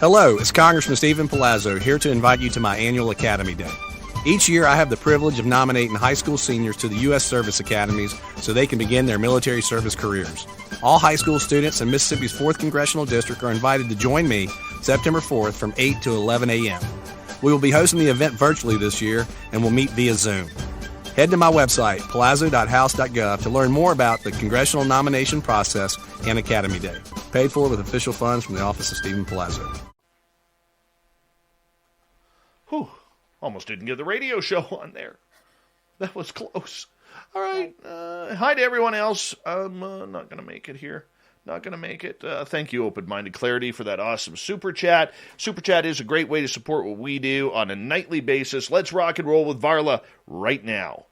Hello, it's Congressman Stephen Palazzo here to invite you to my annual Academy Day. Each year I have the privilege of nominating high school seniors to the U.S. Service Academies so they can begin their military service careers. All high school students in Mississippi's 4th Congressional District are invited to join me September 4th from 8 to 11 a.m. We will be hosting the event virtually this year and will meet via Zoom. Head to my website, palazzo.house.gov, to learn more about the congressional nomination process and Academy Day. Paid for with official funds from the office of Stephen Palazzo. Whew. Almost didn't get the radio show on there. That was close. All right. Hi to everyone else. I'm not going to make it here. Not going to make it. Thank you, Open-Minded Clarity, for that awesome Super Chat. Super Chat is a great way to support what we do on a nightly basis. Let's rock and roll with Varla right now.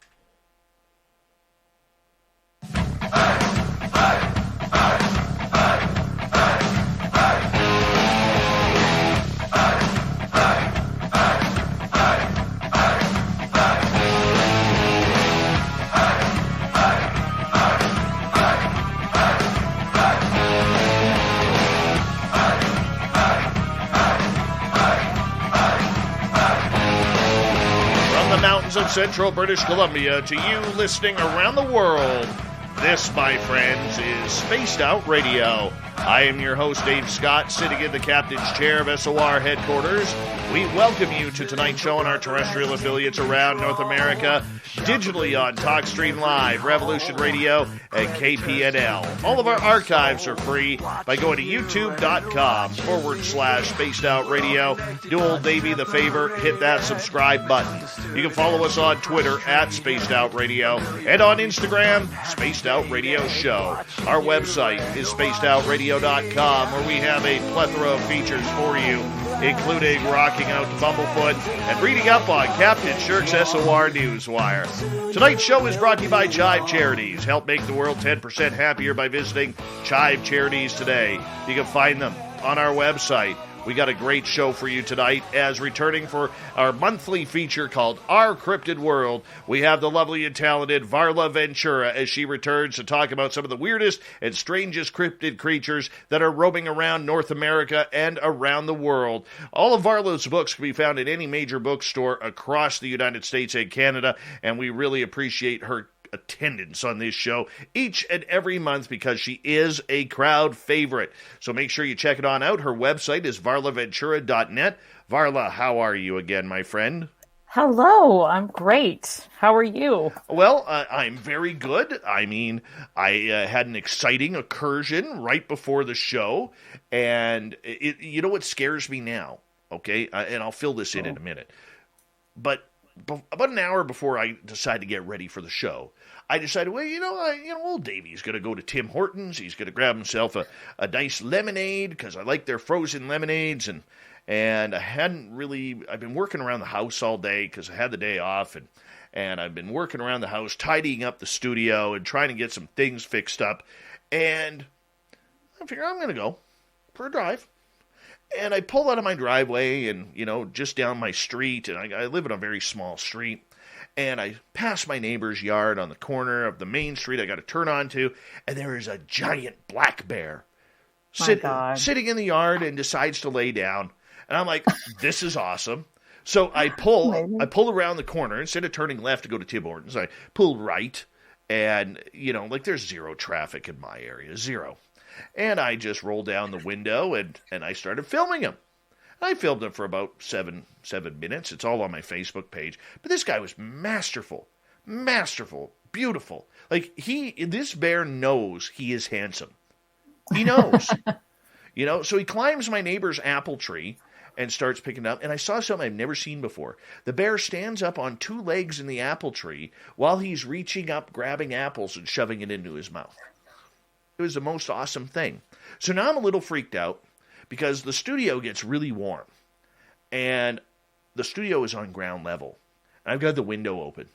Of central British Columbia to you listening around the world. This, my friends, is Spaced Out Radio. I am your host, Dave Scott, sitting in the captain's chair of SOR headquarters. We welcome you to tonight's show on our terrestrial affiliates around North America, digitally on TalkStream Live, Revolution Radio, and KPNL. All of our archives are free by going to youtube.com/Spaced Out Radio. Do old Davey the favor, hit that subscribe button. You can follow us on Twitter @Spaced Out Radio and on Instagram, Spaced Out Radio Show. Our website is spacedoutradio.com, where we have a plethora of features for you, including rocking out to Bumblefoot and reading up on Captain Shirk's SOR Newswire. Tonight's show is brought to you by Chive Charities. Help make the world 10% happier by visiting Chive Charities today. You can find them on our website. We got a great show for you tonight, as returning for our monthly feature called Our Cryptid World, we have the lovely and talented Varla Ventura as she returns to talk about some of the weirdest and strangest cryptid creatures that are roaming around North America and around the world. All of Varla's books can be found in any major bookstore across the United States and Canada, and we really appreciate her attendance on this show each and every month because she is a crowd favorite. So make sure you check it on out. Her website is varlaventura.net. Varla, how are you again, my friend? Hello, I'm great. How are you? Well, I'm very good. I mean, I had an exciting incursion right before the show, and you know what scares me now, okay? And I'll fill this in a minute. But about an hour before I decide to get ready for the show, I decided, well, old Davey's going to go to Tim Hortons. He's going to grab himself a nice lemonade because I like their frozen lemonades. And I've been working around the house all day because I had the day off. And I've been working around the house, tidying up the studio and trying to get some things fixed up. And I figure I'm going to go for a drive. And I pull out of my driveway and, just down my street, and I live in a very small street, and I pass my neighbor's yard on the corner of the main street I got to turn onto, and there is a giant black bear sitting in the yard and decides to lay down. And I'm like, this is awesome. So I pull around the corner. Instead of turning left to go to Tim Hortons, I pull right, and, there's zero traffic in my area, zero. And I just rolled down the window and I started filming him. I filmed him for about seven minutes. It's all on my Facebook page. But this guy was masterful, beautiful. Like this bear knows he is handsome. He knows, so he climbs my neighbor's apple tree and starts picking up. And I saw something I've never seen before. The bear stands up on two legs in the apple tree while he's reaching up, grabbing apples and shoving it into his mouth. It was the most awesome thing. So now I'm a little freaked out because the studio gets really warm. And the studio is on ground level. I've got the window open.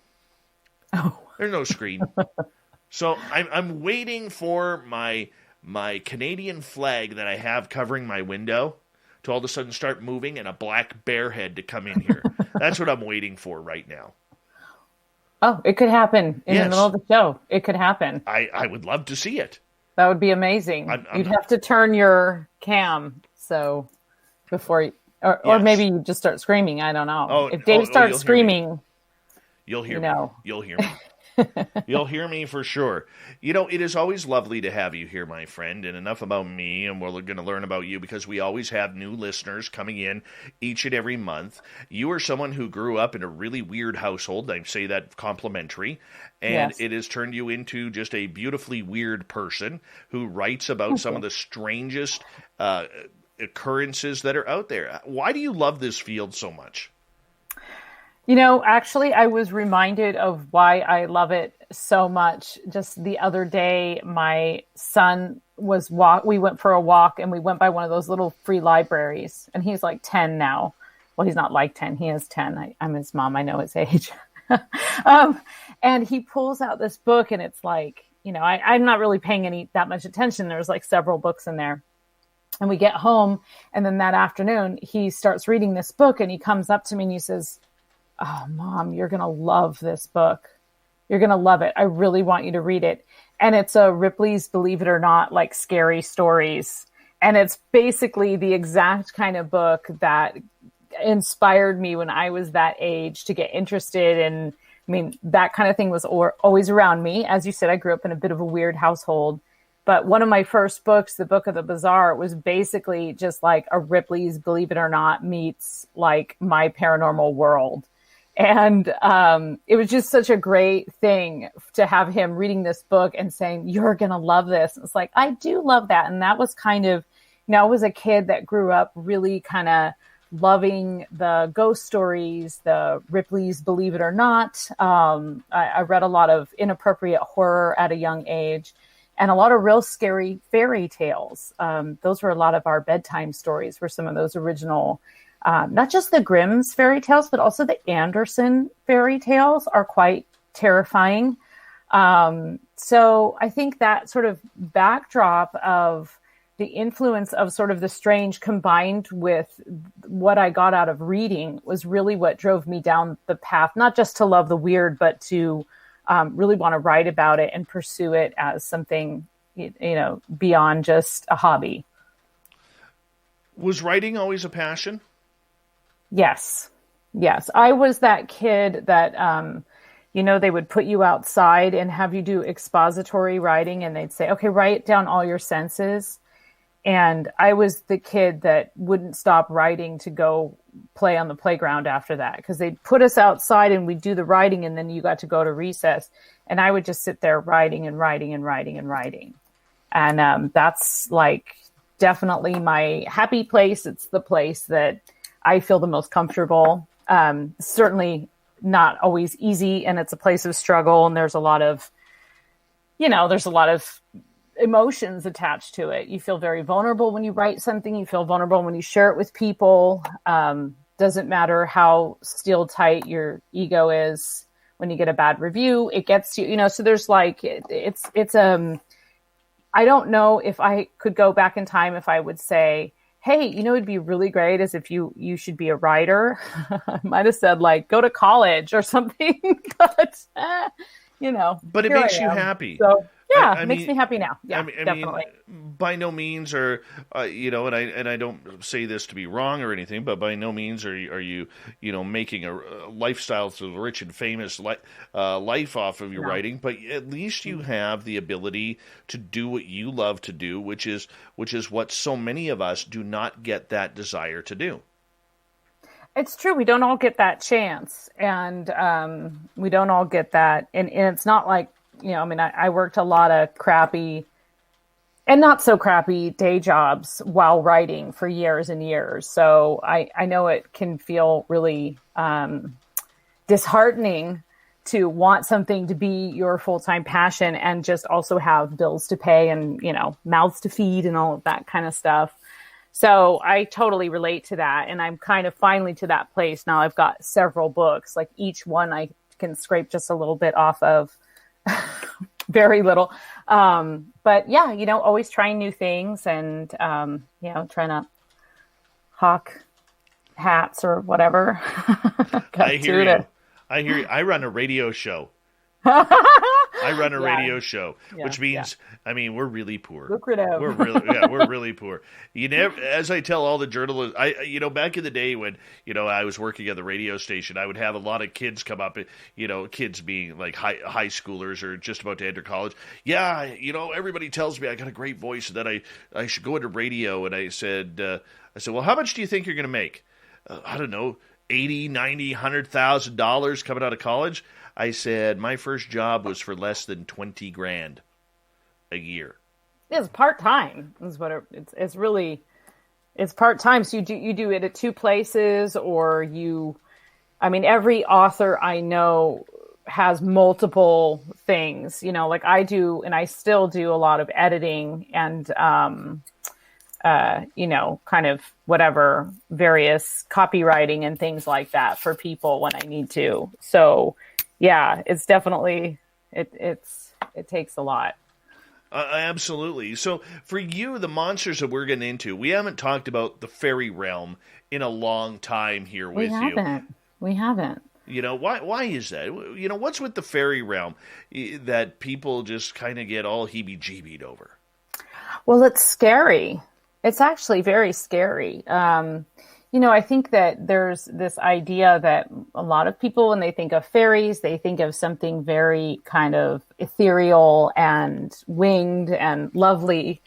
Oh. There's no screen. So I'm waiting for my Canadian flag that I have covering my window to all of a sudden start moving and a black bear head to come in here. That's what I'm waiting for right now. Oh, it could happen in the middle of the show. It could happen. I would love to see it. That would be amazing. You'd have to turn your cam, so before, or maybe you just start screaming. I don't know. If Dave starts screaming, you'll hear me. You'll hear me. You'll hear me for sure. It is always lovely to have you here, my friend, and enough about me, and we're going to learn about you because we always have new listeners coming in each and every month. You are someone who grew up in a really weird household. I say that complimentary, and It has turned you into just a beautifully weird person who writes about some of the strangest occurrences that are out there. Why do you love this field so much? Actually, I was reminded of why I love it so much. Just the other day, my son we went for a walk and we went by one of those little free libraries, and he's like 10 now. Well, he's not like 10. He is 10. I'm his mom. I know his age. And he pulls out this book, and it's like, I'm not really paying that much attention. There's like several books in there. And we get home, and then that afternoon, he starts reading this book, and he comes up to me and he says, "Oh, Mom, you're going to love this book. You're going to love it. I really want you to read it." And it's a Ripley's Believe It or Not, like scary stories. And it's basically the exact kind of book that inspired me when I was that age to get interested in. I mean, that kind of thing was always around me. As you said, I grew up in a bit of a weird household. But one of my first books, The Book of the Bizarre, was basically just like a Ripley's Believe It or Not meets like My Paranormal World. And it was just such a great thing to have him reading this book and saying, "You're going to love this." And it's like, I do love that. And that was kind of, I was a kid that grew up really kind of loving the ghost stories, the Ripley's Believe It or Not. I read a lot of inappropriate horror at a young age and a lot of real scary fairy tales. Those were a lot of our bedtime stories, were some of those original not just the Grimm's fairy tales, but also the Andersen fairy tales are quite terrifying. So I think that sort of backdrop of the influence of sort of the strange combined with what I got out of reading was really what drove me down the path, not just to love the weird, but to really want to write about it and pursue it as something, beyond just a hobby. Was writing always a passion? Yes. I was that kid that, they would put you outside and have you do expository writing, and they'd say, "Okay, write down all your senses." And I was the kid that wouldn't stop writing to go play on the playground after that, because they'd put us outside and we'd do the writing, and then you got to go to recess. And I would just sit there writing and writing and writing and writing. And that's like definitely my happy place. It's the place that I feel the most comfortable. Certainly not always easy, and it's a place of struggle, and there's a lot of emotions attached to it. You feel very vulnerable when you write something. You feel vulnerable when you share it with people. Doesn't matter how steel tight your ego is. When you get a bad review, it gets you, so there's like, I don't know if I could go back in time if I would say, "Hey, it'd be really great as if you should be a writer." I might have said like, go to college or something, but But it makes you happy. So yeah, it makes me happy now. Yeah, definitely. By no means are, and I don't say this to be wrong or anything, but by no means are you making a lifestyle to the rich and famous life off of your writing. But at least you have the ability to do what you love to do, which is what so many of us do not get that desire to do. It's true. We don't all get that chance, and we don't all get that. And it's not like, I worked a lot of crappy and not so crappy day jobs while writing for years and years. So I know it can feel really disheartening to want something to be your full-time passion and just also have bills to pay and, mouths to feed and all of that kind of stuff. So I totally relate to that. And I'm kind of finally to that place now. I've got several books, like each one I can scrape just a little bit off of. Very little. But yeah, always trying new things and, trying to hawk hats or whatever. I hear you. I run a radio show. I run a Yeah. radio show, Yeah, which means, I mean, we're really poor. Lucrative. We're really poor. You never, as I tell all the journalists, back in the day when, I was working at the radio station, I would have a lot of kids come up, kids being like high schoolers or just about to enter college. Yeah, everybody tells me I got a great voice and that I should go into radio. And I said, well, how much do you think you're going to make? I don't know, 80, 90, $100,000 coming out of college. I said, my first job was for less than 20 grand a year. It's part-time is what it's really, it's part-time. So you do it at two places, or every author I know has multiple things, like I do, and I still do a lot of editing and, kind of whatever, various copywriting and things like that for people when I need to. So yeah, it's definitely, it takes a lot. Absolutely. So for you, the monsters that we're getting into, we haven't talked about the fairy realm in a long time here with you. We haven't. Why is that? What's with the fairy realm that people just kind of get all heebie-jeebied over? Well, it's scary. It's actually very scary. I think that there's this idea that a lot of people, when they think of fairies, they think of something very kind of ethereal and winged and lovely.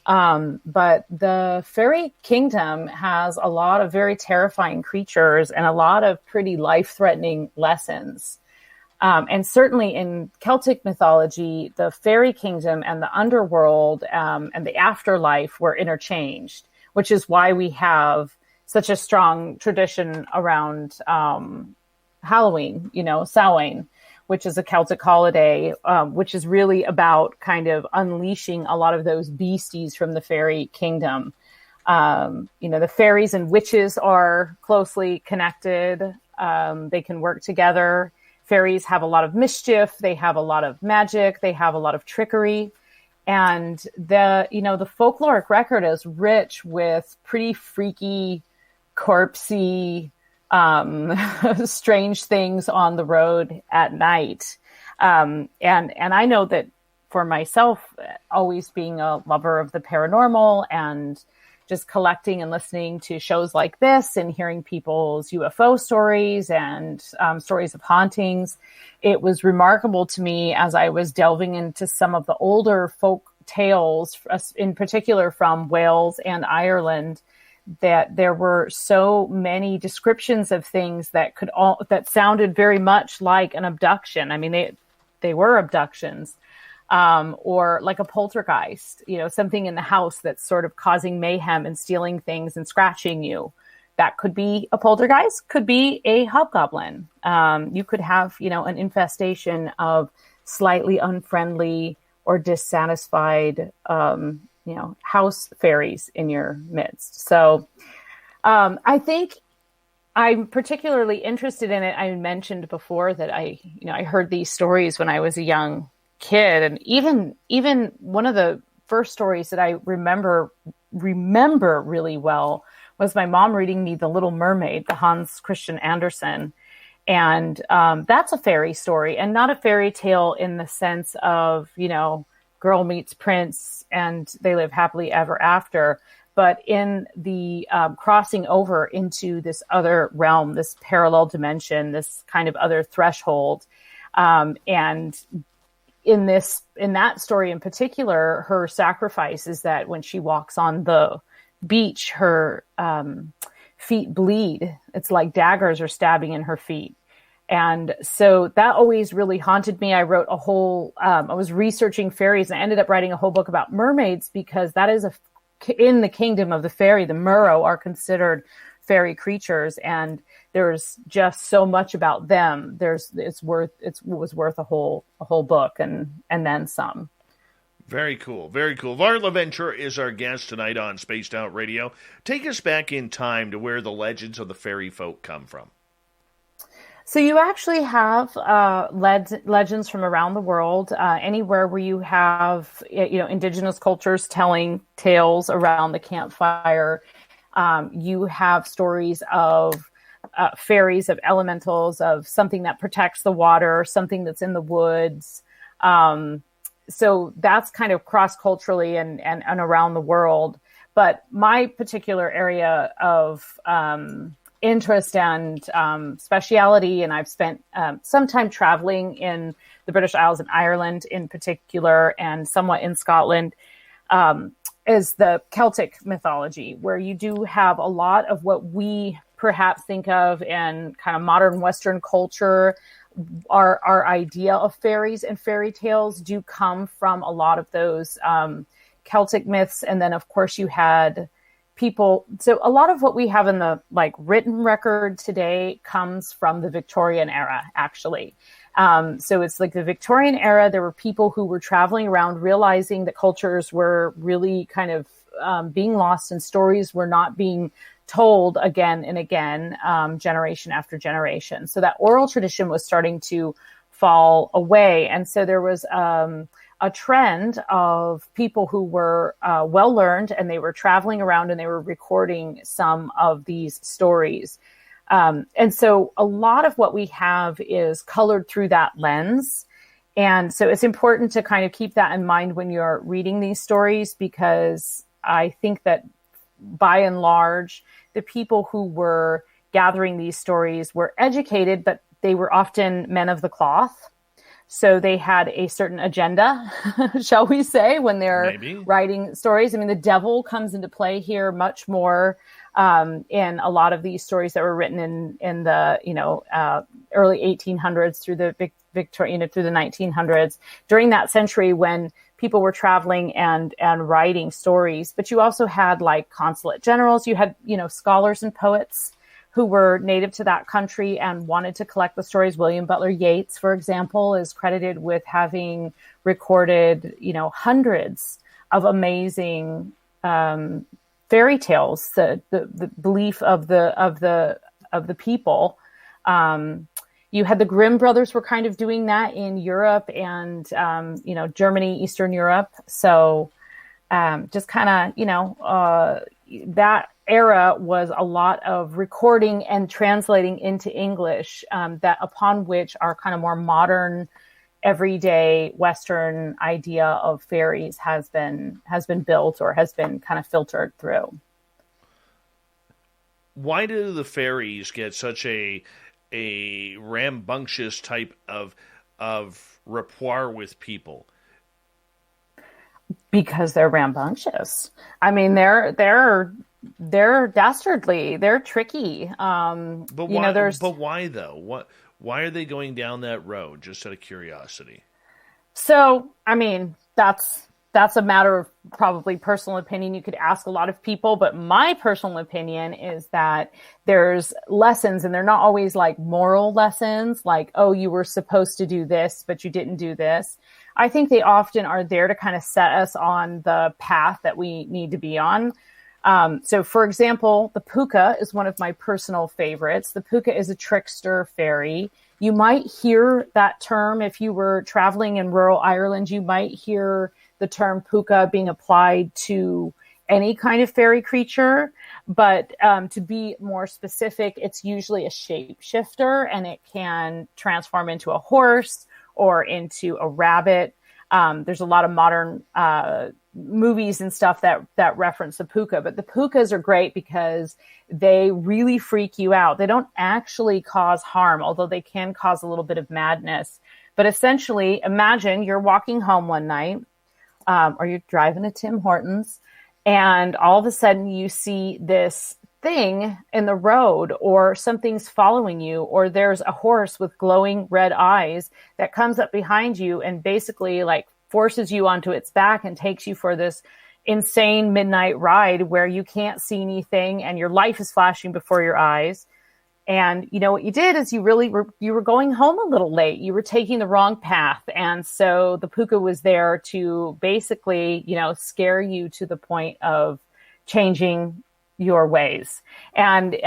But the fairy kingdom has a lot of very terrifying creatures and a lot of pretty life-threatening lessons. And certainly in Celtic mythology, the fairy kingdom and the underworld and the afterlife were interchanged, which is why we have such a strong tradition around Halloween, Samhain, which is a Celtic holiday, which is really about kind of unleashing a lot of those beasties from the fairy kingdom. The fairies and witches are closely connected. They can work together. Fairies have a lot of mischief. They have a lot of magic. They have a lot of trickery. And the folkloric record is rich with pretty freaky, corpsey, strange things on the road at night. And I know that for myself, always being a lover of the paranormal and just collecting and listening to shows like this and hearing people's UFO stories and stories of hauntings, it was remarkable to me as I was delving into some of the older folk tales, in particular from Wales and Ireland, that there were so many descriptions of things that that sounded very much like an abduction. I mean, they were abductions, or like a poltergeist, something in the house that's sort of causing mayhem and stealing things and scratching you. That could be a poltergeist, could be a hobgoblin. You could have, an infestation of slightly unfriendly or dissatisfied, house fairies in your midst. So I think I'm particularly interested in it. I mentioned before that I heard these stories when I was a young kid, and even one of the first stories that I remember really well was my mom reading me The Little Mermaid, the Hans Christian Andersen. And that's a fairy story, and not a fairy tale in the sense of, girl meets prince and they live happily ever after, but in the crossing over into this other realm, this parallel dimension, this kind of other threshold. And in that story in particular, her sacrifice is that when she walks on the beach, her feet bleed. It's like daggers are stabbing in her feet. And so that always really haunted me. I wrote I was researching fairies, and I ended up writing a whole book about mermaids, because that is in the kingdom of the fairy, the Murrow are considered fairy creatures, and there's just so much about them. It was worth a whole book and then some. Very cool. Very cool. Varla Ventura is our guest tonight on Spaced Out Radio. Take us back in time to where the legends of the fairy folk come from. So you actually have legends from around the world, anywhere where you have, indigenous cultures telling tales around the campfire. You have stories of fairies, of elementals, of something that protects the water, something that's in the woods. So that's kind of cross-culturally and around the world. But my particular area of interest and speciality, and I've spent some time traveling in the British Isles and Ireland in particular, and somewhat in Scotland, is the Celtic mythology, where you do have a lot of what we perhaps think of in kind of modern Western culture. Our idea of fairies and fairy tales do come from a lot of those Celtic myths. And then, of course, you had people. So a lot of what we have in the written record today comes from the Victorian era, actually. So it's like the Victorian era. There were people who were traveling around realizing that cultures were really kind of being lost and stories were not being told again and again, generation after generation. So that oral tradition was starting to fall away. And so there was a trend of people who were well learned, and they were traveling around and they were recording some of these stories. And so a lot of what we have is colored through that lens. And so it's important to kind of keep that in mind when you're reading these stories, because I think that by and large, the people who were gathering these stories were educated, but they were often men of the cloth. So they had a certain agenda, shall we say, when they're writing stories. I mean, the devil comes into play here much more in a lot of these stories that were written in the early 1800s through the Victorian, through the 1900s, during that century when people were traveling and writing stories. But you also had like consulate generals, you had scholars and poets who were native to that country and wanted to collect the stories. William Butler Yeats, for example, is credited with having recorded, hundreds of amazing fairy tales, the belief of the people. You had the Grimm brothers were kind of doing that in Europe and, Germany, Eastern Europe. So just kind of, that era was a lot of recording and translating into English, that upon which our kind of more modern, everyday Western idea of fairies has been built or has been kind of filtered through. Why do the fairies get such a rambunctious type of rapport with people? Because they're rambunctious. I mean, they're dastardly. They're tricky. But why? But why though? Why are they going down that road? Just out of curiosity. So, I mean, that's a matter of probably personal opinion. You could ask a lot of people, but my personal opinion is that there's lessons, and they're not always like moral lessons, like, oh, you were supposed to do this, but you didn't do this. I think they often are there to kind of set us on the path that we need to be on. So, for example, the puka is one of my personal favorites. The puka is a trickster fairy. You might hear that term if you were traveling in rural Ireland. You might hear the term puka being applied to any kind of fairy creature. But to be more specific, it's usually a shapeshifter, and it can transform into a horse or into a rabbit. There's a lot of modern movies and stuff that reference the puka, but the pukas are great because they really freak you out. They don't actually cause harm, although they can cause a little bit of madness. But essentially, imagine you're walking home one night, or you're driving to Tim Hortons, and all of a sudden you see this thing in the road, or something's following you, or there's a horse with glowing red eyes that comes up behind you and basically like forces you onto its back and takes you for this insane midnight ride where you can't see anything and your life is flashing before your eyes. And what you did is you were going home a little late. You were taking the wrong path. And so the puka was there to basically, scare you to the point of changing your ways. And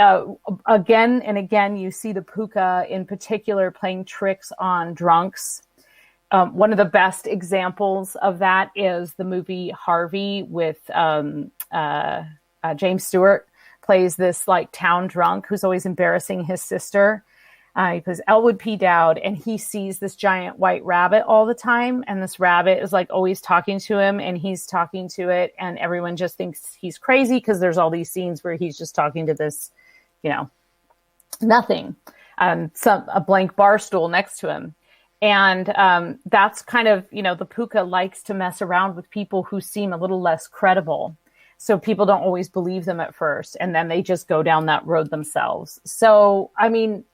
again and again, you see the puka in particular playing tricks on drunks. One of the best examples of that is the movie Harvey with James Stewart plays this like town drunk who's always embarrassing his sister. He plays Elwood P. Dowd, and he sees this giant white rabbit all the time. And this rabbit is like always talking to him, and he's talking to it. And everyone just thinks he's crazy because there's all these scenes where he's just talking to this, nothing, a blank bar stool next to him. And that's kind of, the puka likes to mess around with people who seem a little less credible. So people don't always believe them at first, and then they just go down that road themselves. So, I mean,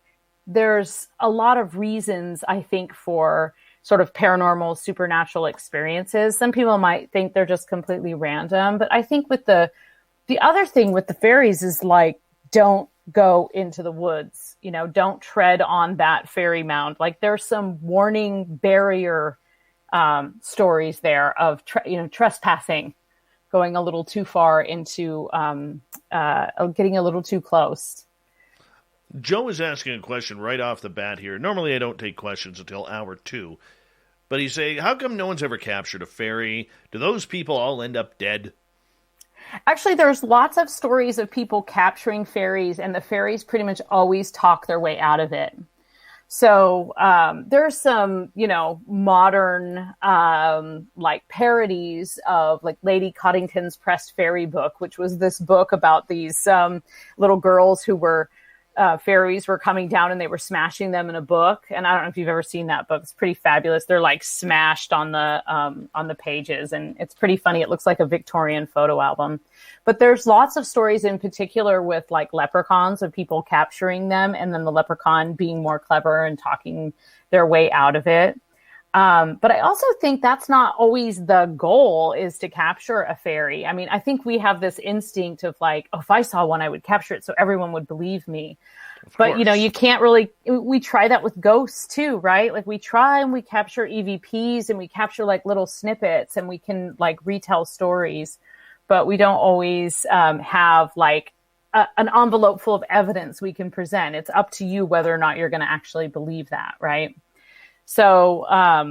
there's a lot of reasons, I think, for sort of paranormal, supernatural experiences. Some people might think they're just completely random, but I think with the other thing with the fairies is like, don't go into the woods, don't tread on that fairy mound. Like there's some warning barrier stories there of, trespassing, going a little too far into getting a little too close. Joe is asking a question right off the bat here. Normally I don't take questions until hour 2. But he's saying, how come no one's ever captured a fairy? Do those people all end up dead? Actually, there's lots of stories of people capturing fairies, and the fairies pretty much always talk their way out of it. So there's some, modern like parodies of like Lady Coddington's Pressed Fairy Book, which was this book about these little girls who were fairies were coming down and they were smashing them in a book. And I don't know if you've ever seen that book. It's pretty fabulous. They're like smashed on the pages, and it's pretty funny. It looks like a Victorian photo album. But there's lots of stories in particular with like leprechauns, of people capturing them and then the leprechaun being more clever and talking their way out of it. But I also think that's not always the goal, is to capture a fairy. I mean, I think we have this instinct of like, oh, if I saw one, I would capture it so everyone would believe me. But, you can't really, we try that with ghosts too, right? Like we try and we capture EVPs and we capture like little snippets and we can like retell stories, but we don't always have like an envelope full of evidence we can present. It's up to you whether or not you're going to actually believe that, right? So, I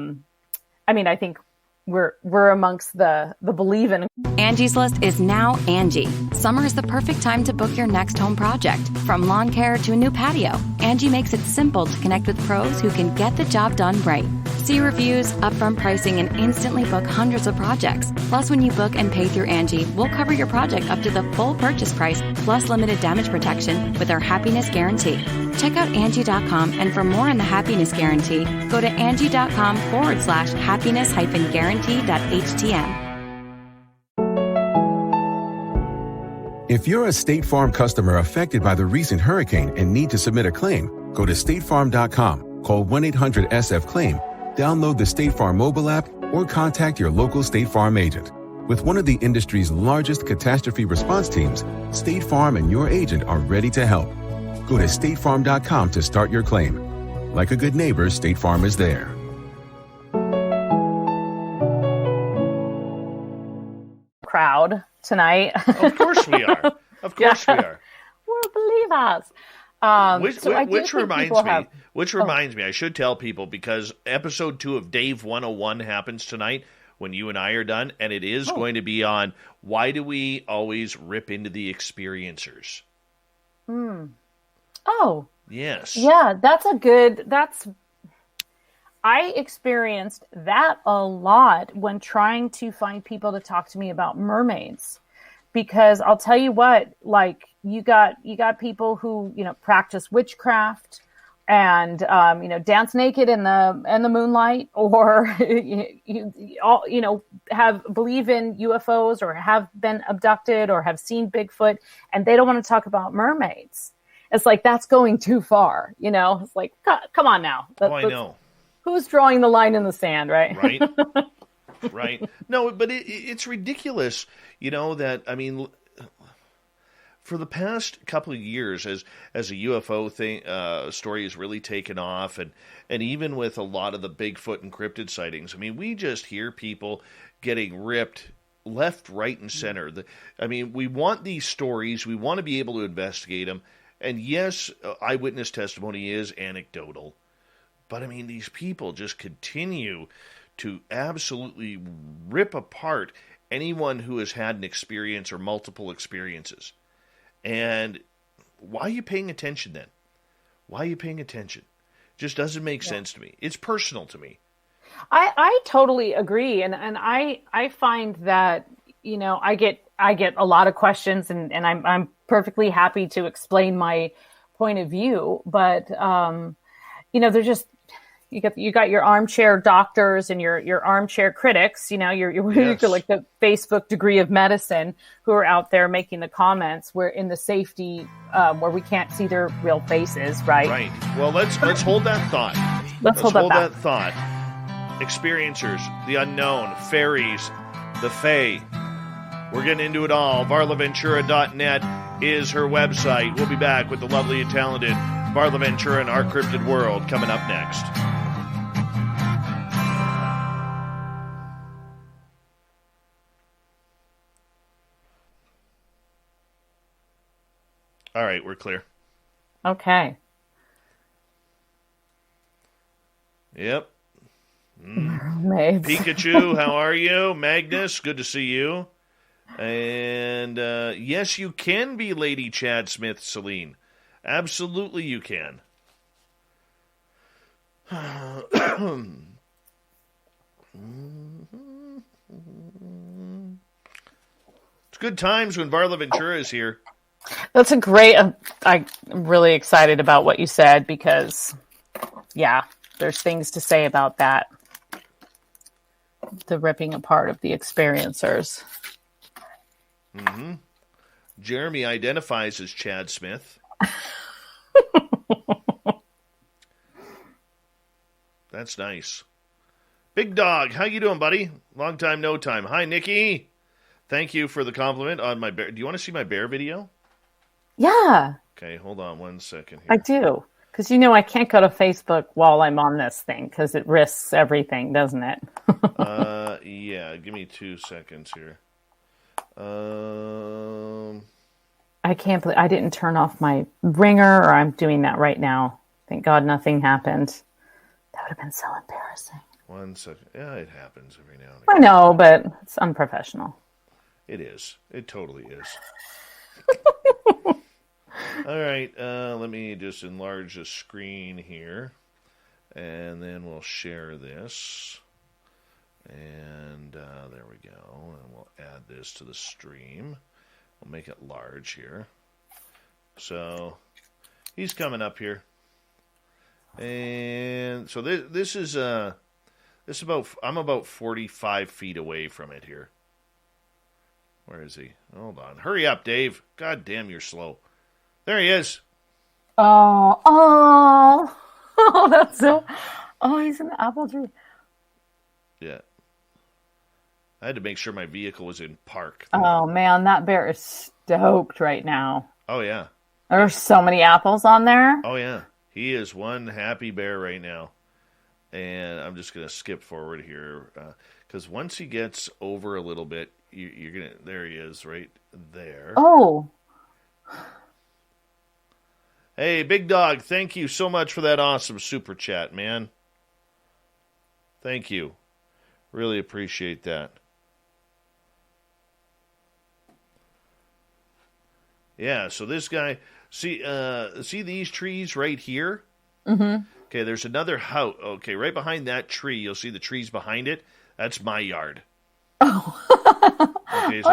mean, I think we're amongst the believing. Angie's List is now Angie. Summer is the perfect time to book your next home project. From lawn care to a new patio, Angie makes it simple to connect with pros who can get the job done right. See reviews, upfront pricing, and instantly book hundreds of projects. Plus, when you book and pay through Angie, we'll cover your project up to the full purchase price, plus limited damage protection with our Happiness Guarantee. Check out Angie.com, and for more on the Happiness Guarantee, go to Angie.com/happiness-guarantee.htm. If you're a State Farm customer affected by the recent hurricane and need to submit a claim, go to statefarm.com, call 1-800-SF-CLAIM, download the State Farm mobile app, or contact your local State Farm agent. With one of the industry's largest catastrophe response teams, State Farm and your agent are ready to help. Go to statefarm.com to start your claim. Like a good neighbor, State Farm is there. Crowd tonight. Of course we are. Of course we are. We're believers. Which reminds me, I should tell people, because episode 2 of Dave 101 happens tonight when you and I are done, and it is going to be on why do we always rip into the experiencers. Oh. Yes. Yeah, I experienced that a lot when trying to find people to talk to me about mermaids, because I'll tell you what, like you got people who, practice witchcraft and, dance naked in the moonlight, or, believe in UFOs or have been abducted or have seen Bigfoot, and they don't want to talk about mermaids. It's like, that's going too far, It's like, come on now. I know. Who's drawing the line in the sand, right? Right. Right. No, but it's ridiculous, that, I mean, for the past couple of years, as a UFO thing, story has really taken off, and even with a lot of the Bigfoot and cryptid sightings, I mean, we just hear people getting ripped left, right, and center. We want these stories. We want to be able to investigate them. And yes, eyewitness testimony is anecdotal. But, these people just continue to absolutely rip apart anyone who has had an experience or multiple experiences. And why are you paying attention then? Why are you paying attention? Just doesn't make sense to me. It's personal to me. I totally agree. And I find that, I get a lot of questions and I'm perfectly happy to explain my point of view. But, they're just, you got your armchair doctors and your armchair critics, Yes. like the Facebook degree of medicine who are out there making the comments where in the safety, where we can't see their real faces. Right. Right. Well, let's hold that thought. Let's hold that thought. Experiencers, the unknown, fairies, the fae. We're getting into it all. VarlaVentura.net is her website. We'll be back with the lovely and talented Varla Ventura and Our Cryptid World coming up next. All right, we're clear. Okay. Yep. Mermaids. Pikachu, how are you? Magnus, good to see you. And yes, you can be Lady Chad Smith, Celine. Absolutely you can. It's good times when Varla Ventura is here. That's a great. I'm really excited about what you said because, yeah, there's things to say about that. The ripping apart of the experiencers. Mm-hmm. Jeremy identifies as Chad Smith. That's nice. Big Dog, how you doing, buddy? Long time, no time. Hi, Nikki. Thank you for the compliment on my bear. Do you want to see my bear video? Yeah. Okay, hold on 1 second here. I do. Because I can't go to Facebook while I'm on this thing because it risks everything, doesn't it? Yeah, give me 2 seconds here. I can't believe I didn't turn off my ringer, or I'm doing that right now. Thank God nothing happened. That would have been so embarrassing. 1 second. Yeah, it happens every now and again. I know, but it's unprofessional. It is. It totally is. All right, let me just enlarge the screen here, and then we'll share this. And there we go. And we'll add this to the stream. We'll make it large here. So he's coming up here. And so this is I'm about 45 feet away from it here. Where is he? Hold on. Hurry up, Dave. God damn, you're slow. There he is. Oh, that's so. Oh, he's in the apple tree. Yeah. I had to make sure my vehicle was in park. Oh, man, that bear is stoked right now. Oh, yeah. There's so many apples on there. Oh, yeah. He is one happy bear right now. And I'm just going to skip forward here. Because once he gets over a little bit, you're going to... There he is, right there. Oh. Hey, Big Dog, thank you so much for that awesome super chat, man. Thank you. Really appreciate that. Yeah, so this guy, see these trees right here? Mm-hmm. Okay, there's another house. Okay, right behind that tree, you'll see the trees behind it. That's my yard. Oh. Okay, so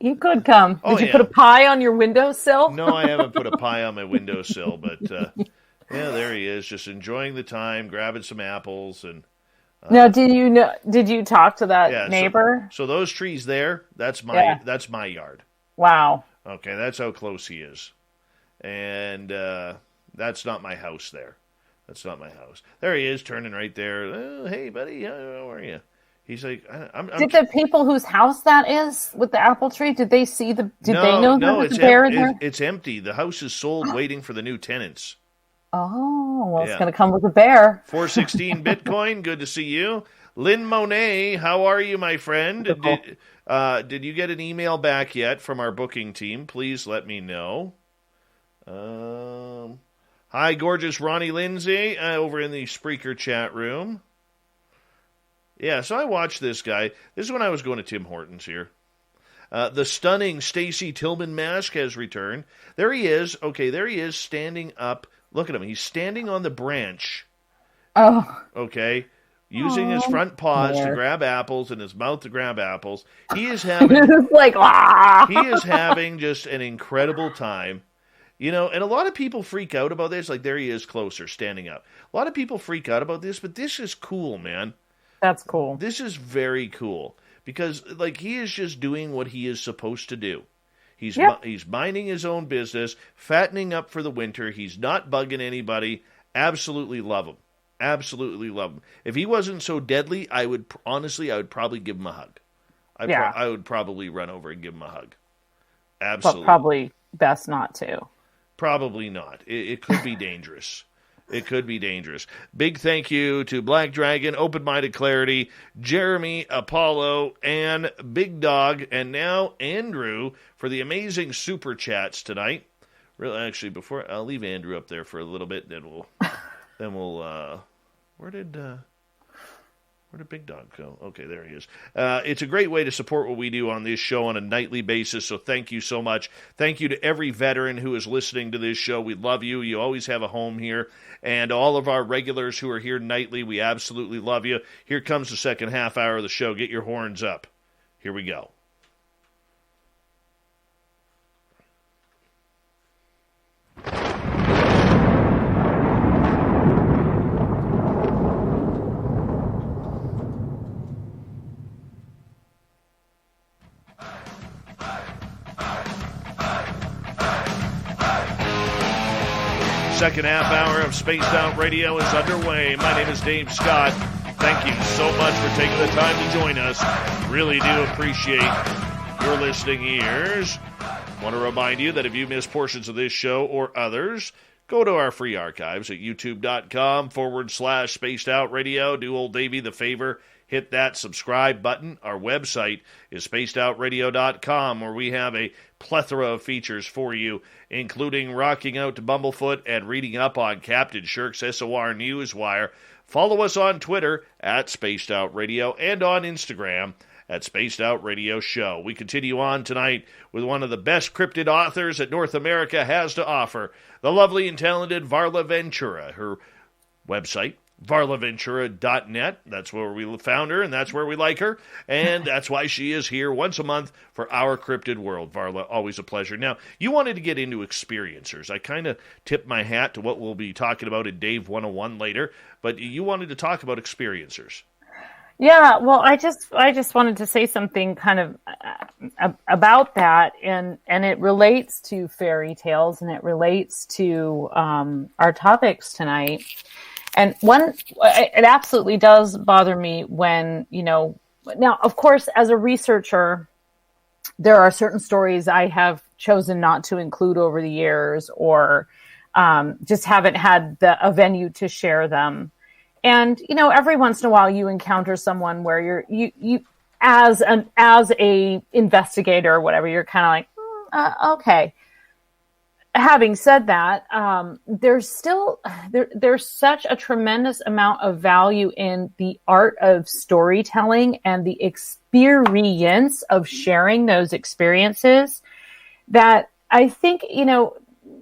you could come. Oh, Did you yeah. put a pie on your windowsill? No, I haven't put a pie on my windowsill, but yeah, there he is, just enjoying the time, grabbing some apples, and Now, did you talk to that neighbor? So those trees there, that's my yard. Wow. Okay, that's how close he is. And that's not my house there. That's not my house. There he is, turning right there. Oh, hey, buddy, how are you? He's like, Did the people whose house that is with the apple tree, did they see they know there was a bear in there? It's empty. The house is sold, waiting for the new tenants. Oh, well, it's going to come with a bear. 416 Bitcoin, good to see you. Lynn Monet, how are you, my friend? Did you get an email back yet from our booking team? Please let me know. Hi, gorgeous Ronnie Lindsay, over in the Spreaker chat room. Yeah, so I watched this guy. This is when I was going to Tim Hortons here. The stunning Stacy Tillman mask has returned. There he is. Okay, there he is standing up Look at him. He's standing on the branch. Oh. Okay. Using his front paws to grab apples and his mouth to grab apples. He is having It's like, he is having just an incredible time. You know, and a lot of people freak out about this. Like, there he is closer, standing up. A lot of people freak out about this, but this is cool, man. That's cool. This is very cool. Because, like, he is just doing what he is supposed to do. He's minding his own business, fattening up for the winter. He's not bugging anybody. Absolutely love him. Absolutely love him. If he wasn't so deadly, I would probably give him a hug. I would probably run over and give him a hug. Absolutely. But probably best not to. Probably not. It could be dangerous. It could be dangerous. Big thank you to Black Dragon, Open Minded Clarity, Jeremy, Apollo, and Big Dog, and now Andrew for the amazing super chats tonight. Really, actually, before I'll leave Andrew up there for a little bit, then we'll where did Big Dog go? Okay, there he is. It's a great way to support what we do on this show on a nightly basis, so thank you so much. Thank you to every veteran who is listening to this show. We love you. You always have a home here. And all of our regulars who are here nightly, we absolutely love you. Here comes the second half hour of the show. Get your horns up. Here we go. Second half hour of Spaced Out Radio is underway. My name is Dave Scott. Thank you so much for taking the time to join us. Really do appreciate your listening ears. Want to remind you that if you miss portions of this show or others, go to our free archives at youtube.com/Spaced Out Radio. Do old Davey the favor. Hit that subscribe button. Our website is spacedoutradio.com, where we have a plethora of features for you, including rocking out to Bumblefoot and reading up on Captain Shirk's SOR Newswire. Follow us on Twitter at Spaced Out Radio and on Instagram at Spaced Out Radio Show. We continue on tonight with one of the best cryptid authors that North America has to offer, the lovely and talented Varla Ventura. Her website, varlaventura.net. That's where we found her, and that's where we like her, and that's why she is here once a month for our Cryptid World. Varla, always a pleasure. Now, you wanted to get into experiencers. I kind of tipped my hat to what we'll be talking about in Dave 101 later, but you wanted to talk about experiencers. Yeah, well, I just wanted to say something kind of about that, and it relates to fairy tales, and it relates to our topics tonight. And it absolutely does bother me when, now, of course, as a researcher, there are certain stories I have chosen not to include over the years, or just haven't had a venue to share them. And, every once in a while you encounter someone where you as a investigator or whatever, you're kind of like, okay. Having said that, there's such a tremendous amount of value in the art of storytelling and the experience of sharing those experiences that I think,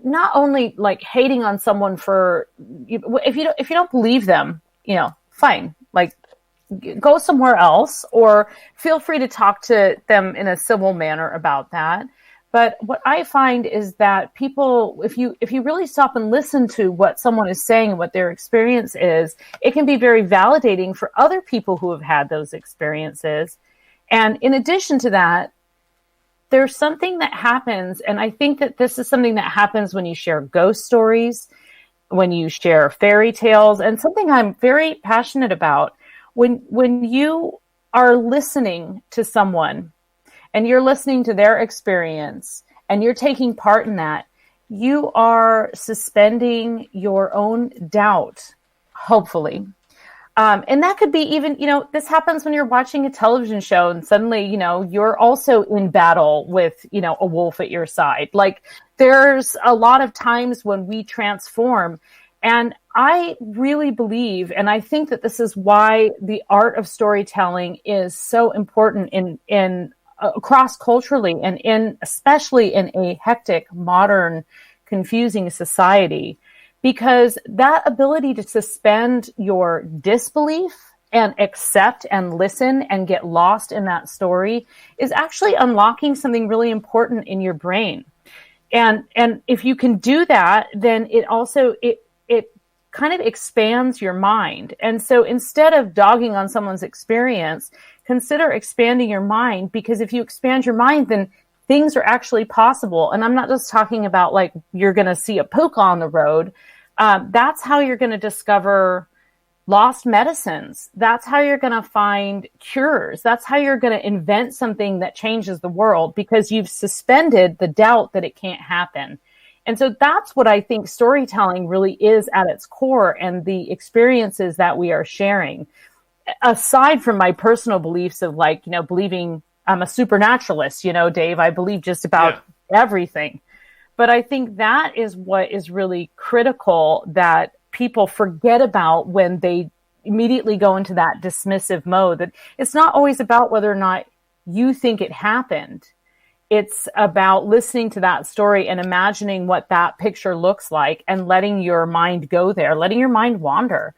not only like hating on someone for, if you don't believe them, fine, like go somewhere else, or feel free to talk to them in a civil manner about that. But what I find is that people, if you really stop and listen to what someone is saying and what their experience is, it can be very validating for other people who have had those experiences. And in addition to that, there's something that happens, and I think that this is something that happens when you share ghost stories, when you share fairy tales, and something I'm very passionate about. When you are listening to someone, and you're listening to their experience, and you're taking part in that, you are suspending your own doubt, hopefully. And that could be even, this happens when you're watching a television show and suddenly, you're also in battle with, a wolf at your side. Like, there's a lot of times when we transform. And I really believe, and I think that this is why the art of storytelling is so important in cross culturally, and especially in a hectic, modern, confusing society, because that ability to suspend your disbelief and accept and listen and get lost in that story is actually unlocking something really important in your brain. And if you can do that, then it also, it kind of expands your mind. And so instead of dogging on someone's experience, consider expanding your mind, because if you expand your mind, then things are actually possible. And I'm not just talking about like you're going to see a puka on the road. That's how you're going to discover lost medicines. That's how you're going to find cures. That's how you're going to invent something that changes the world, because you've suspended the doubt that it can't happen. And so that's what I think storytelling really is at its core, and the experiences that we are sharing. Aside from my personal beliefs of like, believing I'm a supernaturalist, Dave, I believe just about everything. But I think that is what is really critical that people forget about when they immediately go into that dismissive mode, that it's not always about whether or not you think it happened. It's about listening to that story and imagining what that picture looks like and letting your mind go there, letting your mind wander.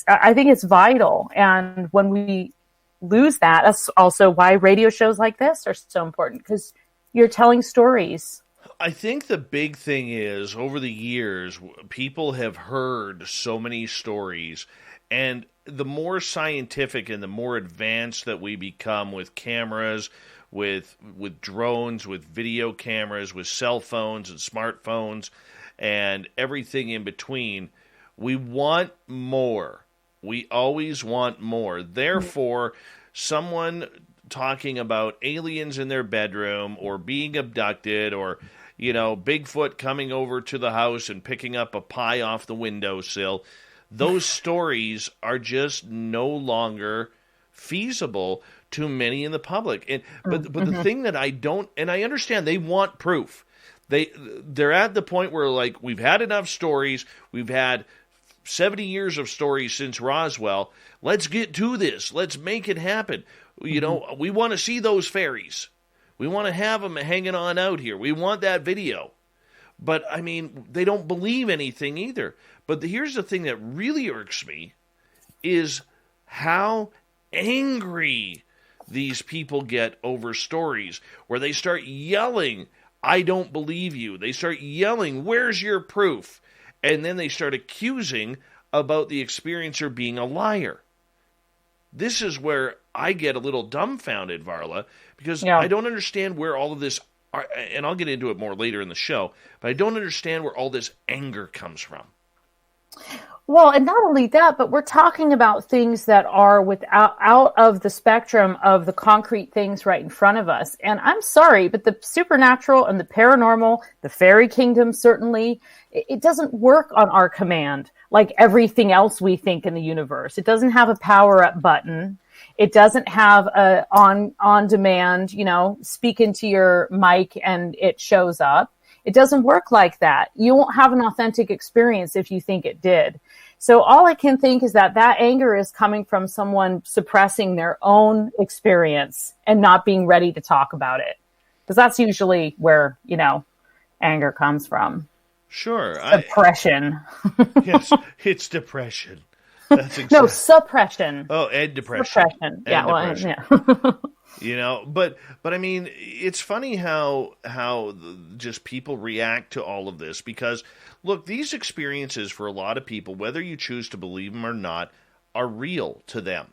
I think it's vital. And when we lose that, that's also why radio shows like this are so important, because you're telling stories. I think the big thing is, over the years, people have heard so many stories, and the more scientific and the more advanced that we become with cameras, with drones, with video cameras, with cell phones and smartphones, and everything in between, we want more. We always want more. Therefore, someone talking about aliens in their bedroom or being abducted, or Bigfoot coming over to the house and picking up a pie off the windowsill, those stories are just no longer feasible to many in the public. But the thing that I don't, and I understand they want proof. They're at the point where, like, we've had enough stories. We've had 70 years of stories since Roswell. Let's get to this. Let's make it happen. We want to see those fairies. We want to have them hanging on out here. We want that video. But, I mean, they don't believe anything either. But here's the thing that really irks me is how angry these people get over stories, where they start yelling, "I don't believe you." They start yelling, "Where's your proof?" And then they start accusing about the experiencer being a liar. This is where I get a little dumbfounded, Varla, because I don't understand where all of this, and I'll get into it more later in the show, but I don't understand where all this anger comes from. Well, and not only that, but we're talking about things that are out of the spectrum of the concrete things right in front of us. And I'm sorry, but the supernatural and the paranormal, the fairy kingdom, certainly, it doesn't work on our command like everything else we think in the universe. It doesn't have a power up button. It doesn't have a on demand, speak into your mic and it shows up. It doesn't work like that. You won't have an authentic experience if you think it did. So all I can think is that anger is coming from someone suppressing their own experience and not being ready to talk about it. Because that's usually where, anger comes from. Sure. Depression. Yes, it's depression. That's exactly. No, suppression. Oh, and depression. Suppression. Yeah, depression. Yeah. But I mean, it's funny how just people react to all of this, because look, these experiences for a lot of people, whether you choose to believe them or not, are real to them.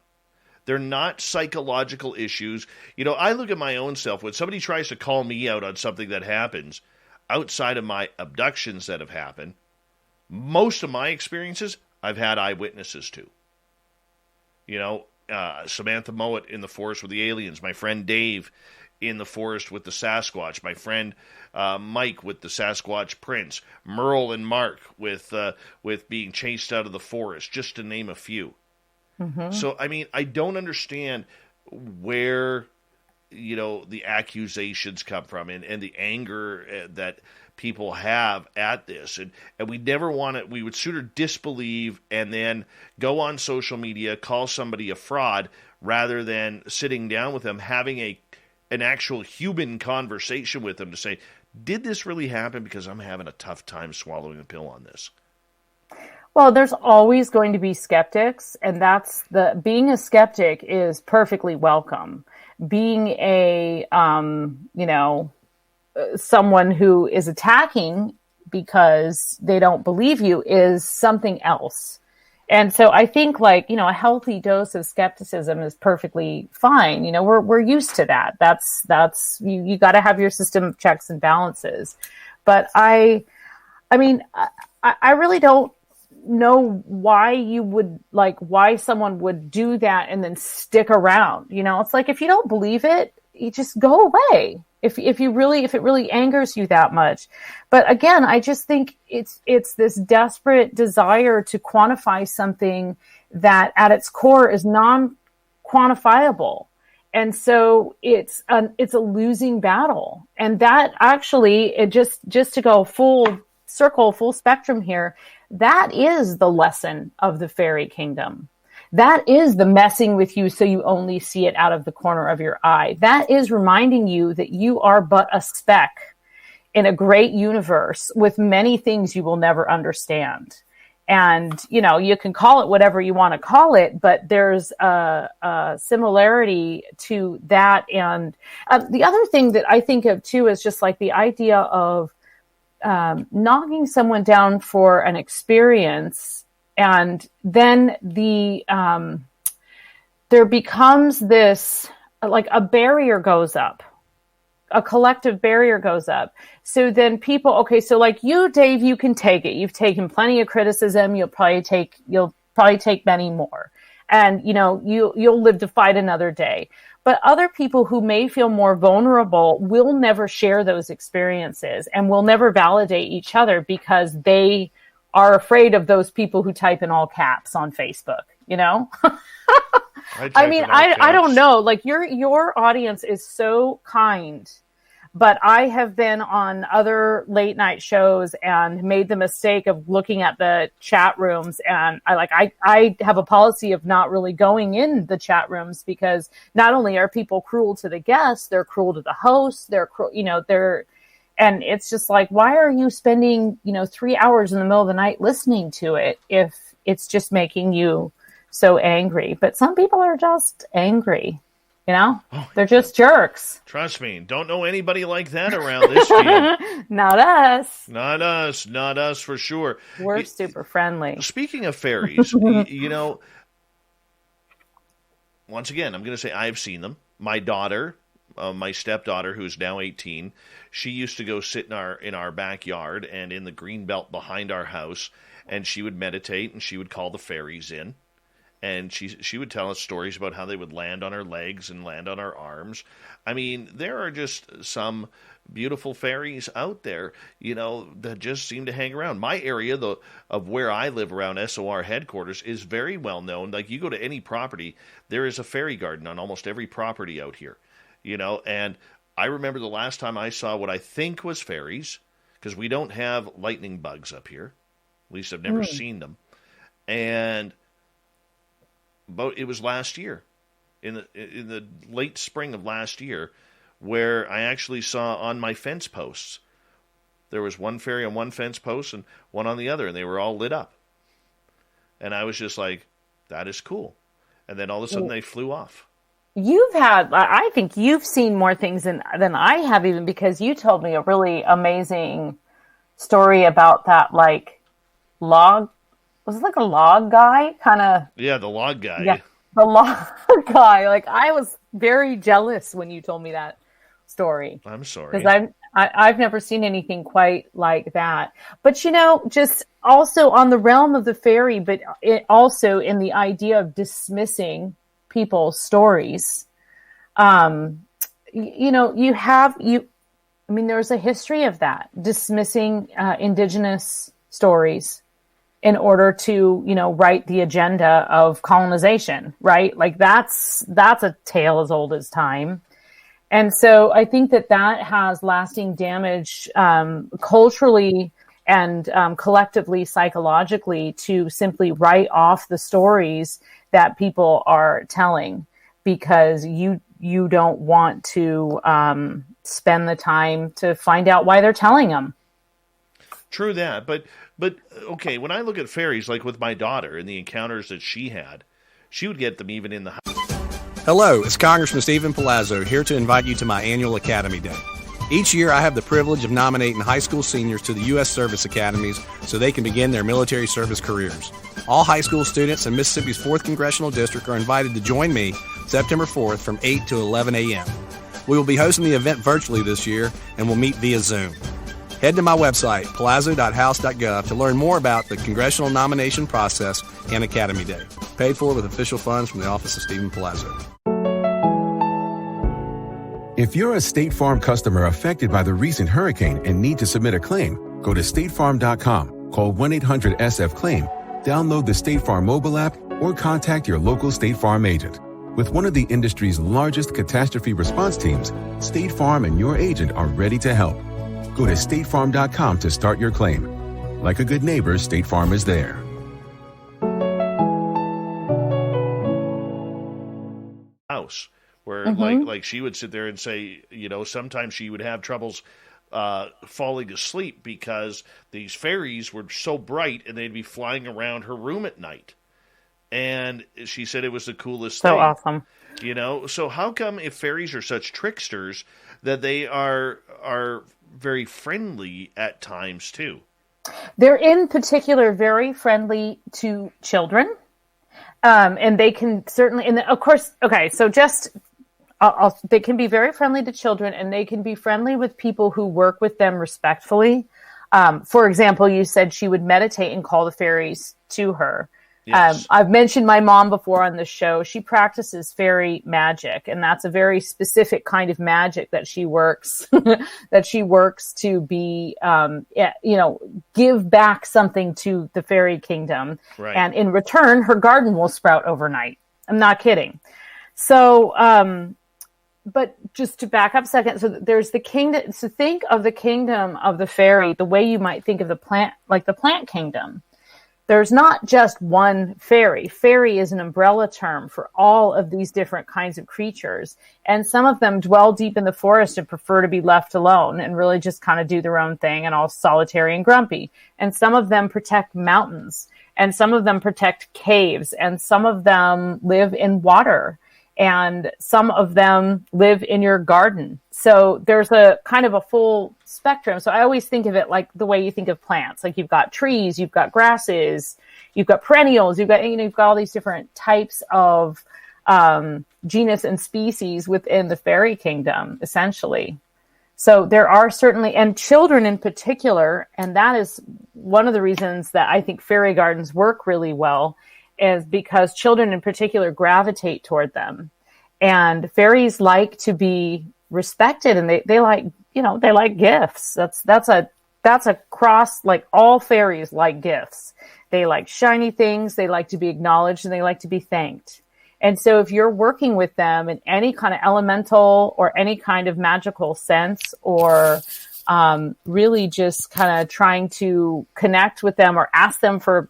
They're not psychological issues. I look at my own self. When somebody tries to call me out on something that happens outside of my abductions that have happened, most of my experiences I've had eyewitnesses to. Samantha Mowat in the forest with the aliens, my friend Dave in the forest with the Sasquatch, my friend Mike with the Sasquatch prints, Merle and Mark with being chased out of the forest, just to name a few. Mm-hmm. So, I mean, I don't understand where, the accusations come from and the anger that people have at this. And we never want to, we would sooner disbelieve and then go on social media, call somebody a fraud, rather than sitting down with them, having an actual human conversation with them to say, did this really happen? Because I'm having a tough time swallowing the pill on this. Well, there's always going to be skeptics, and being a skeptic is perfectly welcome. Being someone who is attacking because they don't believe you is something else. And so I think a healthy dose of skepticism is perfectly fine. We're used to that. That's you got to have your system of checks and balances. But I really don't know why someone would do that and then stick around. It's like, if you don't believe it, you just go away. If it really angers you that much. But again, I just think it's this desperate desire to quantify something that at its core is non-quantifiable. And so it's a losing battle. And that actually, it just to go full circle, full spectrum here, that is the lesson of the fairy kingdom. That is the messing with you so you only see it out of the corner of your eye. That is reminding you that you are but a speck in a great universe with many things you will never understand. And, you can call it whatever you want to call it, but there's a similarity to that. And the other thing that I think of too is just like the idea of knocking someone down for an experience, and then there becomes this, like, a barrier goes up, a collective barrier goes up. So then people, okay, so like you, Dave, you can take it. You've taken plenty of criticism. You'll probably take many more, and you'll live to fight another day. But other people who may feel more vulnerable will never share those experiences and will never validate each other because they are afraid of those people who type in all caps on Facebook, I don't know. Like your audience is so kind, but I have been on other late night shows and made the mistake of looking at the chat rooms, and I have a policy of not really going in the chat rooms because not only are people cruel to the guests, they're cruel to the hosts, and it's just like, why are you spending 3 hours in the middle of the night listening to it if it's just making you so angry? But some people are just angry. They're just jerks. Trust me, don't know anybody like that around this field. Not us. Not us for sure. We're super friendly. Speaking of fairies, once again, I'm going to say I've seen them. My daughter, my stepdaughter, who's now 18, she used to go sit in our backyard and in the green belt behind our house, and she would meditate and she would call the fairies in. And she would tell us stories about how they would land on her legs and land on her arms. I mean, there are just some beautiful fairies out there, that just seem to hang around. My area, of where I live around SOR headquarters, is very well known. Like, you go to any property, there is a fairy garden on almost every property out here, And I remember the last time I saw what I think was fairies, because we don't have lightning bugs up here. At least I've never seen them. And it was last year, in the late spring of last year, where I actually saw on my fence posts, there was one fairy on one fence post and one on the other, and they were all lit up. And I was just like, that is cool. And then all of a sudden they flew off. I think you've seen more things than I have, even because you told me a really amazing story about that, like, log. Was it like a log guy? Kind of. Yeah, the log guy. Yeah, the log guy. Like, I was very jealous when you told me that story. I'm sorry. Because I've never seen anything quite like that. But, just also on the realm of the fairy, but also in the idea of dismissing people's stories. There's a history of that, dismissing indigenous stories in order to, write the agenda of colonization, right? Like, that's a tale as old as time. And so I think that has lasting damage culturally and collectively, psychologically, to simply write off the stories that people are telling because you don't want to spend the time to find out why they're telling them. True that, but okay, when I look at fairies, like with my daughter and the encounters that she had, she would get them even in the house. Hello, it's Congressman Stephen Palazzo here to invite you to my annual Academy Day. Each year, I have the privilege of nominating high school seniors to the U.S. Service Academies so they can begin their military service careers. All high school students in Mississippi's 4th Congressional District are invited to join me September 4th from 8 to 11 a.m. We will be hosting the event virtually this year and will meet via Zoom. Head to my website, palazzo.house.gov, to learn more about the congressional nomination process and Academy Day. Paid for with official funds from the office of Stephen Palazzo. If you're a State Farm customer affected by the recent hurricane and need to submit a claim, go to statefarm.com, call 1-800-SF-CLAIM, download the State Farm mobile app, or contact your local State Farm agent. With one of the industry's largest catastrophe response teams, State Farm and your agent are ready to help. Go to statefarm.com to start your claim. Like a good neighbor, State Farm is there. House where like she would sit there and say, sometimes she would have troubles falling asleep because these fairies were so bright and they'd be flying around her room at night. And she said it was the coolest thing. So awesome. So how come, if fairies are such tricksters, that they are very friendly at times too? They're in particular very friendly to children. And they can certainly, and of course, okay, so they can be very friendly to children, and they can be friendly with people who work with them respectfully. For example, you said she would meditate and call the fairies to her. Yes. I've mentioned my mom before on the show. She practices fairy magic, and that's a very specific kind of magic that she works to be, give back something to the fairy kingdom. Right. And in return, her garden will sprout overnight. I'm not kidding. So, but just to back up a second, so there's the kingdom. So think of the kingdom of the fairy the way you might think of the plant, like the plant kingdom. There's not just one fairy. Fairy is an umbrella term for all of these different kinds of creatures. And some of them dwell deep in the forest and prefer to be left alone and really just kind of do their own thing and all solitary and grumpy. And some of them protect mountains, and some of them protect caves, and some of them live in water, and some of them live in your garden. So there's a kind of a full spectrum. So I always think of it like the way you think of plants. Like you've got trees, you've got grasses, you've got perennials, you've got all these different types of genus and species within the fairy kingdom, essentially. So there are certainly, and children in particular, and that is one of the reasons that I think fairy gardens work really well, is because children in particular gravitate toward them. And fairies like to be respected, and they like, they like gifts. That's a cross, like all fairies like gifts. They like shiny things, they like to be acknowledged, and they like to be thanked. And so if you're working with them in any kind of elemental or any kind of magical sense, or really just kind of trying to connect with them or ask them for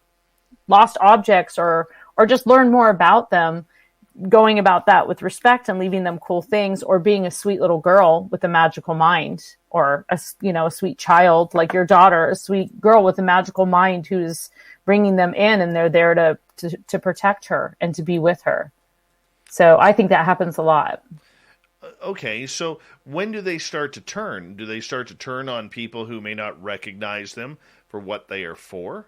lost objects or just learn more about them, going about that with respect and leaving them cool things, or being a sweet little girl with a magical mind, or a sweet child like your daughter, a sweet girl with a magical mind who's bringing them in, and they're there to protect her and to be with her. So I think that happens a lot. Okay, so when do they start to turn? Do they start to turn on people who may not recognize them for what they are for?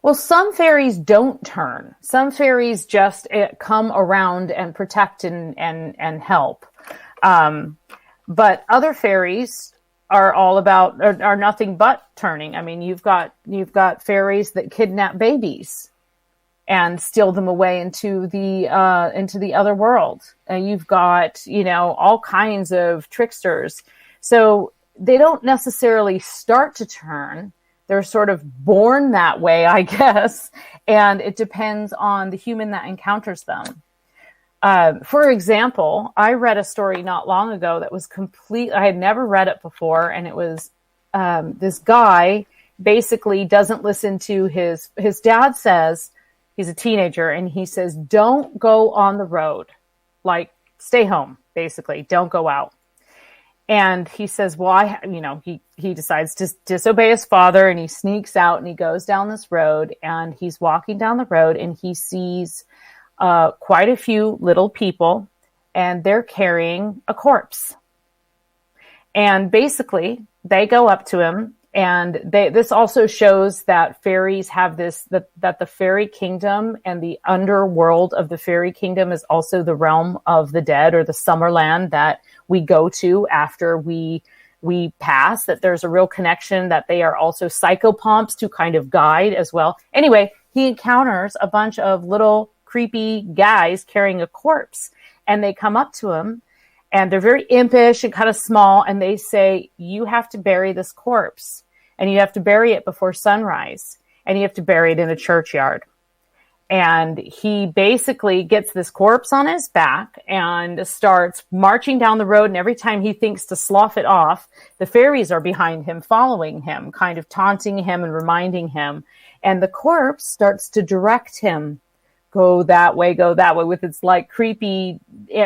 Well, some fairies don't turn. Some fairies just come around and protect and help. But other fairies are all about are nothing but turning. I mean, you've got fairies that kidnap babies and steal them away into the other world. And you've got all kinds of tricksters. So they don't necessarily start to turn. They're sort of born that way, I guess, and it depends on the human that encounters them. For example, I read a story not long ago that was I had never read it before, and it was this guy basically doesn't listen to his dad says, he's a teenager, and he says, don't go on the road, like stay home, basically, don't go out. And he says, well, he decides to disobey his father, and he sneaks out and he goes down this road, and he's walking down the road, and he sees quite a few little people, and they're carrying a corpse. And basically they go up to him, and this also shows that fairies have that the fairy kingdom and the underworld of the fairy kingdom is also the realm of the dead, or the Summerland that we go to after we pass, that there's a real connection, that they are also psychopomps to kind of guide as well. Anyway, he encounters a bunch of little creepy guys carrying a corpse, and they come up to him, and they're very impish and kind of small, and they say, you have to bury this corpse, and you have to bury it before sunrise, and you have to bury it in a churchyard. And he basically gets this corpse on his back and starts marching down the road. And every time he thinks to slough it off, the fairies are behind him, following him, kind of taunting him and reminding him. And the corpse starts to direct him, go that way, with its like creepy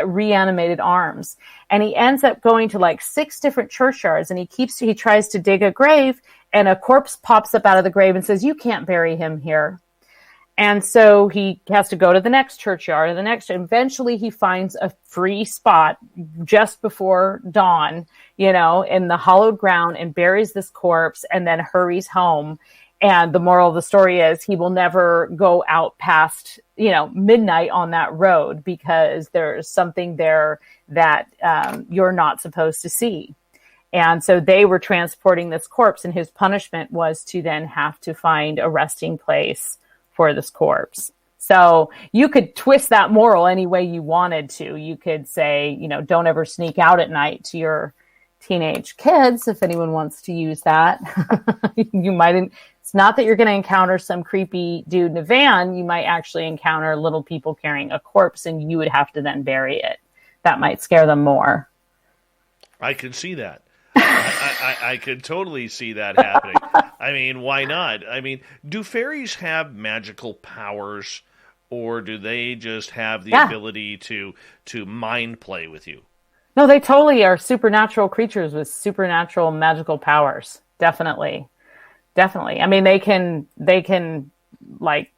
reanimated arms. And he ends up going to like 6 different churchyards, and he tries to dig a grave, and a corpse pops up out of the grave and says, you can't bury him here. And so he has to go to the next churchyard, and eventually he finds a free spot just before dawn, in the hollowed ground, and buries this corpse, and then hurries home. And the moral of the story is he will never go out past, midnight on that road, because there's something there that you're not supposed to see. And so they were transporting this corpse, and his punishment was to then have to find a resting place for this corpse. So you could twist that moral any way you wanted to. You could say, don't ever sneak out at night to your teenage kids, if anyone wants to use that. You might. It's not that you're going to encounter some creepy dude in a van. You might actually encounter little people carrying a corpse, and you would have to then bury it. That might scare them more. I can see that. I could totally see that happening. I mean, why not? I mean, do fairies have magical powers, or do they just have the ability to mind play with you? No, they totally are supernatural creatures with supernatural magical powers. Definitely. I mean, they can like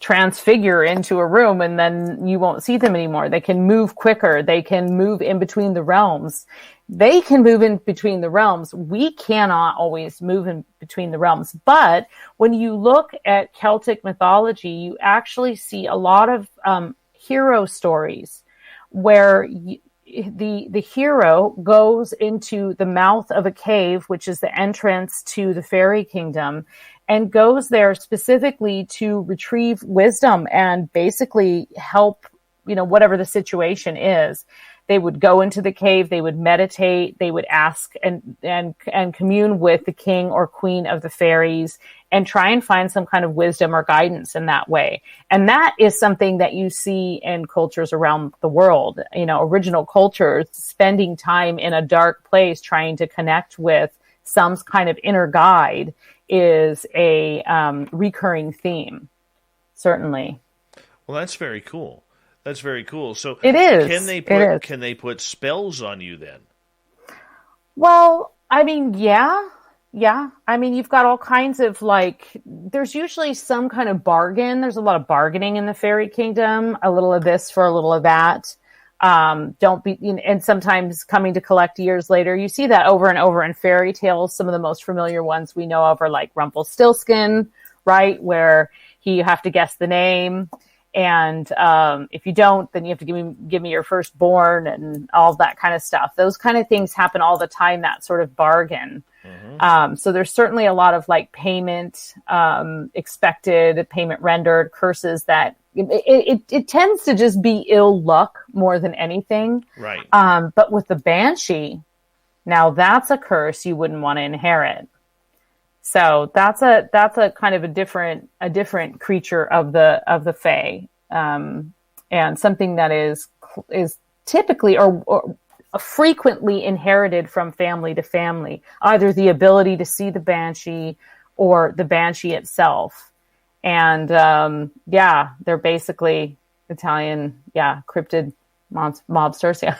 transfigure into a room, and then you won't see them anymore. They can move quicker. They can move in between the realms. They can move in between the realms. We cannot always move in between the realms. But when you look at Celtic mythology, you actually see a lot of hero stories where the hero goes into the mouth of a cave, which is the entrance to the fairy kingdom, and goes there specifically to retrieve wisdom and basically help, whatever the situation is. They would go into the cave, they would meditate, they would ask and commune with the king or queen of the fairies, and try and find some kind of wisdom or guidance in that way. And that is something that you see in cultures around the world, original cultures, spending time in a dark place trying to connect with some kind of inner guide is a recurring theme, certainly. Well, that's very cool. That's very cool. So it is. Can they put spells on you then? Well, I mean, yeah. I mean, you've got all kinds of there's usually some kind of bargain. There's a lot of bargaining in the fairy kingdom. A little of this for a little of that. And sometimes coming to collect years later. You see that over and over in fairy tales. Some of the most familiar ones we know of are like Rumpelstiltskin, right? Where you have to guess the name. And if you don't, then you have to give me your firstborn and all that kind of stuff. Those kind of things happen all the time, that sort of bargain. Mm-hmm. So there's certainly a lot of payment expected, payment rendered, curses that it tends to just be ill luck more than anything. Right. But with the banshee, now that's a curse you wouldn't want to inherit. So that's a kind of a different creature of the fae, and something that is typically or frequently inherited from family to family, either the ability to see the banshee or the banshee itself. And they're basically Italian, cryptid mobsters. Yeah.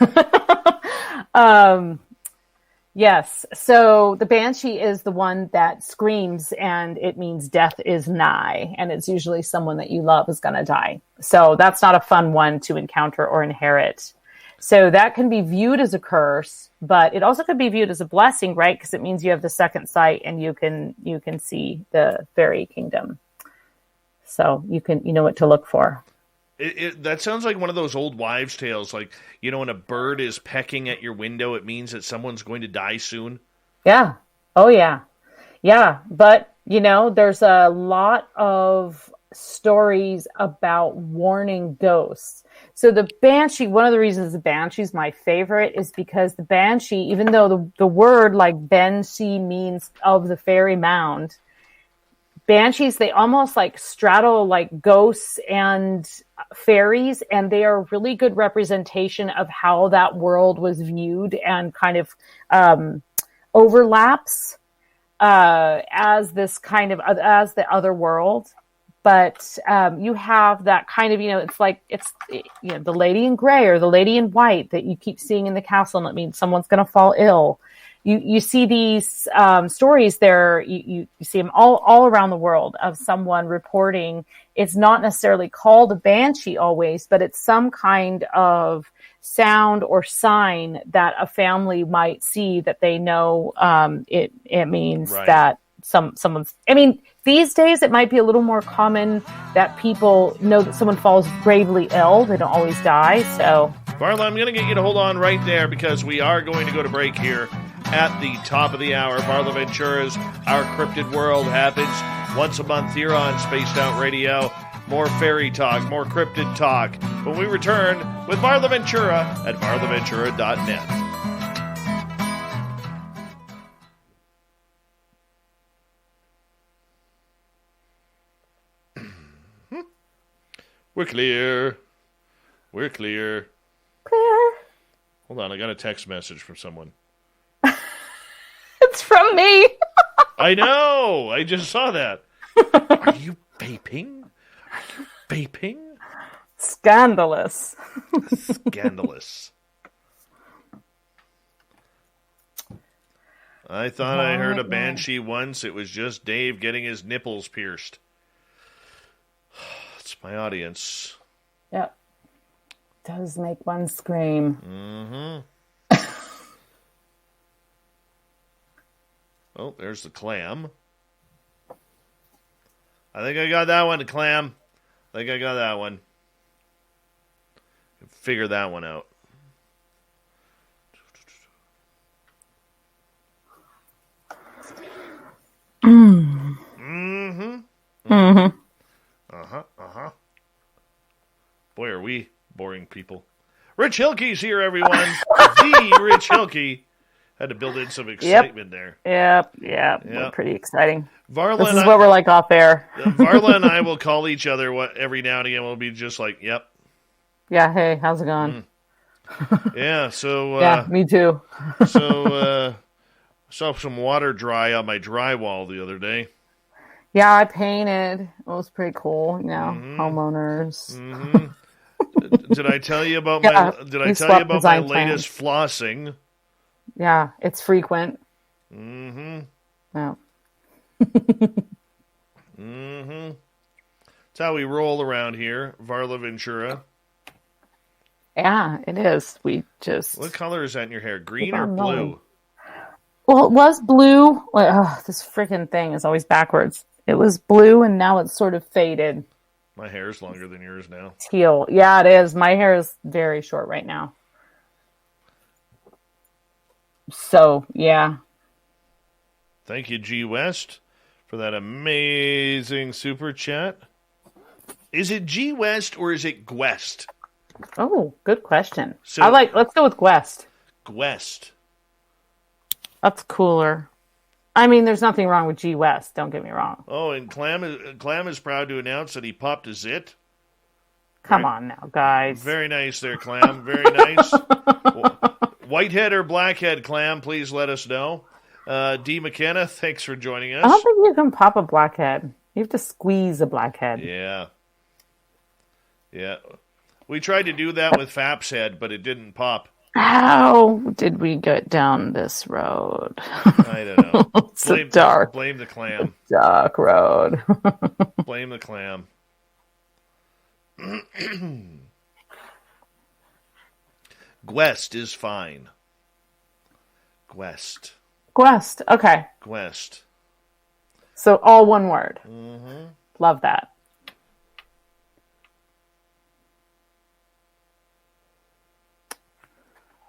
Yes. So the banshee is the one that screams, and it means death is nigh, and it's usually someone that you love is going to die. So that's not a fun one to encounter or inherit. So that can be viewed as a curse, but it also could be viewed as a blessing, right? Because it means you have the second sight and you can see the fairy kingdom. So you know what to look for. That sounds like one of those old wives' tales. Like, when a bird is pecking at your window, it means that someone's going to die soon. Yeah. Oh, yeah. Yeah. But, there's a lot of stories about warning ghosts. So the banshee, one of the reasons the banshee is my favorite is because the banshee, even though the word like banshee means of the fairy mound, banshees, they almost like straddle like ghosts and fairies, and they are a really good representation of how that world was viewed and kind of overlaps as this kind of as the other world. But you have that kind of, it's the lady in gray or the lady in white that you keep seeing in the castle, and it means someone's going to fall ill. You see these stories there, you see them all around the world of someone reporting. It's not necessarily called a banshee always, but it's some kind of sound or sign that a family might see that they know it means right. That someone's, these days it might be a little more common that people know that someone falls gravely ill. They don't always die, so. Varla, I'm going to get you to hold on right there because we are going to go to break here. At the top of the hour, Varla Ventura's Our Cryptid World happens once a month here on Spaced Out Radio. More fairy talk, more cryptid talk. When we return with Varla Ventura at varlaventura.net. We're clear. We're clear. Clear. Hold on, I got a text message from someone. It's from me. I know. I just saw that. Are you vaping? Are you vaping? Scandalous. Scandalous. I thought I heard a banshee once. It was just Dave getting his nipples pierced. It's my audience. Yep. Does make one scream. Mm-hmm. Oh, there's the clam. I think I got that one, clam. I think I got that one. Figure that one out. Mm-hmm. Mm-hmm. Uh-huh. Boy, are we boring people. Rich Hilke's here, everyone. The Rich Hilke. Had to build in some excitement there. Yep. Pretty exciting. Varla this is what we're like off air. Varla and I will call each other every now and again. We'll be just like, yep. Yeah, hey, how's it going? Yeah, so... yeah, me too. Saw some water dry on my drywall the other day. Yeah, I painted. It was pretty cool, homeowners. Mm-hmm. Did I tell you about my latest flossing? Yeah, it's frequent. Mm-hmm. Yeah. Mm-hmm. That's how we roll around here, Varla Ventura. Yeah, it is. We just... What color is that in your hair? Green or blue? Well, it was blue. This freaking thing is always backwards. It was blue, and now it's sort of faded. My hair is longer than yours now. Teal. Yeah, it is. My hair is very short right now. So, yeah. Thank you, G West, for that amazing super chat. Is it G West or is it Gwest? Oh, good question. So, let's go with Gwest. Gwest. That's cooler. I mean, there's nothing wrong with G West, don't get me wrong. Oh, and Clam is proud to announce that he popped a zit. Come on now, guys. Very nice there, Clam. Very nice. Whitehead or blackhead, Clam, please let us know. D. McKenna, thanks for joining us. I don't think you can pop a blackhead. You have to squeeze a blackhead. Yeah. We tried to do that with Fap's head, but it didn't pop. How did we get down this road? I don't know. It's a dark, blame the clam. dark road. Blame the clam. Guest is fine. Guest. Quest. Okay. Guest. So all one word. Mm-hmm. Love that.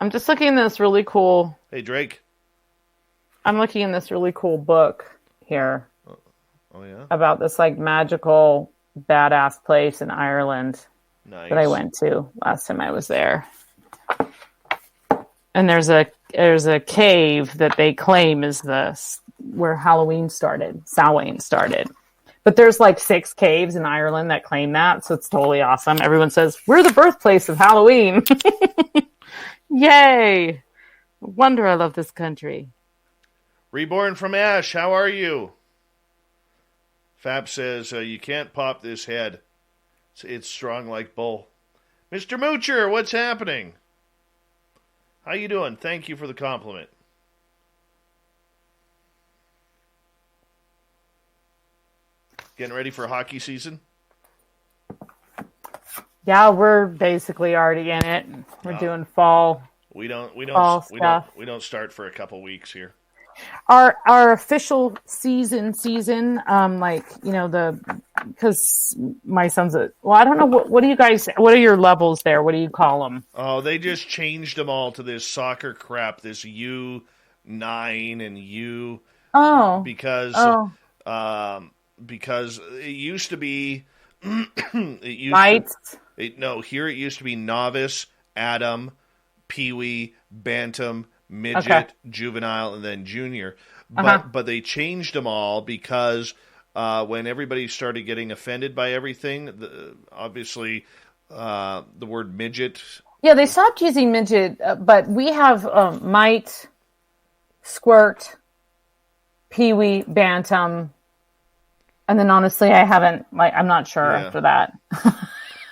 I'm just looking at this really cool. Hey, Drake. I'm looking in this really cool book here. Oh, yeah? About this like magical badass place in Ireland Nice. that I went to last time I was there. And there's a cave that they claim is where Halloween started, Samhain started. But there's like 6 caves in Ireland that claim that, so it's totally awesome. Everyone says, we're the birthplace of Halloween. Yay! Wonder I love this country. Reborn from Ash, how are you? Fab says, you can't pop this head. It's strong like bull. Mr. Moocher, what's happening? How you doing? Thank you for the compliment. Getting ready for hockey season? Yeah, we're basically already in it. We're doing fall. We don't start for a couple weeks here. Our official season, like, you know, because my son's I don't know, what are your levels there? What do you call them? Oh, they just changed them all to this soccer crap, this U9 and U. Oh. Because it used to be, here it used to be novice, Adam, Pee-wee, Bantam, midget, juvenile, and then junior. But they changed them all because when everybody started getting offended by everything, obviously the word midget. Yeah, they stopped using midget, but we have mite, squirt, Pee-wee, Bantam, and then honestly, I'm not sure after that.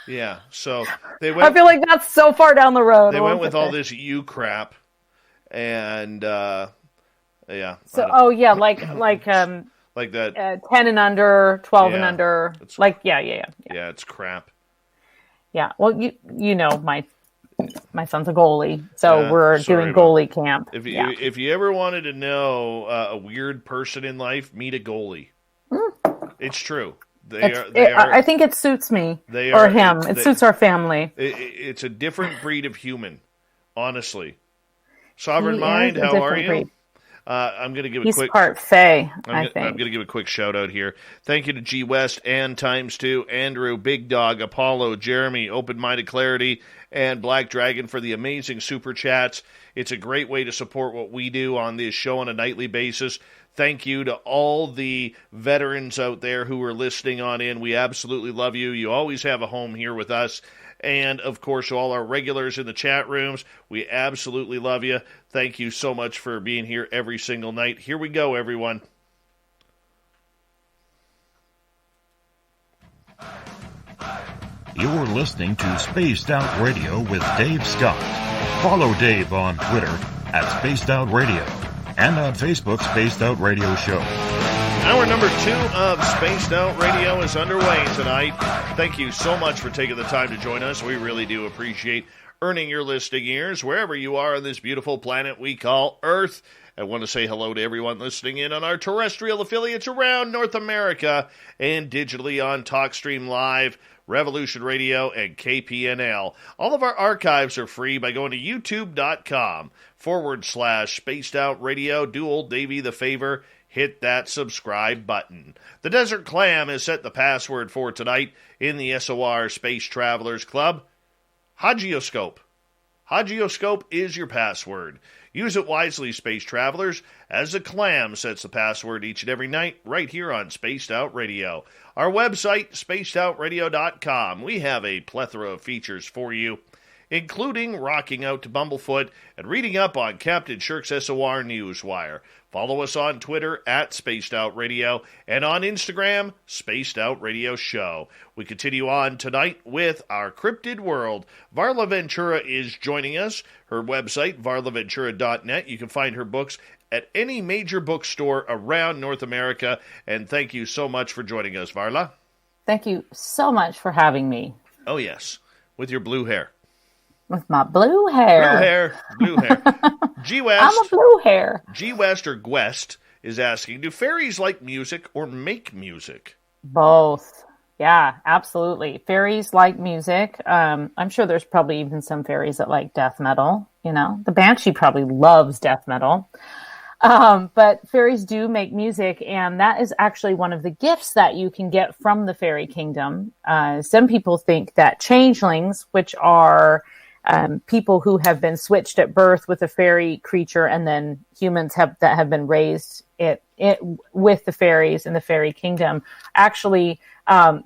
Yeah, so they went. I feel like that's so far down the road. They went with all this U crap. And yeah. So like that 10 and under, 12 and under. Yeah, it's crap. Yeah. Well, you know my son's a goalie, so we're doing goalie camp. If you ever wanted to know a weird person in life, meet a goalie. It's true. I think it suits me or him. It suits our family. It's a different breed of human, honestly. Sovereign Mind, how are you? Breed. I'm going to give He's part Fae, I think. I'm going to give a quick shout out here. Thank you to G West and ×2, Andrew, Big Dog, Apollo, Jeremy, Open Minded Clarity, and Black Dragon for the amazing super chats. It's a great way to support what we do on this show on a nightly basis. Thank you to all the veterans out there who are listening on in. We absolutely love you. You always have a home here with us. And, of course, all our regulars in the chat rooms, we absolutely love you. Thank you so much for being here every single night. Here we go, everyone. You're listening to Spaced Out Radio with Dave Scott. Follow Dave on Twitter at Spaced Out Radio and on Facebook, Spaced Out Radio Show. Hour number 2 of Spaced Out Radio is underway tonight. Thank you so much for taking the time to join us. We really do appreciate earning your listening ears wherever you are on this beautiful planet we call Earth. I want to say hello to everyone listening in on our terrestrial affiliates around North America and digitally on TalkStream Live, Revolution Radio, and KPNL. All of our archives are free by going to youtube.com/Spaced Out Radio. Do old Davey the favor. Hit that subscribe button. The Desert Clam has set the password for tonight in the SOR Space Travelers Club. Hagioscope. Hagioscope is your password. Use it wisely, Space Travelers, as the Clam sets the password each and every night right here on Spaced Out Radio. Our website, spacedoutradio.com. We have a plethora of features for you. including rocking out to Bumblefoot and reading up on Captain Shirk's SOR Newswire. Follow us on Twitter at Spaced Out Radio and on Instagram, Spaced Out Radio Show. We continue on tonight with our Cryptid World. Varla Ventura is joining us. Her website, varlaventura.net. You can find her books at any major bookstore around North America. And thank you so much for joining us, Varla. Thank you so much for having me. Oh, yes. With your blue hair. With my blue hair. Blue hair. G West. I'm a blue hair. G West or Gwest is asking, do fairies like music or make music? Both. Yeah, absolutely. Fairies like music. I'm sure there's probably even some fairies that like death metal. You know, the Banshee probably loves death metal. But fairies do make music, and that is actually one of the gifts that you can get from the fairy kingdom. Some people think that changelings, which are people who have been switched at birth with a fairy creature, and then humans that have been raised with the fairies in the fairy kingdom, actually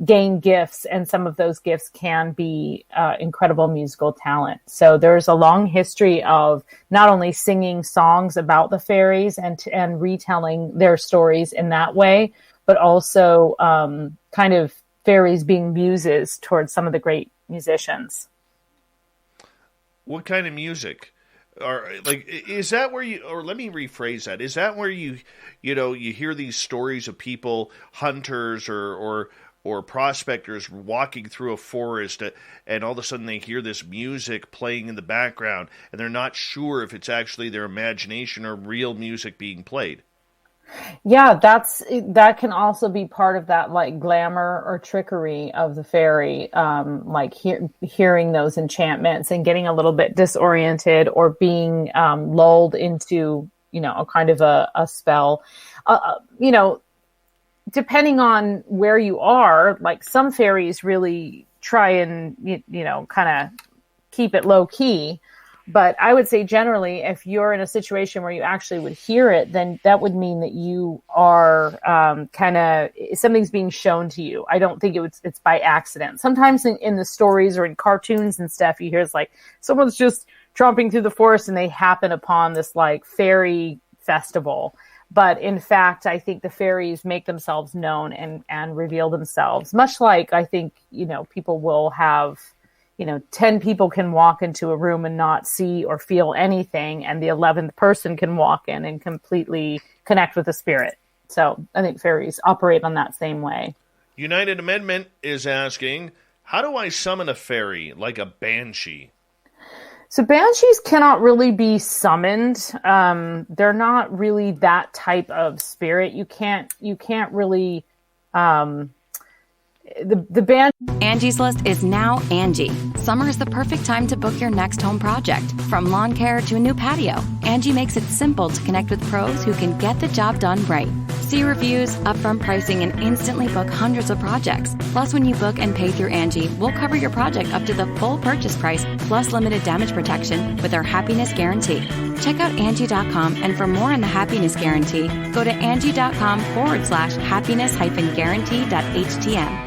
gain gifts, and some of those gifts can be incredible musical talent. So there's a long history of not only singing songs about the fairies and retelling their stories in that way, but also kind of fairies being muses towards some of the great musicians. What kind of music? Or is that where you? Or let me rephrase that. Is that where you hear these stories of people, hunters or prospectors walking through a forest, and all of a sudden they hear this music playing in the background, and they're not sure if it's actually their imagination or real music being played? Yeah, that can also be part of that, like, glamour or trickery of the fairy, hearing those enchantments and getting a little bit disoriented or being lulled into, a kind of a spell. Depending on where you are, like, some fairies really try and, kind of keep it low key. But I would say generally, if you're in a situation where you actually would hear it, then that would mean that you are something's being shown to you. I don't think it's by accident. Sometimes in the stories or in cartoons and stuff, you hear it's like someone's just tromping through the forest and they happen upon this like fairy festival. But in fact, I think the fairies make themselves known and reveal themselves, much like I think, people will have, 10 people can walk into a room and not see or feel anything, and the 11th person can walk in and completely connect with the spirit. So I think fairies operate on that same way. United Amendment is asking, how do I summon a fairy like a banshee? So banshees cannot really be summoned. They're not really that type of spirit. You can't really, the band. Angie's List is now Angie. Summer is the perfect time to book your next home project. From lawn care to a new patio, Angie makes it simple to connect with pros who can get the job done right. See reviews, upfront pricing, and instantly book hundreds of projects. Plus, when you book and pay through Angie, we'll cover your project up to the full purchase price, plus limited damage protection with our Happiness Guarantee. Check out Angie.com, and for more on the Happiness Guarantee, go to Angie.com/happiness-guarantee.htm.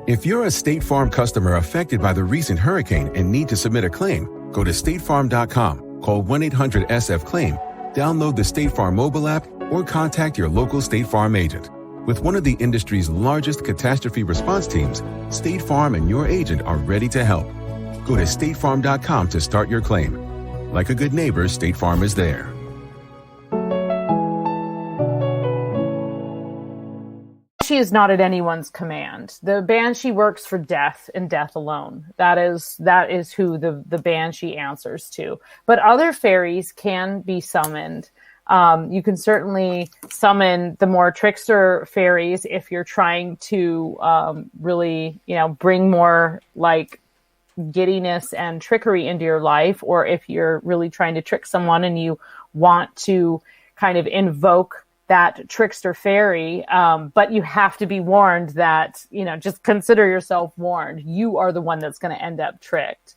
If you're a State Farm customer affected by the recent hurricane and need to submit a claim, go to statefarm.com, call 1-800-SF-CLAIM, download the State Farm mobile app, or contact your local State Farm agent. With one of the industry's largest catastrophe response teams, State Farm and your agent are ready to help. Go to statefarm.com to start your claim. Like a good neighbor, State Farm is there. Banshee is not at anyone's command. The Banshee works for death and death alone. That is who the Banshee answers to. But other fairies can be summoned. You can certainly summon the more trickster fairies if you're trying to really, bring more like giddiness and trickery into your life, or if you're really trying to trick someone and you want to kind of invoke that trickster fairy, but you have to be warned that, just consider yourself warned. You are the one that's going to end up tricked.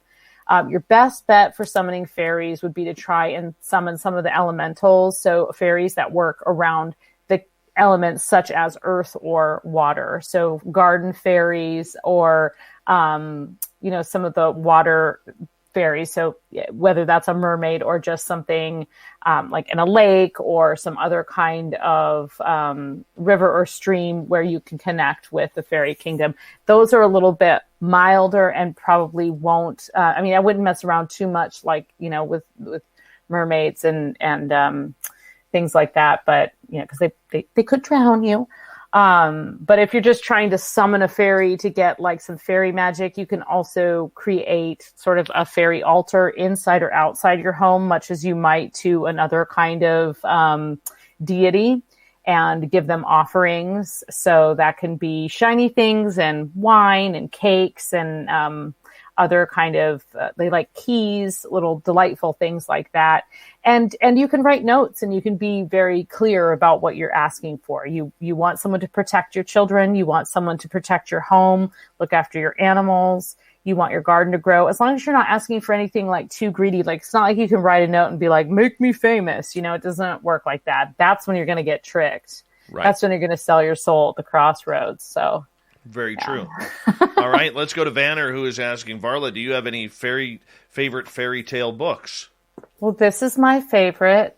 Your best bet for summoning fairies would be to try and summon some of the elementals, so fairies that work around the elements such as earth or water. So garden fairies or some of the water fairies. So whether that's a mermaid or just something like in a lake or some other kind of river or stream where you can connect with the fairy kingdom, those are a little bit milder and probably won't. I wouldn't mess around too much, like with mermaids and things like that. But because they could drown you. But if you're just trying to summon a fairy to get like some fairy magic, you can also create sort of a fairy altar inside or outside your home, much as you might to another kind of deity, and give them offerings. So that can be shiny things and wine and cakes and other kind of, they like keys, little delightful things like that. And you can write notes and you can be very clear about what you're asking for. You want someone to protect your children. You want someone to protect your home, look after your animals. You want your garden to grow. As long as you're not asking for anything like too greedy, like it's not like you can write a note and be like, make me famous. It doesn't work like that. That's when you're going to get tricked. Right. That's when you're going to sell your soul at the crossroads. So. Very true. All right, let's go to Vanner, who is asking, Varla, do you have any favorite fairy tale books? Well, this is my favorite.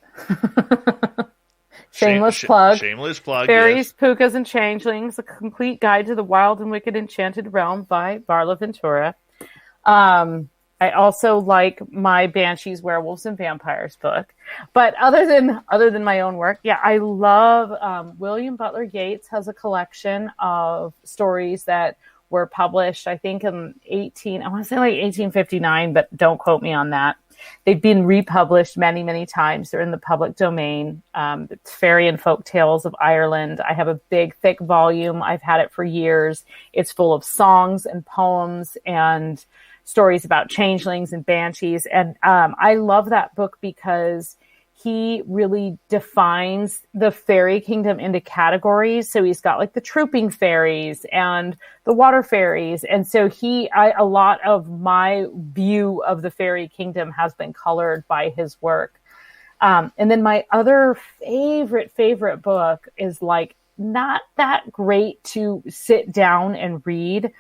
Shameless plug. Shameless plug. Fairies, Pukas, and Changelings: A Complete Guide to the Wild and Wicked Enchanted Realm by Varla Ventura. I also like my Banshees, Werewolves, and Vampires book. But other than my own work, I love William Butler Yeats has a collection of stories that were published, I think, in 1859, but don't quote me on that. They've been republished many, many times. They're in the public domain. It's Fairy and Folk Tales of Ireland. I have a big, thick volume. I've had it for years. It's full of songs and poems and stories about changelings and banshees. And I love that book because he really defines the fairy kingdom into categories. So he's got like the trooping fairies and the water fairies. And so a lot of my view of the fairy kingdom has been colored by his work. And then my other favorite book is like not that great to sit down and read,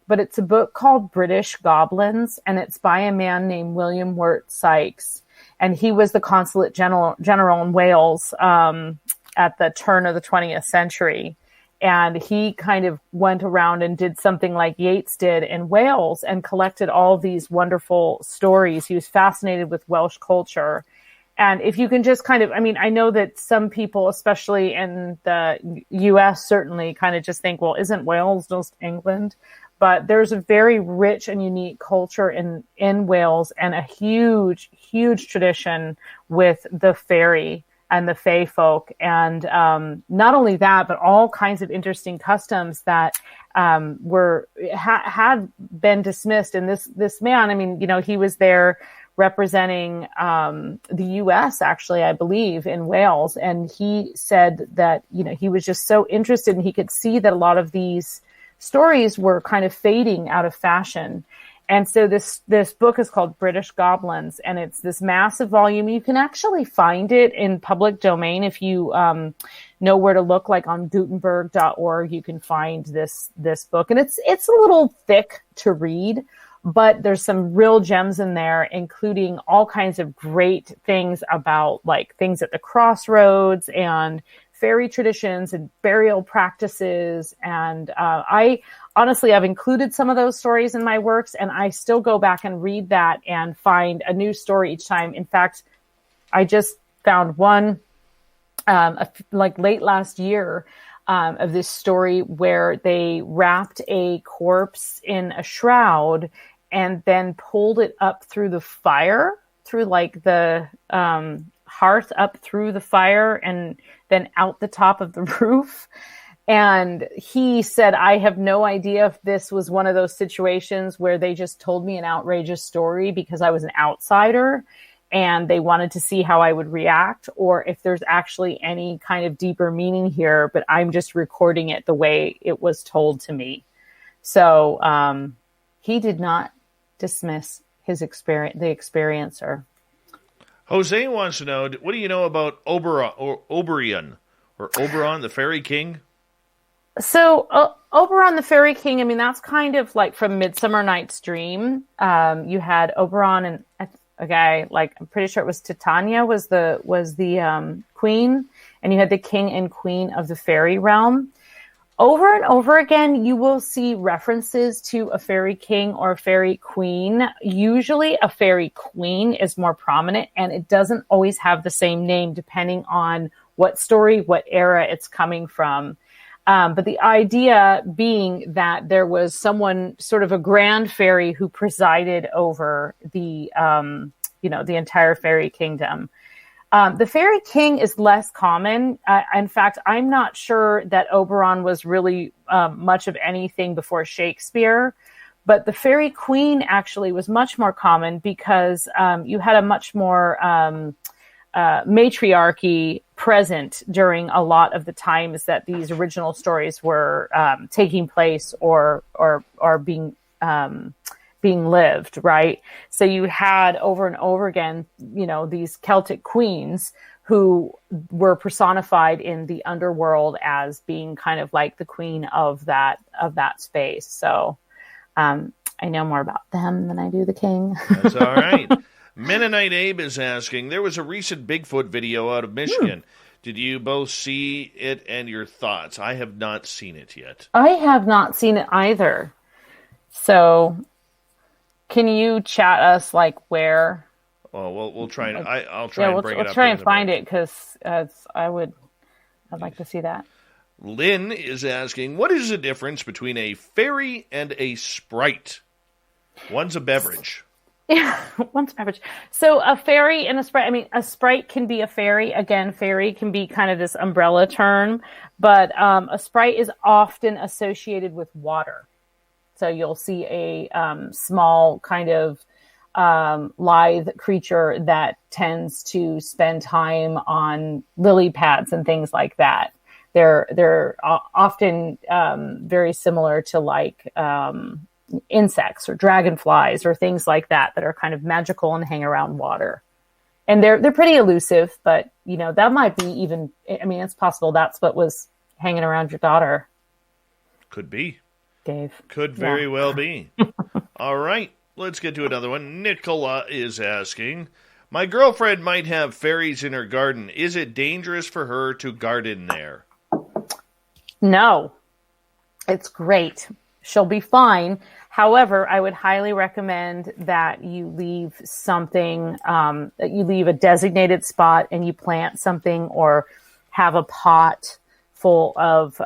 but it's a book called British Goblins, and it's by a man named William Wirt Sykes. And he was the consulate general in Wales at the turn of the 20th century. And he kind of went around and did something like Yeats did in Wales and collected all these wonderful stories. He was fascinated with Welsh culture. And if you can just kind of, I know that some people, especially in the U.S., certainly kind of just think, well, isn't Wales just England? But there's a very rich and unique culture in Wales, and a huge tradition with the fairy and the fae folk. And not only that, but all kinds of interesting customs that had been dismissed. And this man, he was there representing the U.S., actually, I believe, in Wales. And he said that, he was just so interested, and he could see that a lot of these stories were kind of fading out of fashion. And so this book is called British Goblins, and it's this massive volume. You can actually find it in public domain if you know where to look, like on Gutenberg.org. You can find this book, and it's a little thick to read, but there's some real gems in there, including all kinds of great things about like things at the crossroads and fairy traditions and burial practices. And I honestly, I've included some of those stories in my works, and I still go back and read that and find a new story each time. In fact, I just found one like late last year of this story where they wrapped a corpse in a shroud and then pulled it up through the fire, through like the hearth up through the fire and then out the top of the roof. And he said, I have no idea if this was one of those situations where they just told me an outrageous story because I was an outsider and they wanted to see how I would react, or if there's actually any kind of deeper meaning here, but I'm just recording it the way it was told to me. So he did not dismiss his experience, the experiencer. Jose wants to know, what do you know about Oberon, the fairy king? So Oberon the Fairy King, I mean, that's kind of like from Midsummer Night's Dream. You had Oberon and a guy, like, I'm pretty sure it was Titania was the queen, and you had the king and queen of the fairy realm. Over and over again, you will see references to a fairy king or a fairy queen. Usually a fairy queen is more prominent, and it doesn't always have the same name depending on what story, what era it's coming from. But the idea being that there was someone, sort of a grand fairy, who presided over the entire fairy kingdom. The Fairy King is less common. In fact, I'm not sure that Oberon was really much of anything before Shakespeare, but the Fairy Queen actually was much more common because you had a much more matriarchy present during a lot of the times that these original stories were taking place or being lived, right? So you had over and over again, these Celtic queens who were personified in the underworld as being kind of like the queen of that space. So I know more about them than I do the king. That's all right. Mennonite Abe is asking, there was a recent Bigfoot video out of Michigan. Did you both see it, and your thoughts? I have not seen it yet. I have not seen it either. So can you chat us like where? Oh, we'll try and I'll try and bring it up. We'll try and find it because I'd like to see that. Lynn is asking, what is the difference between a fairy and a sprite? One's a beverage. Yeah, one's a beverage. So a fairy and a sprite, I mean, a sprite can be a fairy. Again, fairy can be kind of this umbrella term, but a sprite is often associated with water. So you'll see a small kind of lithe creature that tends to spend time on lily pads and things like that. They're often very similar to like insects or dragonflies or things like that are kind of magical and hang around water. And they're pretty elusive, but that might be even, I mean, it's possible that's what was hanging around your daughter. Could be. Dave. Could very well be. All right, let's get to another one. Nicola is asking, my girlfriend might have fairies in her garden. Is it dangerous for her to garden there? No. It's great. She'll be fine. However, I would highly recommend that you leave something, that you leave a designated spot and you plant something or have a pot full of,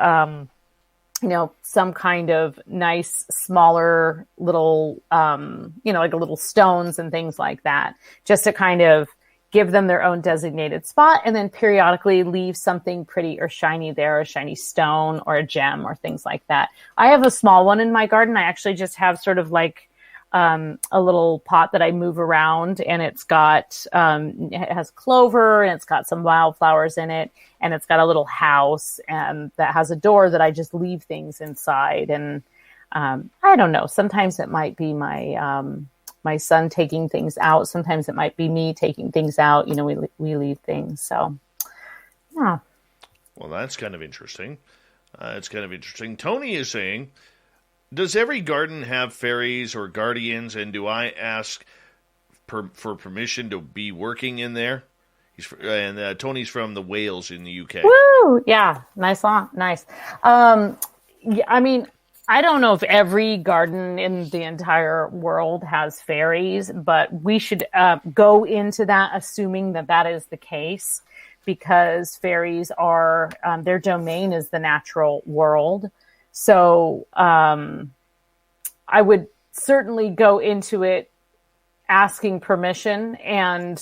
some kind of nice, smaller little, like a little stones and things like that, just to kind of give them their own designated spot, and then periodically leave something pretty or shiny there, a shiny stone or a gem or things like that. I have a small one in my garden. I actually just have sort of like a little pot that I move around, and it's got, it has clover and it's got some wildflowers in it, and it's got a little house and that has a door that I just leave things inside. And I don't know, sometimes it might be my son taking things out. Sometimes it might be me taking things out. We leave things. So, yeah. Well, that's kind of interesting. Tony is saying, does every garden have fairies or guardians, and do I ask for permission to be working in there? Tony's from the Wales in the UK. Woo! Yeah, nice. I mean, I don't know if every garden in the entire world has fairies, but we should go into that assuming that is the case, because fairies are, their domain is the natural world. So I would certainly go into it asking permission and,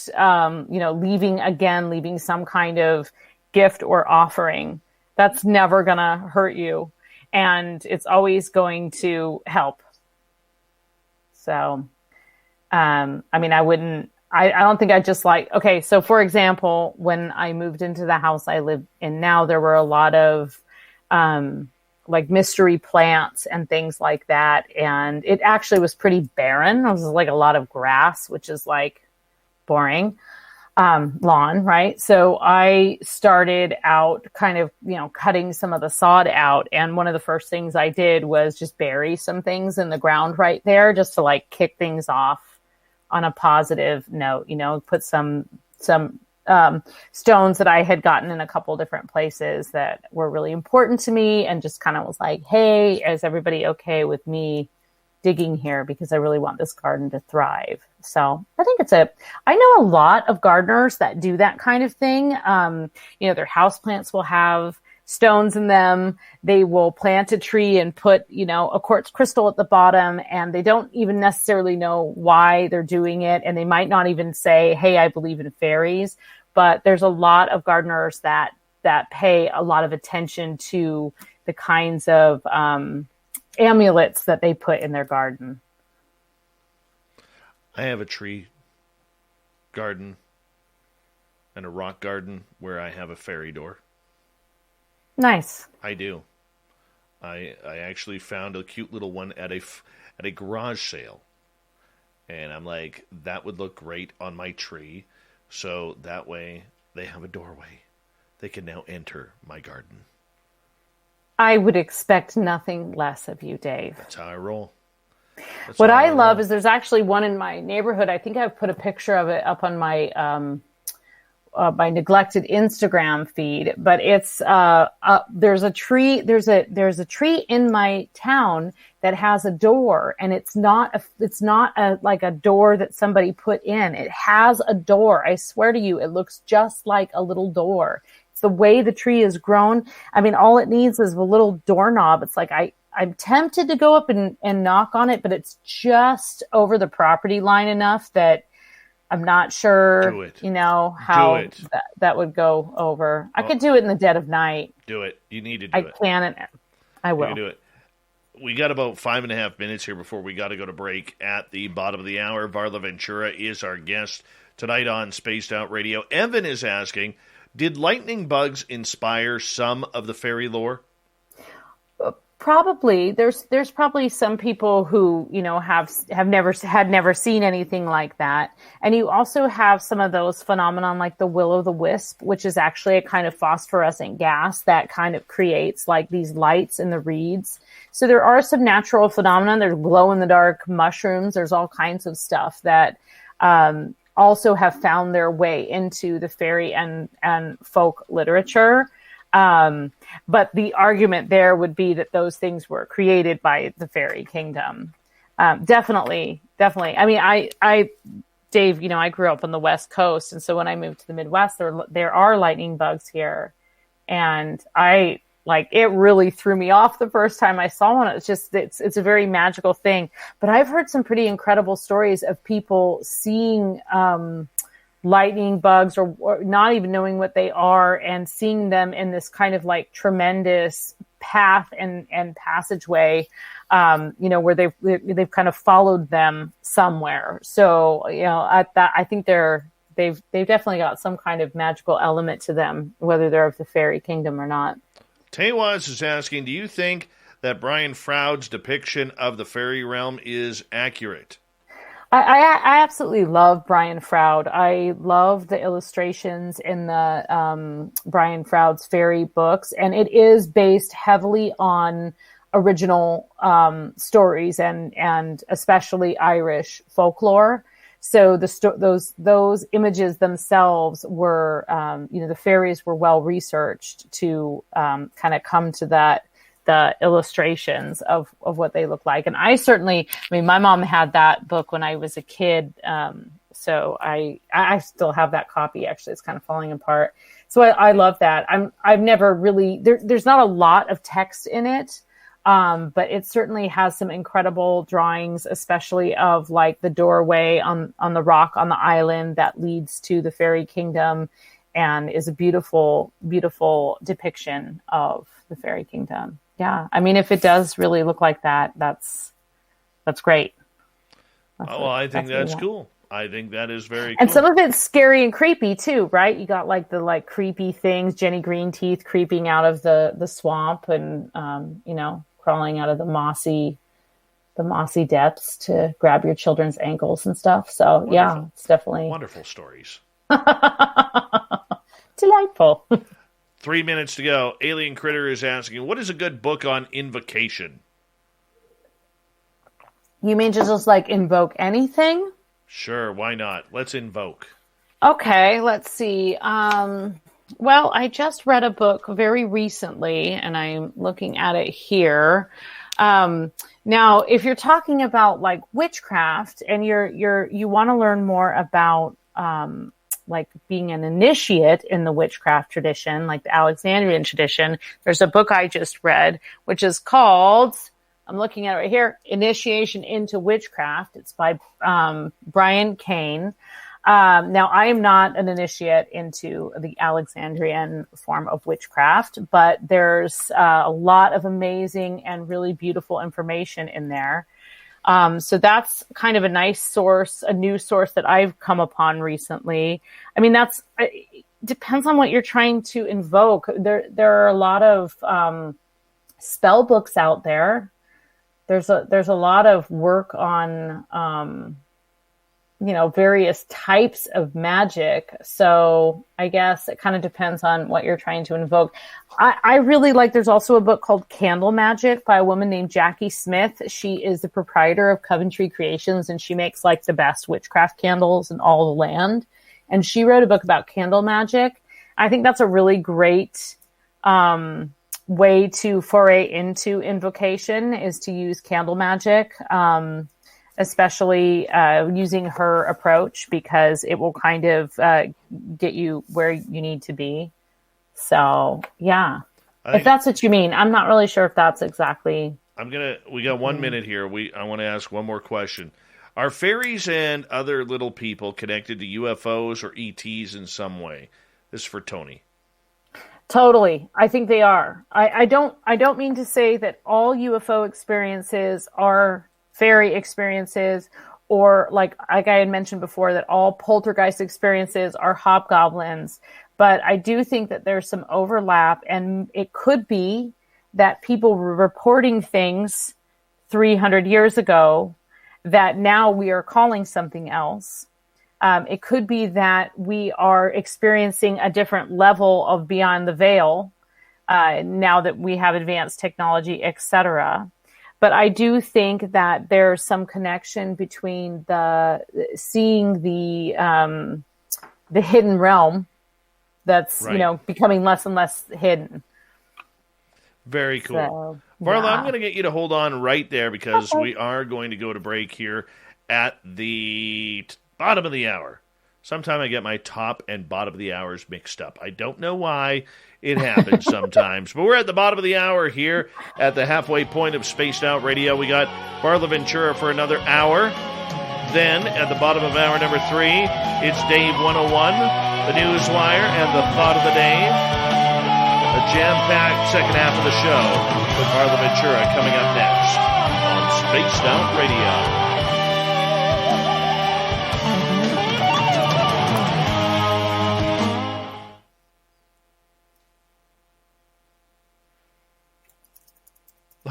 leaving some kind of gift or offering. That's never going to hurt you. And it's always going to help. So, I don't think I'd just okay. So for example, when I moved into the house I live in now, there were a lot of, mystery plants and things like that. And it actually was pretty barren. It was like a lot of grass, which is boring. lawn, right? So I started out kind of, cutting some of the sod out. And one of the first things I did was just bury some things in the ground right there, just to like kick things off on a positive note, put some stones that I had gotten in a couple different places that were really important to me, and just kind of was like, hey, is everybody okay with me digging here, because I really want this garden to thrive. So I think I know a lot of gardeners that do that kind of thing. Their houseplants will have stones in them. They will plant a tree and put, a quartz crystal at the bottom, and they don't even necessarily know why they're doing it. And they might not even say, hey, I believe in fairies, but there's a lot of gardeners that pay a lot of attention to the kinds of, amulets that they put in their garden. I have a tree garden and a rock garden where I have a fairy door. Nice. I do. I actually found a cute little one at a garage sale, and I'm like, that would look great on my tree. So that way they have a doorway. They can now enter my garden. I would expect nothing less of you, Dave. That's how I roll. What I love is there's actually one in my neighborhood. I think I've put a picture of it up on my my neglected Instagram feed. But it's there's a tree. There's a tree in my town that has a door, and it's not like a door that somebody put in. It has a door. I swear to you, it looks just like a little door. The way the tree is grown. I mean, all it needs is a little doorknob. It's like I'm tempted to go up and knock on it, but it's just over the property line enough that I'm not sure, how that would go over. I could do it in the dead of night. Do it. You need to do it. I can, and I will. You can do it. We got about 5.5 minutes here before we got to go to break. At the bottom of the hour, Varla Ventura is our guest tonight on Spaced Out Radio. Evan is asking, did lightning bugs inspire some of the fairy lore? Probably. There's probably some people who, have never seen anything like that. And you also have some of those phenomenon like the will-o'-the-wisp, which is actually a kind of phosphorescent gas that kind of creates like these lights in the reeds. So there are some natural phenomena. There's glow-in-the-dark mushrooms. There's all kinds of stuff that also have found their way into the fairy and folk literature. But the argument there would be that those things were created by the fairy kingdom. Definitely. I mean, Dave, I grew up on the West Coast. And so when I moved to the Midwest, there are lightning bugs here. And it really threw me off the first time I saw one. It's a very magical thing. But I've heard some pretty incredible stories of people seeing lightning bugs or not even knowing what they are, and seeing them in this kind of like tremendous path and passageway, where they've kind of followed them somewhere. So, I think they've definitely got some kind of magical element to them, whether they're of the fairy kingdom or not. Tewaz is asking, do you think that Brian Froud's depiction of the fairy realm is accurate? I absolutely love Brian Froud. I love the illustrations in the Brian Froud's fairy books, and it is based heavily on original stories and especially Irish folklore. So those images themselves were, the fairies were well researched to kind of come to the illustrations of what they look like. And my mom had that book when I was a kid. So I still have that copy. Actually, it's kind of falling apart. So I love that. I've never really, there's not a lot of text in it. But it certainly has some incredible drawings, especially of like the doorway on the rock on the island that leads to the fairy kingdom, and is a beautiful, beautiful depiction of the fairy kingdom. Yeah. I mean, if it does really look like that, that's great. I think that's cool. I think that is very cool. And some of it's scary and creepy too, right? You got like the creepy things, Jenny Green Teeth creeping out of the swamp and, crawling out of the mossy depths to grab your children's ankles and stuff. So wonderful. Yeah, it's definitely wonderful stories. Delightful. 3 minutes to go. Alien Critter is asking, what is a good book on invocation? You mean to just like invoke anything? Sure, why not? Let's invoke. Okay, let's see. Well, I just read a book very recently, and I'm looking at it here. Now, if you're talking about like witchcraft, and you want to learn more about like being an initiate in the witchcraft tradition, like the Alexandrian tradition, there's a book I just read, which is called, I'm looking at it right here, Initiation into Witchcraft. It's by Brian Kane. Now, I am not an initiate into the Alexandrian form of witchcraft, but there's a lot of amazing and really beautiful information in there. So that's kind of a nice source, a new source that I've come upon recently. I mean, it depends on what you're trying to invoke. There are a lot of spell books out there. There's a lot of work on various types of magic. So I guess it kind of depends on what you're trying to invoke. I really like, there's also a book called Candle Magic by a woman named Jackie Smith. She is the proprietor of Coventry Creations, and she makes like the best witchcraft candles in all the land. And she wrote a book about candle magic. I think that's a really great way to foray into invocation, is to use candle magic. Especially using her approach, because it will kind of get you where you need to be. So, yeah. If that's what you mean. I'm not really sure if that's exactly... We got 1 minute here. I want to ask one more question. Are fairies and other little people connected to UFOs or ETs in some way? This is for Tony. Totally. I think they are. I don't mean to say that all UFO experiences are fairy experiences, or like I had mentioned before, that all poltergeist experiences are hobgoblins. But I do think that there's some overlap, and it could be that people were reporting things 300 years ago that now we are calling something else. It could be that we are experiencing a different level of beyond the veil now that we have advanced technology, etc. But I do think that there's some connection between seeing the hidden realm that's, right, becoming less and less hidden. Very cool. So, Varla, yeah. I'm going to get you to hold on right there, because we are going to go to break here at the bottom of the hour. Sometime I get my top and bottom of the hours mixed up. I don't know why. It happens sometimes. But we're at the bottom of the hour here at the halfway point of Spaced Out Radio. We got Varla Ventura for another hour. Then, at the bottom of hour number 3, it's Dave 101, the Newswire, and the Thought of the Day. A jam-packed second half of the show with Varla Ventura coming up next on Spaced Out Radio.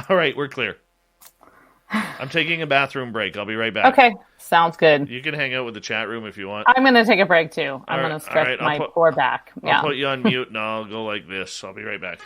All right, we're clear. I'm taking a bathroom break. I'll be right back. Okay, sounds good. You can hang out with the chat room if you want. I'm going to take a break, too. I'm going to stretch my poor back. I'll put you on mute, and I'll go like this. I'll be right back.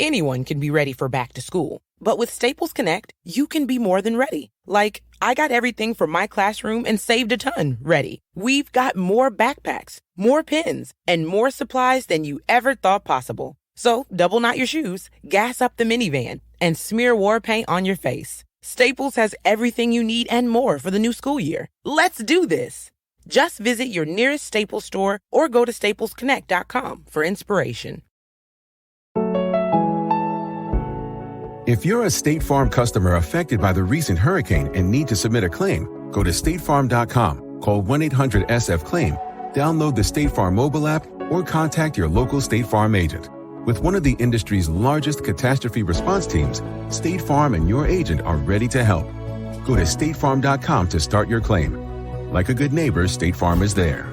Anyone can be ready for back to school. But with Staples Connect, you can be more than ready. Like, I got everything from my classroom and saved a ton ready. We've got more backpacks, more pens, and more supplies than you ever thought possible. So double knot your shoes, gas up the minivan, and smear war paint on your face. Staples has everything you need and more for the new school year. Let's do this. Just visit your nearest Staples store or go to staplesconnect.com for inspiration. If you're a State Farm customer affected by the recent hurricane and need to submit a claim, go to statefarm.com, call 1-800-SF-CLAIM, download the State Farm mobile app, or contact your local State Farm agent. With one of the industry's largest catastrophe response teams, State Farm and your agent are ready to help. Go to statefarm.com to start your claim. Like a good neighbor, State Farm is there.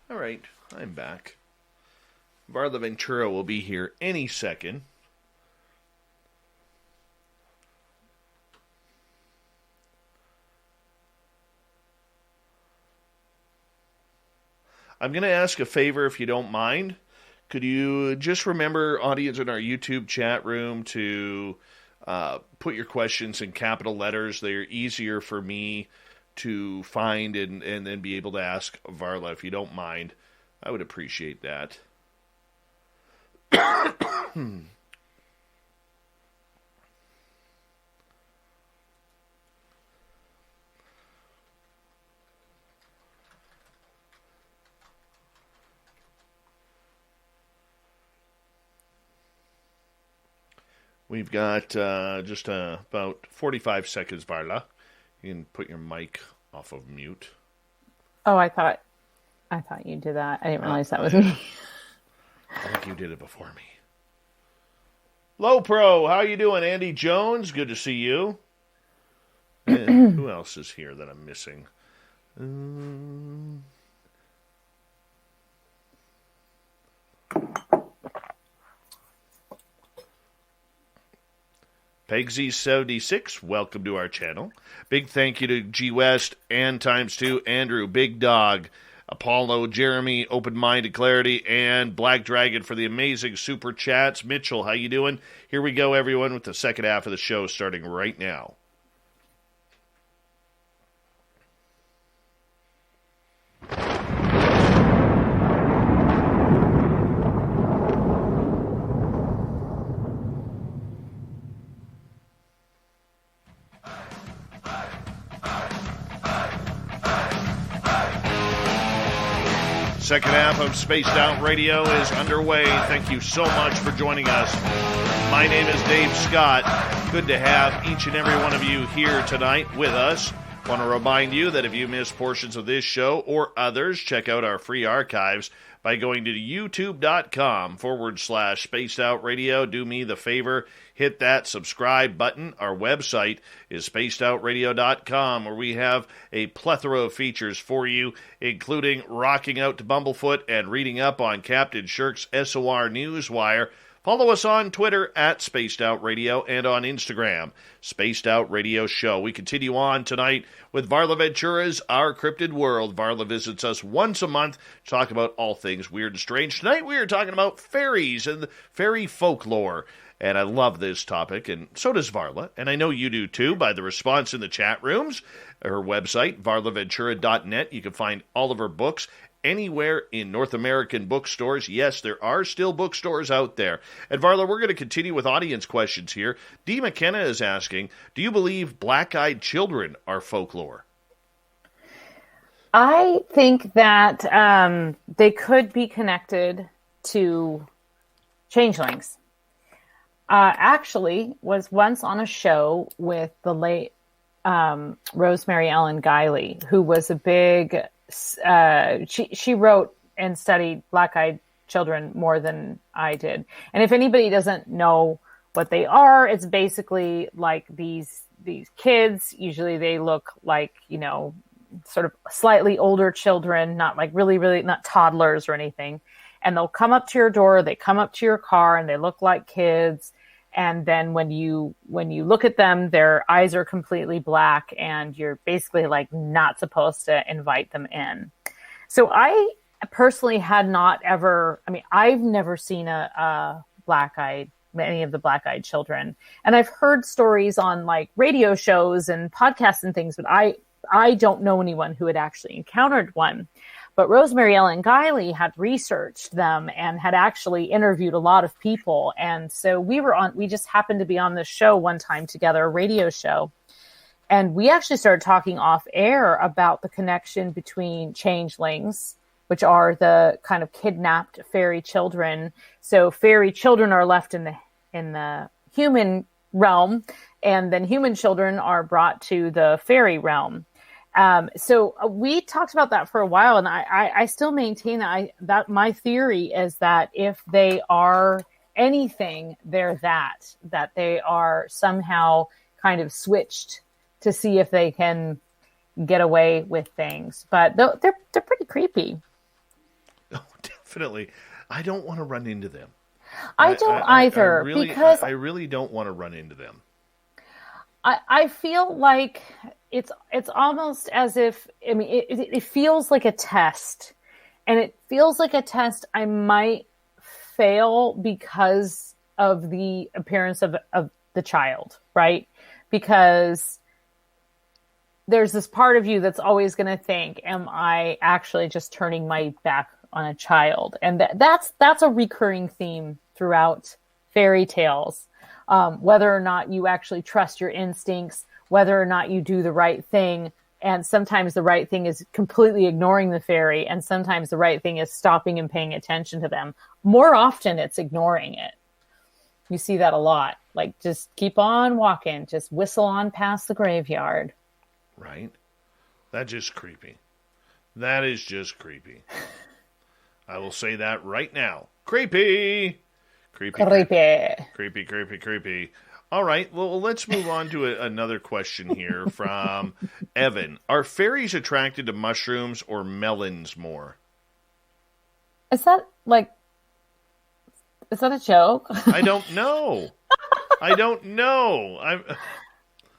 All right, I'm back. Varla Ventura will be here any second. I'm going to ask a favor if you don't mind. Could you just remember, audience in our YouTube chat room, to put your questions in capital letters? They're easier for me to find and then be able to ask Varla. If you don't mind, I would appreciate that. We've got just about 45 seconds, Varla. You can put your mic off of mute. Oh, I thought you did that. I didn't realize that was me. I think you did it before me. Low Pro, how you doing? Andy Jones, good to see you. And who else is here that I'm missing? Pegsy76, welcome to our channel. Big thank you to G West and ×2, Andrew, Big Dog, Apollo, Jeremy, Open Minded Clarity, and Black Dragon for the amazing super chats. Mitchell, how you doing? Here we go, everyone, with the second half of the show starting right now. Second half of Spaced Out Radio is underway. Thank you so much for joining us. My name is Dave Scott. Good to have each and every one of you here tonight with us. Want to remind you that if you missed portions of this show or others, check out our free archives by going to youtube.com/Spaced Out Radio. Do me the favor, hit that subscribe button. Our website is spacedoutradio.com, where we have a plethora of features for you, including rocking out to Bumblefoot and reading up on Captain Shirk's SOR Newswire, Follow us on Twitter at Spaced Out Radio and on Instagram, Spaced Out Radio Show. We continue on tonight with Varla Ventura's Our Cryptid World. Varla visits us once a month to talk about all things weird and strange. Tonight we are talking about fairies and fairy folklore. And I love this topic, and so does Varla. And I know you do too by the response in the chat rooms. Her website, varlaventura.net. You can find all of her books anywhere in North American bookstores. Yes, there are still bookstores out there. And Varla, we're going to continue with audience questions here. Dee McKenna is asking, do you believe black-eyed children are folklore? I think that they could be connected to changelings. Actually, was once on a show with the late Rosemary Ellen Guiley, who was a big... she wrote and studied black-eyed children more than I did. And if anybody doesn't know what they are, it's basically like these kids. Usually they look like, sort of slightly older children, not like really, really not toddlers or anything. And they'll come up to your door, they come up to your car, and they look like kids. And then when you look at them, their eyes are completely black, and you're basically like not supposed to invite them in. So I personally had not ever, I've never seen any of the black-eyed children. And I've heard stories on like radio shows and podcasts and things, but I don't know anyone who had actually encountered one. But Rosemary Ellen Guiley had researched them and had actually interviewed a lot of people. And so we just happened to be on this show one time together, a radio show. And we actually started talking off air about the connection between changelings, which are the kind of kidnapped fairy children. So fairy children are left in the human realm, and then human children are brought to the fairy realm. So we talked about that for a while, and I still maintain that my theory is that if they are anything, they're that they are somehow kind of switched to see if they can get away with things. But they're pretty creepy. Oh, definitely. I don't want to run into them. I don't either, because I really don't want to run into them. I feel like it's almost as if, it feels like a test, and it feels like a test I might fail because of the appearance of the child, right? Because there's this part of you that's always going to think, am I actually just turning my back on a child? And that's a recurring theme throughout fairy tales. Whether or not you actually trust your instincts, whether or not you do the right thing. And sometimes the right thing is completely ignoring the fairy, and sometimes the right thing is stopping and paying attention to them. More often it's ignoring it. You see that a lot. Like, just keep on walking, just whistle on past the graveyard. Right? That's just creepy. That is just creepy. I will say that right now. Creepy! Creepy. All right, well, let's move on to another question here from Evan. Are fairies attracted to mushrooms or melons more? Is that a joke? I don't know.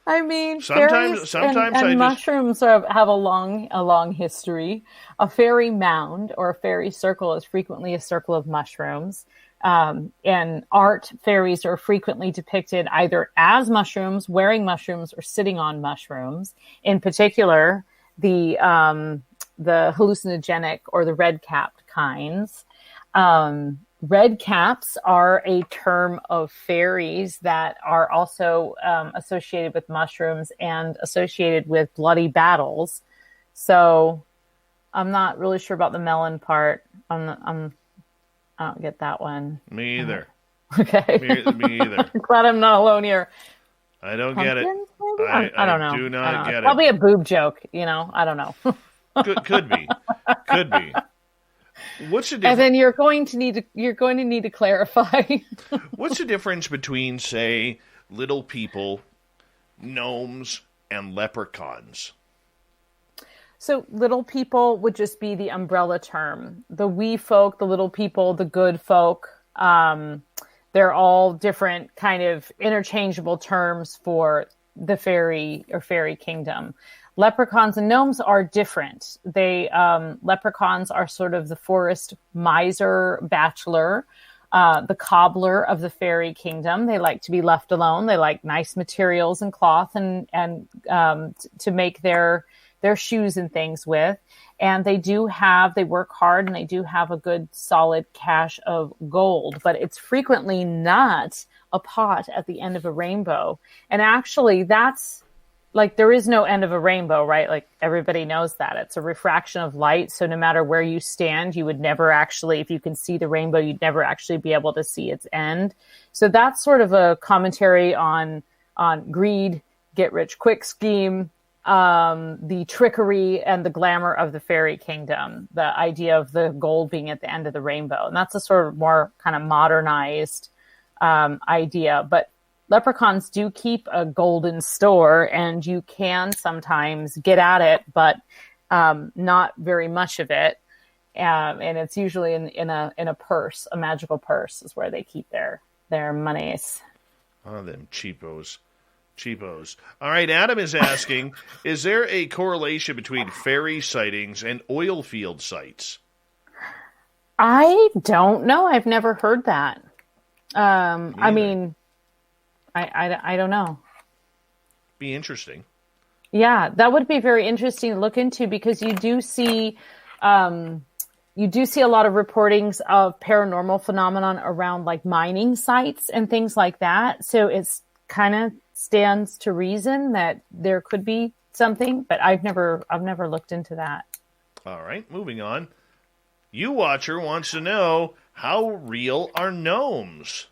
Fairies and mushrooms have a long history. A fairy mound or a fairy circle is frequently a circle of mushrooms. In art, fairies are frequently depicted either as mushrooms, wearing mushrooms, or sitting on mushrooms. In particular, the hallucinogenic or the red-capped kinds. Red caps are a term of fairies that are also associated with mushrooms and associated with bloody battles. So I'm not really sure about the melon part. I don't get that one. Me either. Okay. Me either. I'm glad I'm not alone here. I don't get it. I don't know. I do not get it. Probably a boob joke, I don't know. Could be. What's the difference? And then you're going to need to clarify. What's the difference between, say, little people, gnomes, and leprechauns? So little people would just be the umbrella term. The wee folk, the little people, the good folk, They're all different kind of interchangeable terms for the fairy or fairy kingdom. Leprechauns and gnomes are different. Leprechauns are sort of the forest miser bachelor, the cobbler of the fairy kingdom. They like to be left alone. They like nice materials and cloth and to make their shoes and things with. And they work hard, and they do have a good solid cache of gold, but it's frequently not a pot at the end of a rainbow. And actually that's like, there is no end of a rainbow, right? Like, everybody knows that it's a refraction of light. So no matter where you stand, you would never actually, if you can see the rainbow, you'd never actually be able to see its end. So that's sort of a commentary on greed, get rich quick scheme, the trickery and the glamour of the fairy kingdom, the idea of the gold being at the end of the rainbow. And that's a sort of more kind of modernized idea. But leprechauns do keep a golden store, and you can sometimes get at it, but not very much of it. And it's usually in a purse, a magical purse is where they keep their monies. Oh, them cheapos. All right, Adam is asking, is there a correlation between fairy sightings and oil field sites? I don't know. I've never heard that. I mean, I don't know. Be interesting. Yeah, that would be very interesting to look into, because you do see a lot of reportings of paranormal phenomenon around like mining sites and things like that. So it's kind of stands to reason that there could be something, but I've never looked into that. All right, moving on. You Watcher wants to know, how real are gnomes?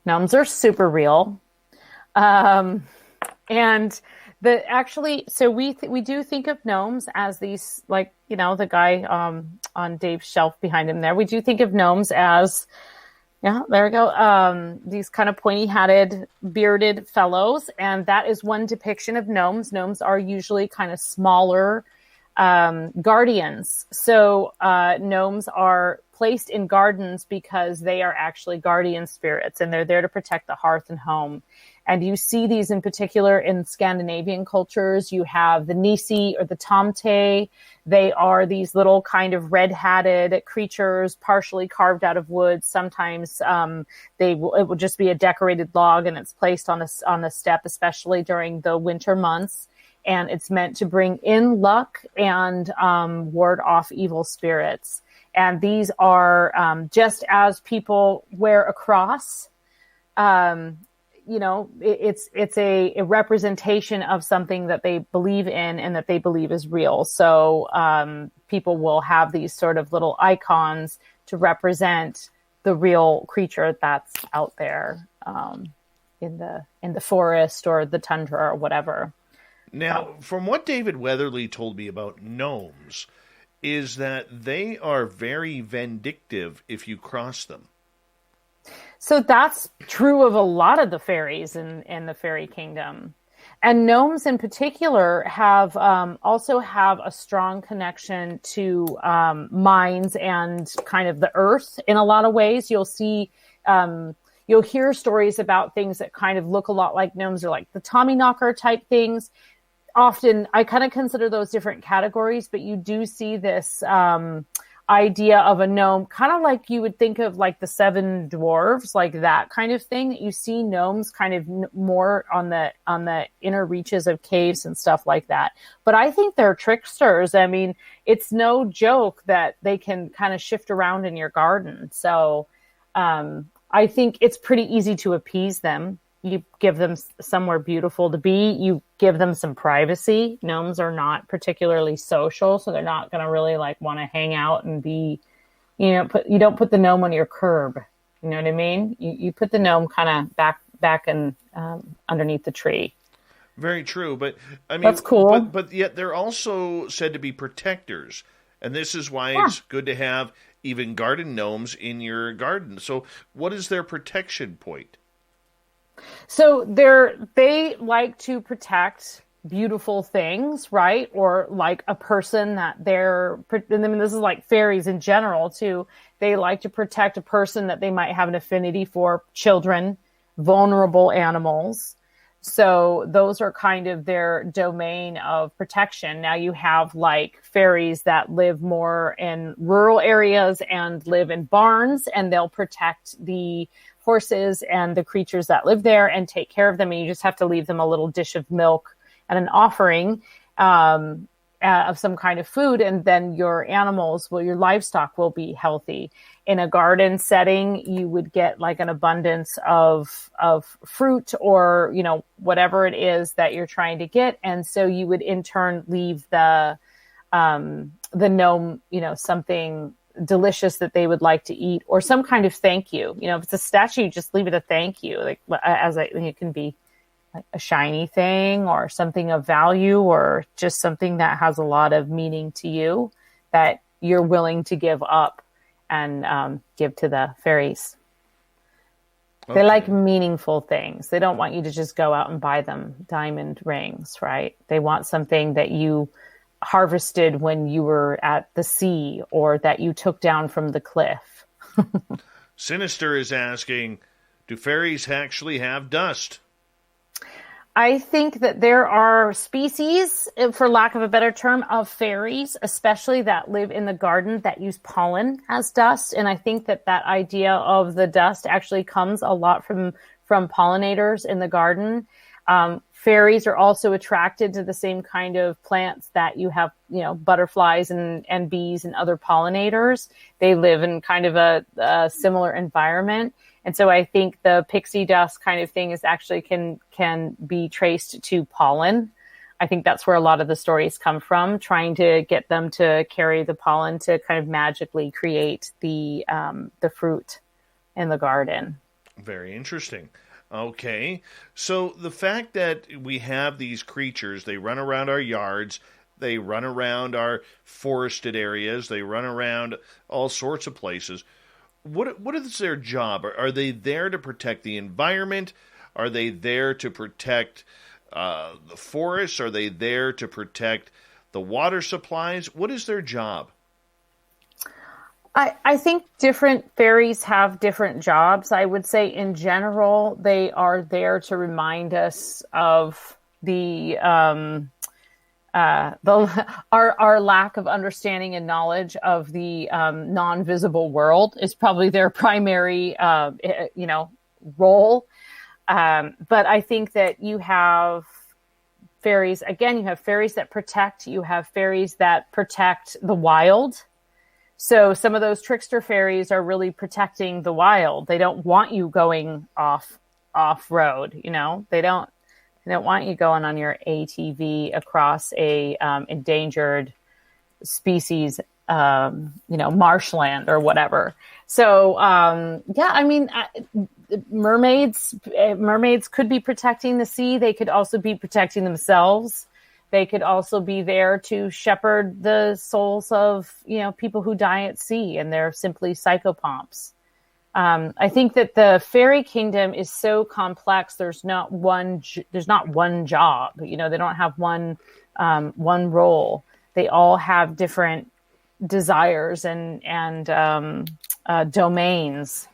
Gnomes are super real. And so we do think of gnomes as these, like, you know, the guy on Dave's shelf behind him there. We do think of gnomes as, yeah, there we go. These kind of pointy-hatted, bearded fellows, and that is one depiction of gnomes. Gnomes are usually kind of smaller guardians. So gnomes are placed in gardens because they are actually guardian spirits, and they're there to protect the hearth and home. And you see these in particular in Scandinavian cultures. You have the Nisi or the Tomte. They are these little kind of red-hatted creatures, partially carved out of wood. Sometimes it will just be a decorated log, and it's placed on a step, especially during the winter months. And it's meant to bring in luck and ward off evil spirits. And these are just as people wear a cross. You know, it's a representation of something that they believe in and that they believe is real. So people will have these sort of little icons to represent the real creature that's out there in the forest or the tundra or whatever. Now, from what David Weatherly told me about gnomes, is that they are very vindictive if you cross them. So that's true of a lot of the fairies in the fairy kingdom. And gnomes in particular have also have a strong connection to mines and kind of the earth in a lot of ways. You'll see, you'll hear stories about things that kind of look a lot like gnomes, or like the Tommyknocker type things. Often I kind of consider those different categories, but you do see this idea of a gnome, kind of like you would think of like the seven dwarves, like that kind of thing. You see gnomes kind of more on the inner reaches of caves and stuff like that. But I think they're tricksters. I mean, it's no joke that they can kind of shift around in your garden. So I think it's pretty easy to appease them. You give them somewhere beautiful to be. You give them some privacy. Gnomes are not particularly social, so they're not going to really like want to hang out and be, you don't put the gnome on your curb. You know what I mean? You put the gnome kind of back and underneath the tree. Very true, but I mean, that's cool. But yet they're also said to be protectors, and this is why it's good to have even garden gnomes in your garden. So, what is their protection point? So they like to protect beautiful things, right? Or like a person that and then this is like fairies in general too. They like to protect a person that they might have an affinity for, children, vulnerable animals. So those are kind of their domain of protection. Now you have like fairies that live more in rural areas and live in barns, and they'll protect the horses and the creatures that live there and take care of them. And you just have to leave them a little dish of milk and an offering of some kind of food. And then your animals, your livestock will be healthy. In a garden setting, you would get like an abundance of fruit or, whatever it is that you're trying to get. And so you would in turn leave the gnome, something delicious that they would like to eat, or some kind of thank you. If it's a statue, just leave it a thank you. Like it can be like a shiny thing or something of value, or just something that has a lot of meaning to you that you're willing to give up and give to the fairies. Okay. They like meaningful things. They don't want you to just go out and buy them diamond rings, right? They want something that you harvested when you were at the sea or that you took down from the cliff. Sinister is asking, do fairies actually have dust? I think that there are species, for lack of a better term, of fairies, especially that live in the garden, that use pollen as dust. And I think that idea of the dust actually comes a lot from pollinators in the garden. Fairies are also attracted to the same kind of plants that you have, butterflies and bees and other pollinators. They live in kind of a similar environment. And so I think the pixie dust kind of thing is actually can be traced to pollen. I think that's where a lot of the stories come from, trying to get them to carry the pollen to kind of magically create the fruit in the garden. Very interesting. Okay. So the fact that we have these creatures, they run around our yards, they run around our forested areas, they run around all sorts of places. What is their job? Are they there to protect the environment? Are they there to protect the forests? Are they there to protect the water supplies? What is their job? I think different fairies have different jobs. I would say in general, they are there to remind us of our lack of understanding and knowledge of the non-visible world is probably their primary role. But I think that you have fairies. Again, you have fairies that protect. You have fairies that protect the wild. So some of those trickster fairies are really protecting the wild. They don't want you going off road. They don't want you going on your ATV across a endangered species, marshland or whatever. So mermaids could be protecting the sea. They could also be protecting themselves. They could also be there to shepherd the souls of, people who die at sea, and they're simply psychopomps. I think that the fairy kingdom is so complex. There's not one job. They don't have one role. They all have different desires and domains.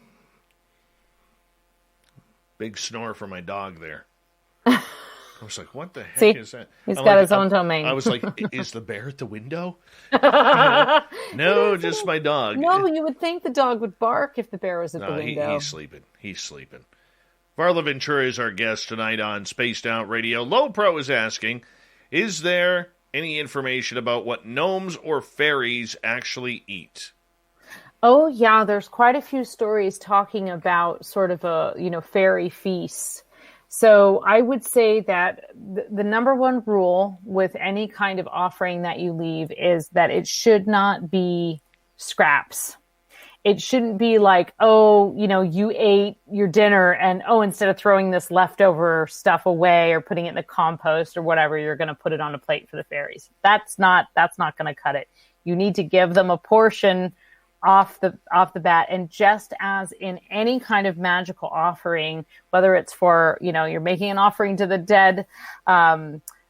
Big snore for my dog there. I was like, what the heck is that? He's got his own domain. I was like, is the bear at the window? No, just my dog. No, you would think the dog would bark if the bear was at the window. He's sleeping. Varla Ventura is our guest tonight on Spaced Out Radio. Low Pro is asking, is there any information about what gnomes or fairies actually eat? Oh, yeah, there's quite a few stories talking about sort of a, fairy feast. So I would say that the number one rule with any kind of offering that you leave is that it should not be scraps. It shouldn't be like, you ate your dinner and, instead of throwing this leftover stuff away or putting it in the compost or whatever, you're going to put it on a plate for the fairies. That's not going to cut it. You need to give them a portion off the bat. And just as in any kind of magical offering, whether it's for, you're making an offering to the dead,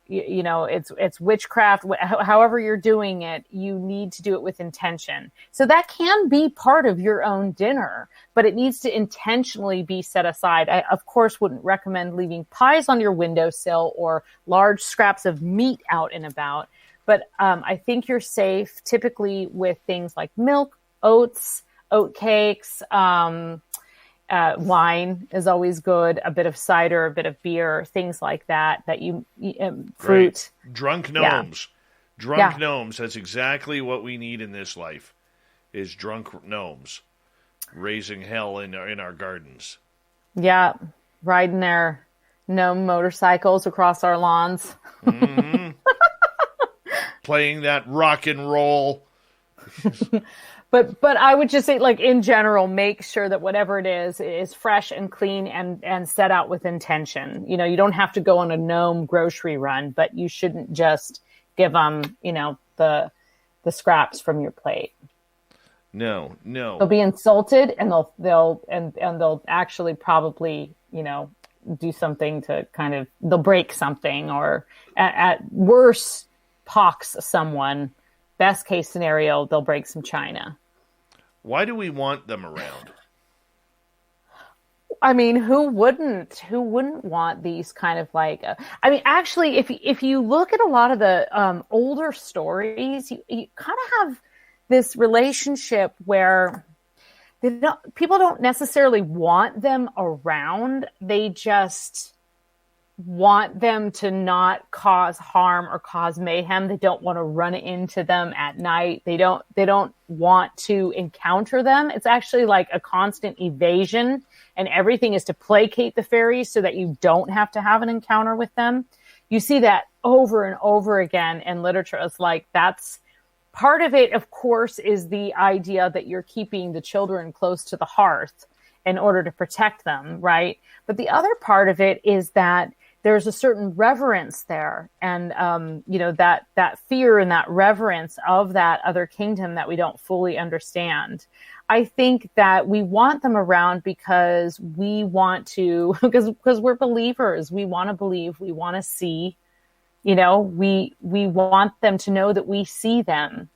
it's witchcraft. However you're doing it, you need to do it with intention. So that can be part of your own dinner, but it needs to intentionally be set aside. I, of course, wouldn't recommend leaving pies on your windowsill or large scraps of meat out and about. But I think you're safe typically with things like milk, oats, oat cakes, wine is always good, a bit of cider, a bit of beer, things like that, fruit. Right. Drunk gnomes. Yeah. Drunk gnomes. That's exactly what we need in this life, is drunk gnomes raising hell in our gardens. Yeah, riding their gnome motorcycles across our lawns. Mm-hmm. Playing that rock and roll. But I would just say, like, in general, make sure that whatever it is fresh and clean and set out with intention. You don't have to go on a gnome grocery run, but you shouldn't just give them, the scraps from your plate. No. They'll be insulted, and they'll actually probably, do something to they'll break something, or at worst pox someone. Best case scenario, they'll break some china. Why do we want them around? I mean, who wouldn't want these kind of actually, if you look at a lot of the older stories, you kind of have this relationship where people don't necessarily want them around. They just want them to not cause harm or cause mayhem. They don't want to run into them at night. They don't want to encounter them. It's actually like a constant evasion, and everything is to placate the fairies so that you don't have to have an encounter with them. You see that over and over again in literature. It's like, that's part of it, of course, is the idea that you're keeping the children close to the hearth in order to protect them, right? But the other part of it is that there's a certain reverence there, and that fear and that reverence of that other kingdom that we don't fully understand. I think that we want them around because we want to, because we're believers. We want to believe. We want to see. We want them to know that we see them.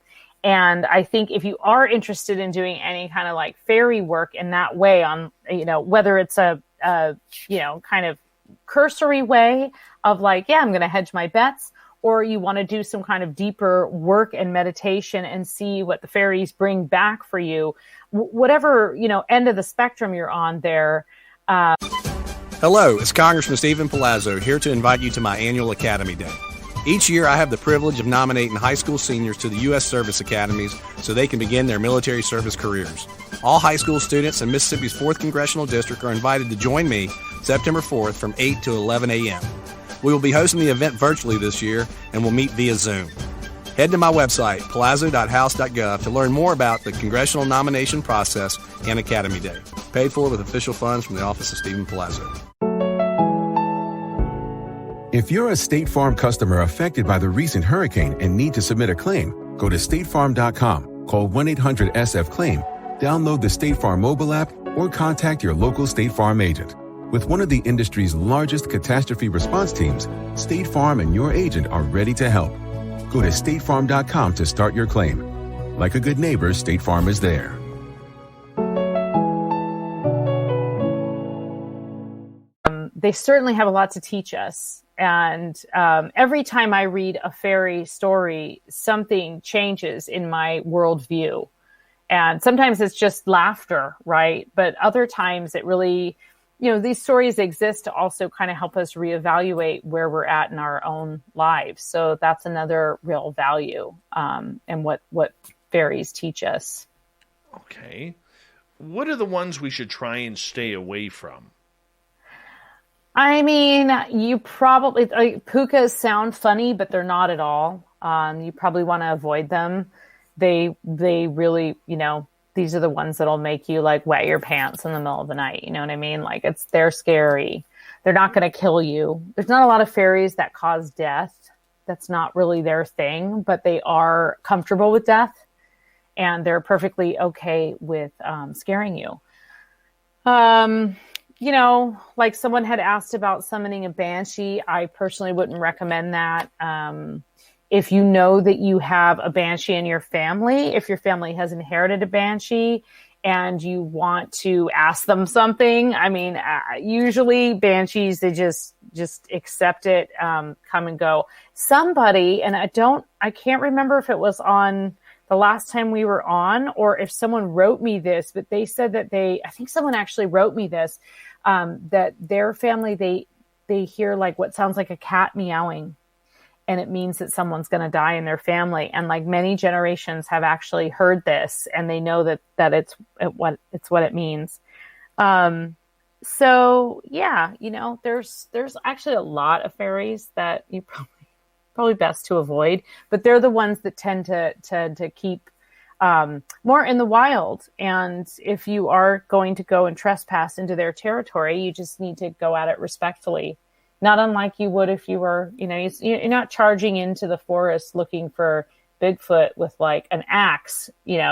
And I think if you are interested in doing any kind of like fairy work in that way, on whether it's a kind of cursory way of like, I'm going to hedge my bets, or you want to do some kind of deeper work and meditation and see what the fairies bring back for you, whatever, end of the spectrum you're on there. Hello, it's Congressman Stephen Palazzo here to invite you to my annual Academy Day. Each year, I have the privilege of nominating high school seniors to the U.S. Service Academies so they can begin their military service careers. All high school students in Mississippi's 4th Congressional District are invited to join me September 4th from 8 to 11 a.m. We will be hosting the event virtually this year, and we'll meet via Zoom. Head to my website, palazzo.house.gov, to learn more about the congressional nomination process and Academy Day. Paid for with official funds from the office of Stephen Palazzo. If you're a State Farm customer affected by the recent hurricane and need to submit a claim, go to statefarm.com, call 1-800-SF-CLAIM, download the State Farm mobile app, or contact your local State Farm agent. With one of the industry's largest catastrophe response teams, State Farm and your agent are ready to help. Go to statefarm.com to start your claim. Like a good neighbor, State Farm is there. They certainly have a lot to teach us. And every time I read a fairy story, something changes in my worldview. And sometimes it's just laughter, right? But other times it really, these stories exist to also kind of help us reevaluate where we're at in our own lives. So that's another real value in what fairies teach us. Okay. What are the ones we should try and stay away from? I mean, you probably, pukas sound funny, but they're not at all. You probably want to avoid them. They really, these are the ones that'll make you like wet your pants in the middle of the night. You know what I mean? Like they're scary. They're not going to kill you. There's not a lot of fairies that cause death. That's not really their thing, but they are comfortable with death, and they're perfectly okay with scaring you. like someone had asked about summoning a banshee. I personally wouldn't recommend that. If you know that you have a banshee in your family, if your family has inherited a banshee and you want to ask them something, I mean, usually banshees, they just accept it, come and go. Somebody, and I can't remember if it was on the last time we were on or if someone wrote me this, but they said that I think someone actually wrote me this, that their family, they hear like what sounds like a cat meowing. And it means that someone's going to die in their family. And like many generations have actually heard this and they know that it's what it means. So yeah, there's actually a lot of fairies that you probably best to avoid, but they're the ones that tend to keep more in the wild. And if you are going to go and trespass into their territory, you just need to go at it respectfully. Not unlike you would if you were, you're not charging into the forest looking for Bigfoot with like an axe,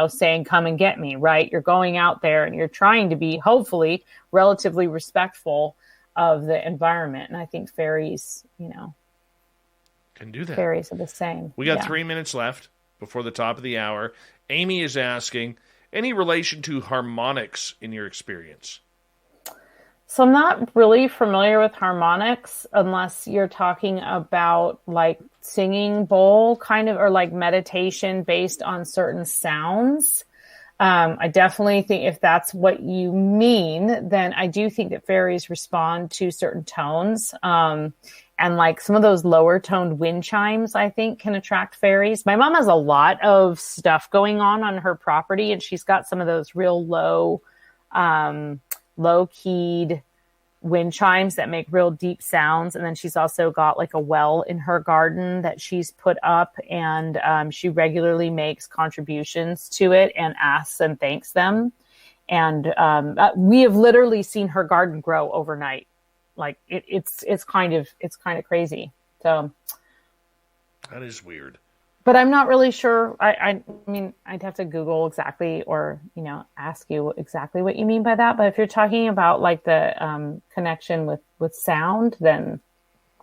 saying, come and get me, right? You're going out there and you're trying to be hopefully relatively respectful of the environment. And I think fairies, can do that. Fairies are the same. We got 3 minutes left before the top of the hour. Amy is asking, any relation to harmonics in your experience? So I'm not really familiar with harmonics unless you're talking about like singing bowl kind of, or like meditation based on certain sounds. I definitely think if that's what you mean, then I do think that fairies respond to certain tones. And like some of those lower toned wind chimes, I think can attract fairies. My mom has a lot of stuff going on her property, and she's got some of those real low-keyed wind chimes that make real deep sounds. And then she's also got like a well in her garden that she's put up, and she regularly makes contributions to it and asks and thanks them. And we have literally seen her garden grow overnight. Like it's kind of crazy. So that is weird. But I'm not really sure. I mean, I'd have to Google exactly, or ask you exactly what you mean by that. But if you're talking about like the connection with sound, then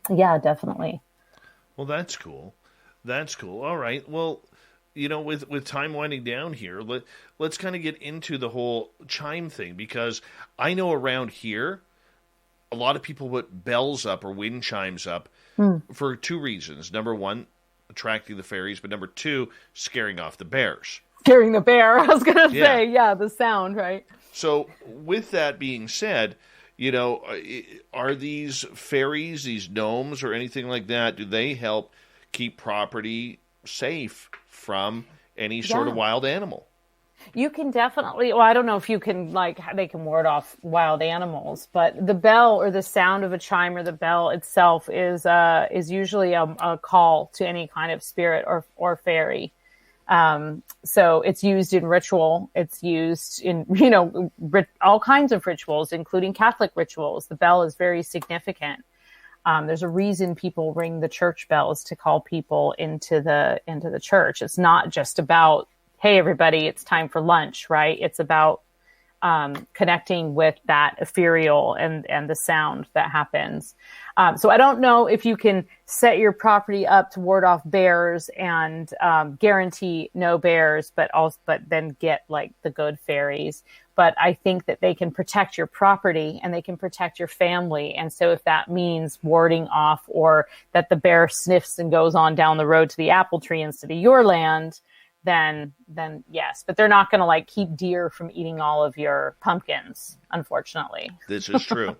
yeah, definitely. Well, that's cool. That's cool. All right. Well, with time winding down here, let's kind of get into the whole chime thing, because I know around here, a lot of people put bells up or wind chimes up for two reasons. Number one, attracting the fairies, but number two, scaring off the bears. Scaring the bear, I was going to say, yeah, the sound, right? So with that being said, are these fairies, these gnomes or anything like that, do they help keep property safe from any sort of wild animal? You can definitely, well, I don't know if you can, they can ward off wild animals, but the bell or the sound of a chime or the bell itself is usually a call to any kind of spirit or fairy. So it's used in ritual. It's used in, all kinds of rituals, including Catholic rituals. The bell is very significant. There's a reason people ring the church bells to call people into the church. It's not just about, hey, everybody, it's time for lunch, right? It's about connecting with that ethereal and the sound that happens. So I don't know if you can set your property up to ward off bears and guarantee no bears, but then get like the good fairies. But I think that they can protect your property and they can protect your family. And so if that means warding off, or that the bear sniffs and goes on down the road to the apple tree instead of your land, then yes. But they're not going to keep deer from eating all of your pumpkins, unfortunately. This is true.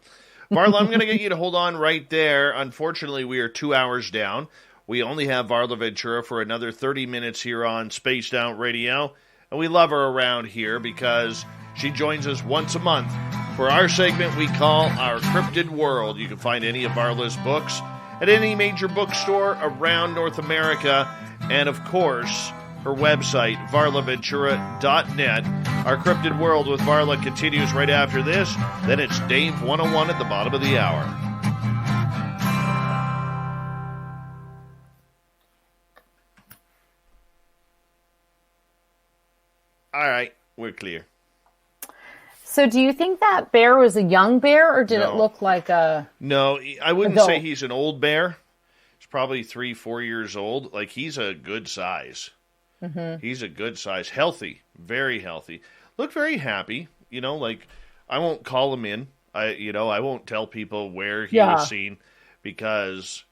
Varla, I'm going to get you to hold on right there. Unfortunately, we are 2 hours down. We only have Varla Ventura for another 30 minutes here on Spaced Out Radio. And we love her around here because she joins us once a month for our segment we call Our Cryptid World. You can find any of Varla's books at any major bookstore around North America. And, of course, her website, varlaventura.net. Our Cryptid World with Varla continues right after this. Then it's Dave 101 at the bottom of the hour. All right, we're clear. So do you think that bear was a young bear, or did No. it look like a... No, I wouldn't Adult. say he's an old bear. He's probably 3-4 years old. Like, he's a good size. Mm-hmm. He's a good size. Healthy. Very healthy. Looked very happy. You know, like, I won't call him in. I won't tell people where he was seen because...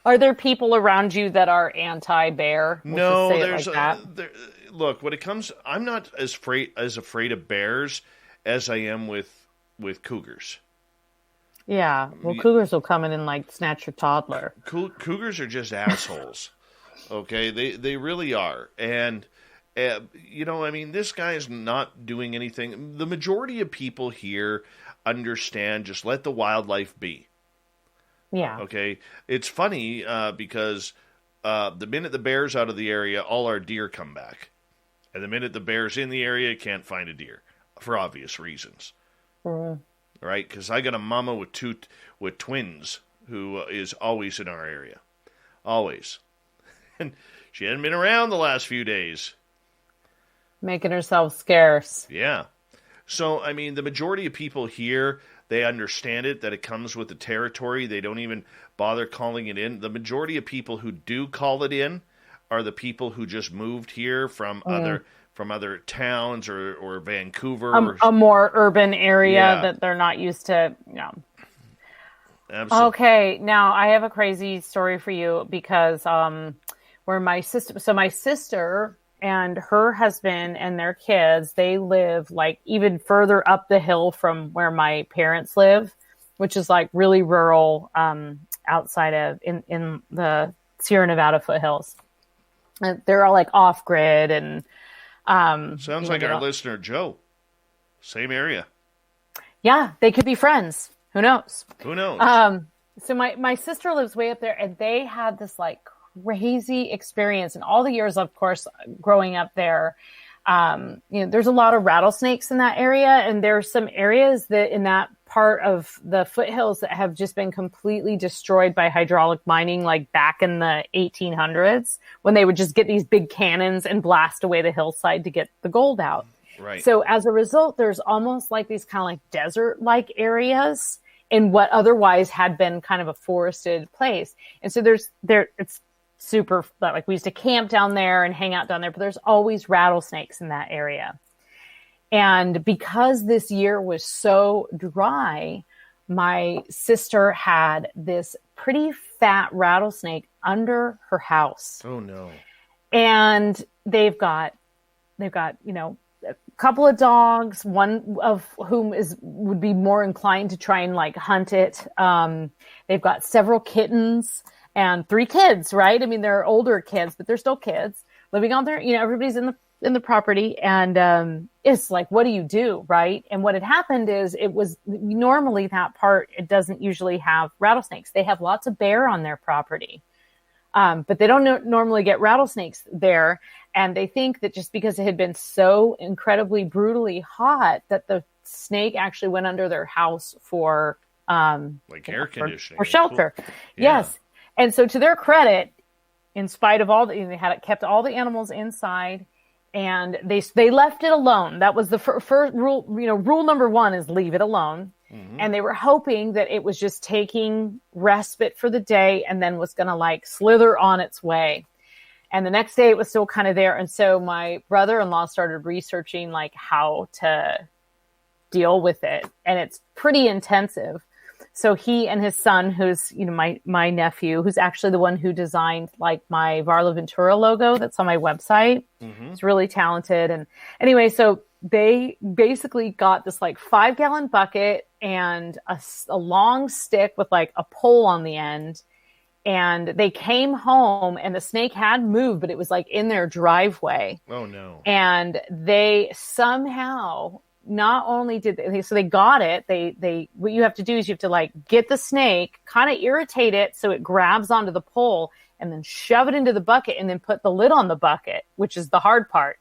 Are there people around you that are anti-bear? No, there's look, when it comes... I'm not as afraid of bears as I am with cougars. Yeah, well, cougars will come in and like snatch your toddler. Cougars are just assholes. Okay, they really are. And this guy is not doing anything. The majority of people here understand, just let the wildlife be. Yeah. Okay, it's funny because the minute the bear's out of the area, all our deer come back, and the minute the bear's in the area, can't find a deer for obvious reasons. Mm. Right? Because I got a mama with twins who is always in our area. Always. And she hadn't been around the last few days. Making herself scarce. Yeah. So, I mean, the majority of people here, they understand it, that it comes with the territory. They don't even bother calling it in. The majority of people who do call it in are the people who just moved here from other towns or Vancouver. A more urban area Yeah. that they're not used to. Yeah. Absolutely. Okay, now I have a crazy story for you because where my sister and her husband and their kids, they live like even further up the hill from where my parents live, which is like really rural outside of in the Sierra Nevada foothills. And they're all like off grid and Sounds like our listener Joe. Same area. Yeah, they could be friends. Who knows? Who knows? So my sister lives way up there, and they had this like crazy experience. And all the years, of course, growing up there, there's a lot of rattlesnakes in that area, and there's some areas that in that part of the foothills that have just been completely destroyed by hydraulic mining, like back in the 1800s, when they would just get these big cannons and blast away the hillside to get the gold out. Right. So as a result, there's almost like these kind of like desert-like areas in what otherwise had been kind of a forested place. And so it's super, like we used to camp down there and hang out down there, but there's always rattlesnakes in that area. And because this year was so dry, my sister had this pretty fat rattlesnake under her house. Oh no. And they've got, a couple of dogs, one of whom would be more inclined to try and like hunt it. They've got several kittens and 3 kids, right? I mean, they're older kids, but they're still kids living on there. Everybody's in the property, and it's like, what do you do, right? And what had happened is it was normally that part, it doesn't usually have rattlesnakes. They have lots of bear on their property. But they don't normally get rattlesnakes there. And they think that just because it had been so incredibly brutally hot that the snake actually went under their house for like air conditioning or shelter. Cool. Yeah. Yes. And so to their credit, in spite of all they had kept all the animals inside, and they left it alone. That was the first rule. Rule number 1 is leave it alone. Mm-hmm. And they were hoping that it was just taking respite for the day and then was going to like slither on its way. And the next day it was still kind of there. And so my brother-in-law started researching like how to deal with it. And it's pretty intensive. So he and his son, who's, my nephew, who's actually the one who designed like my Varla Ventura logo that's on my website. Mm-hmm. He's really talented. And anyway, so they basically got this like 5-gallon bucket and a long stick with like a pole on the end. And they came home and the snake had moved, but it was like in their driveway. Oh no. And they somehow, not only did they got it, they what you have to do is you have to like get the snake, kind of irritate it so it grabs onto the pole, and then shove it into the bucket and then put the lid on the bucket, which is the hard part.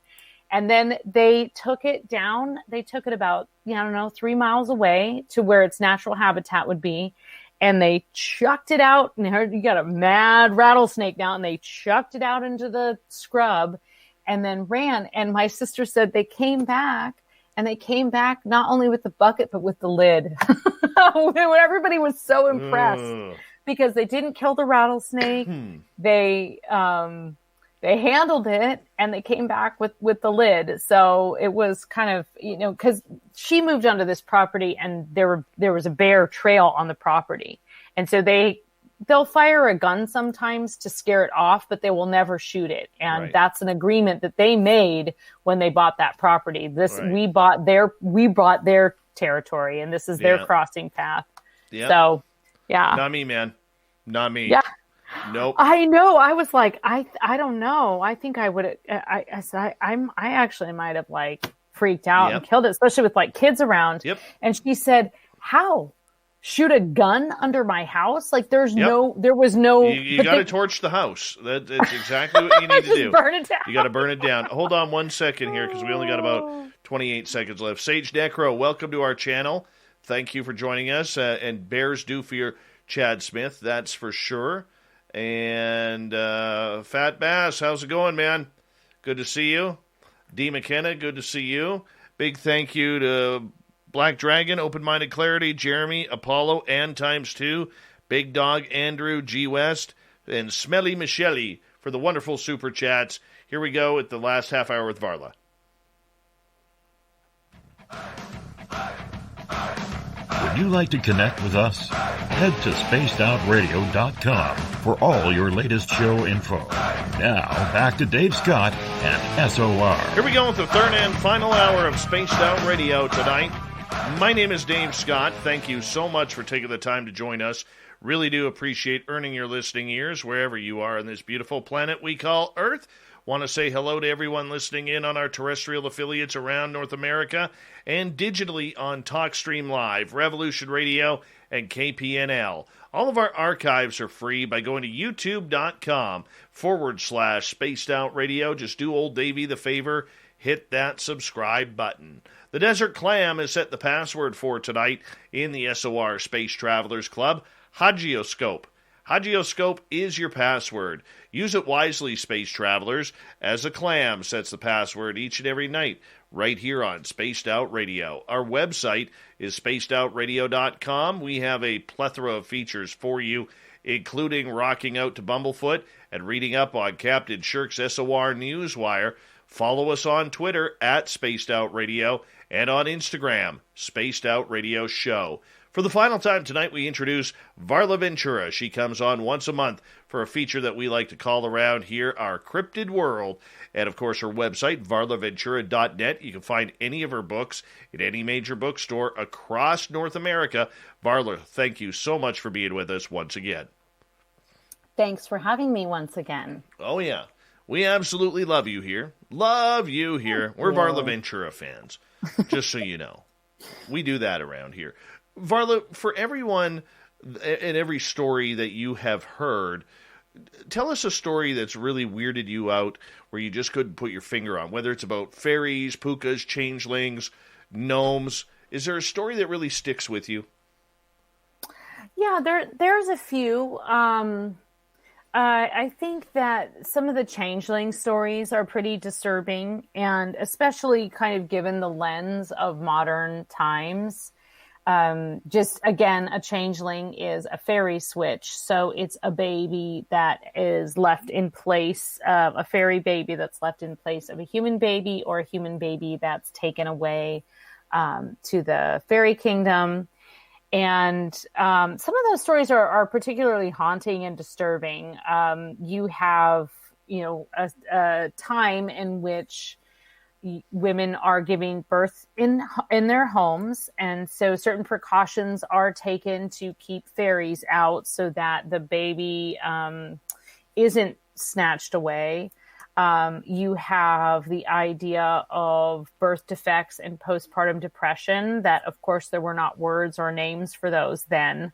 And then they took it down. They took it about, 3 miles away to where its natural habitat would be. And they chucked it out. And you got a mad rattlesnake now. And they chucked it out into the scrub and then ran. And my sister said they came back and they came back not only with the bucket, but with the lid. Everybody was so impressed because they didn't kill the rattlesnake. They handled it, and they came back with the lid. So it was kind of, because she moved onto this property, and there was a bear trail on the property. And so they'll fire a gun sometimes to scare it off, but they will never shoot it. And that's an agreement that they made when they bought that property. We bought their territory, and this is their crossing path. Yeah. So, yeah. Not me, man. Not me. Yeah. Nope. I know. I was like, I don't know. I think I would. I actually might have like freaked out and killed it, especially with like kids around. Yep. And she said, "How? Shoot a gun under my house? Like there was no. You got to torch the house. That's exactly what you need to do. Burn it down. You got to burn it down. Hold on 1 second here, because we only got about 28 seconds left. Sage Necro, welcome to our channel. Thank you for joining us. And bears do fear Chad Smith, that's for sure. And Fat Bass, how's it going, man? Good to see you. D. McKenna, good to see you. Big thank you to Black Dragon, Open-Minded Clarity, Jeremy, Apollo, and ×2, Big Dog, Andrew, G. West, and Smelly Michelle for the wonderful super chats. Here we go at the last half hour with Varla. Would you like to connect with us? Head to spacedoutradio.com for all your latest show info. Now, back to Dave Scott and SOR. Here we go with the third and final hour of Spaced Out Radio tonight. My name is Dave Scott. Thank you so much for taking the time to join us. Really do appreciate earning your listening ears wherever you are on this beautiful planet we call Earth. Want to say hello to everyone listening in on our terrestrial affiliates around North America and digitally on TalkStream Live, Revolution Radio, and KPNL. All of our archives are free by going to youtube.com/Spaced Out Radio. Just do old Davey the favor, hit that subscribe button. The Desert Clam has set the password for tonight in the SOR Space Travelers Club, Hagioscope. Hagioscope is your password. Use it wisely, space travelers, as a clam sets the password each and every night right here on Spaced Out Radio. Our website is spacedoutradio.com. We have a plethora of features for you, including rocking out to Bumblefoot and reading up on Captain Shirk's SOR Newswire. Follow us on Twitter at Spaced Out Radio and on Instagram, Spaced Out Radio Show. For the final time tonight, we introduce Varla Ventura. She comes on once a month for a feature that we like to call around here our Cryptid World. And, of course, her website, varlaventura.net. You can find any of her books in any major bookstore across North America. Varla, thank you so much for being with us once again. Thanks for having me once again. Oh, yeah. We absolutely love you here. Love you here. We're Varla Ventura fans, just so you know. We do that around here. Varla, for everyone and every story that you have heard, tell us a story that's really weirded you out where you just couldn't put your finger on, whether it's about fairies, pukas, changelings, gnomes. Is there a story that really sticks with you? Yeah, there's a few. I think that some of the changeling stories are pretty disturbing, and especially kind of given the lens of modern times. Just again, a changeling is a fairy switch. So it's a baby that is left in place, a fairy baby that's left in place of a human baby, or a human baby that's taken away to the fairy kingdom. And some of those stories are particularly haunting and disturbing. You have, a time in which women are giving birth in their homes, and so certain precautions are taken to keep fairies out so that the baby isn't snatched away. You have the idea of birth defects and postpartum depression that, of course, there were not words or names for those then.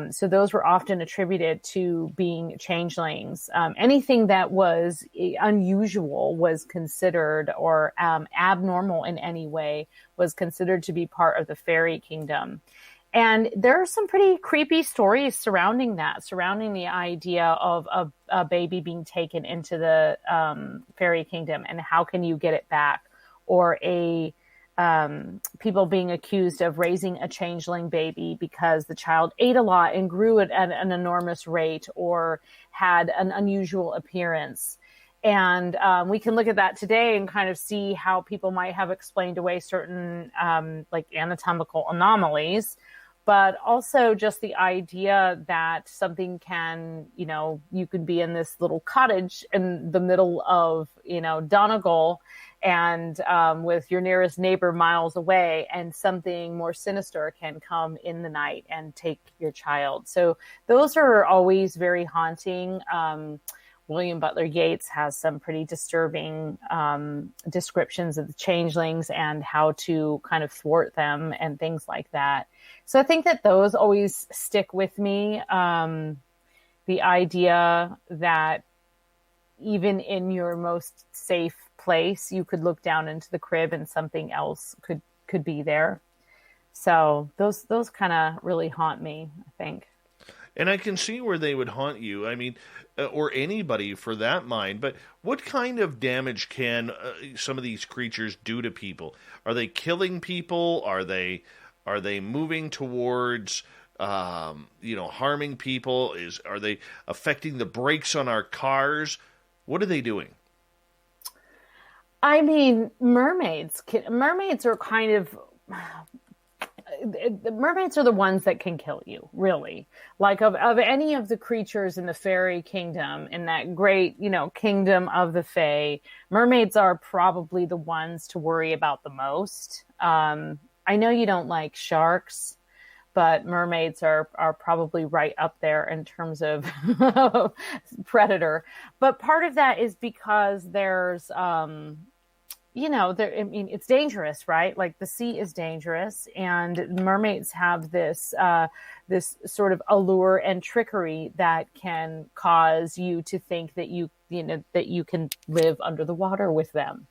So those were often attributed to being changelings. Anything that was unusual was considered, or abnormal in any way, was considered to be part of the fairy kingdom. And there are some pretty creepy stories surrounding the idea of a baby being taken into the fairy kingdom, and how can you get it back, or a people being accused of raising a changeling baby because the child ate a lot and grew at an enormous rate or had an unusual appearance. And we can look at that today and kind of see how people might have explained away certain like anatomical anomalies, but also just the idea that something can, you could be in this little cottage in the middle of, Donegal and with your nearest neighbor miles away, and something more sinister can come in the night and take your child. So those are always very haunting. William Butler Yeats has some pretty disturbing descriptions of the changelings and how to kind of thwart them and things like that. So I think that those always stick with me. The idea that even in your most safe place, you could look down into the crib and something else could be there. So those kind of really haunt me, I think. And I can see where they would haunt you. I mean, or anybody for that mind. But what kind of damage can some of these creatures do to people? Are they killing people? Are they moving towards harming people? Are they affecting the brakes on our cars? What are they doing? I mean, mermaids are kind of... The mermaids are the ones that can kill you, really. Like of any of the creatures in the fairy kingdom, in that great, kingdom of the fae, mermaids are probably the ones to worry about the most. I know you don't like sharks, but mermaids are probably right up there in terms of predator. But part of that is because there's... it's dangerous, right? Like the sea is dangerous, and mermaids have this sort of allure and trickery that can cause you to think that that you can live under the water with them.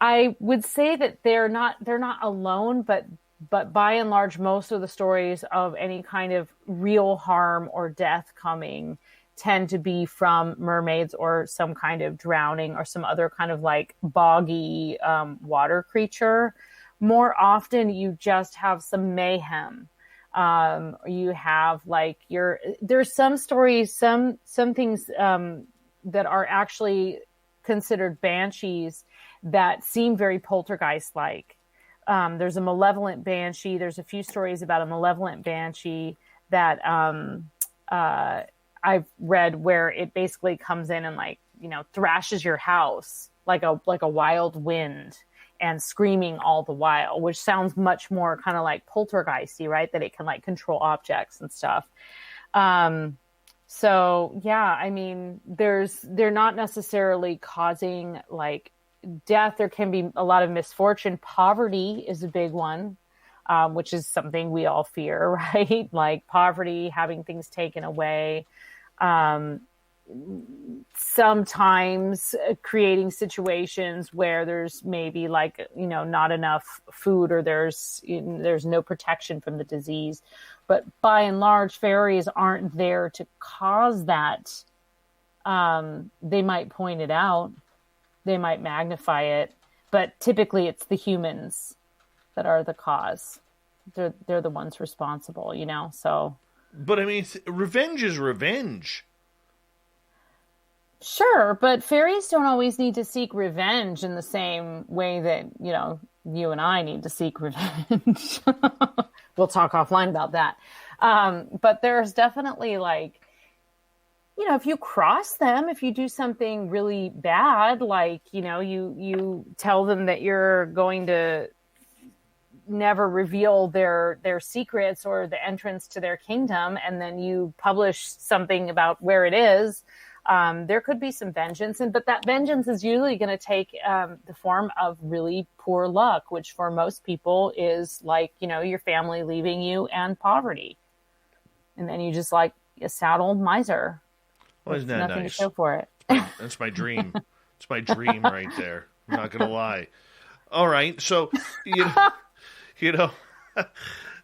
I would say that they're not alone, but by and large, most of the stories of any kind of real harm or death coming tend to be from mermaids or some kind of drowning or some other kind of like boggy water creature. More often you just have some mayhem. You have like there's some stories, some things that are actually considered banshees that seem very poltergeist-like. There's a malevolent banshee. There's a few stories about a malevolent banshee that I've read where it basically comes in and thrashes your house like a wild wind and screaming all the while, which sounds much more kind of like poltergeisty, right? That it can control objects and stuff. So yeah, I mean, they're not necessarily causing death. There can be a lot of misfortune. Poverty is a big one. Which is something we all fear, right? Like poverty, having things taken away, sometimes creating situations where there's maybe not enough food or there's no protection from the disease. But by and large, fairies aren't there to cause that. They might point it out, they might magnify it, but typically it's the humans that are the cause. They're the ones responsible, so. But I mean, revenge is revenge. Sure, but fairies don't always need to seek revenge in the same way that, you and I need to seek revenge. We'll talk offline about that. But there's definitely if you cross them, if you do something really bad, you tell them that you're going to never reveal their secrets or the entrance to their kingdom, and then you publish something about where it is, there could be some vengeance. But that vengeance is usually going to take the form of really poor luck, which for most people is your family leaving you and poverty. And then you just a sad old miser. Well, isn't that nothing nice? To show for it. That's my dream. It's my dream right there. I'm not going to lie. All right. So,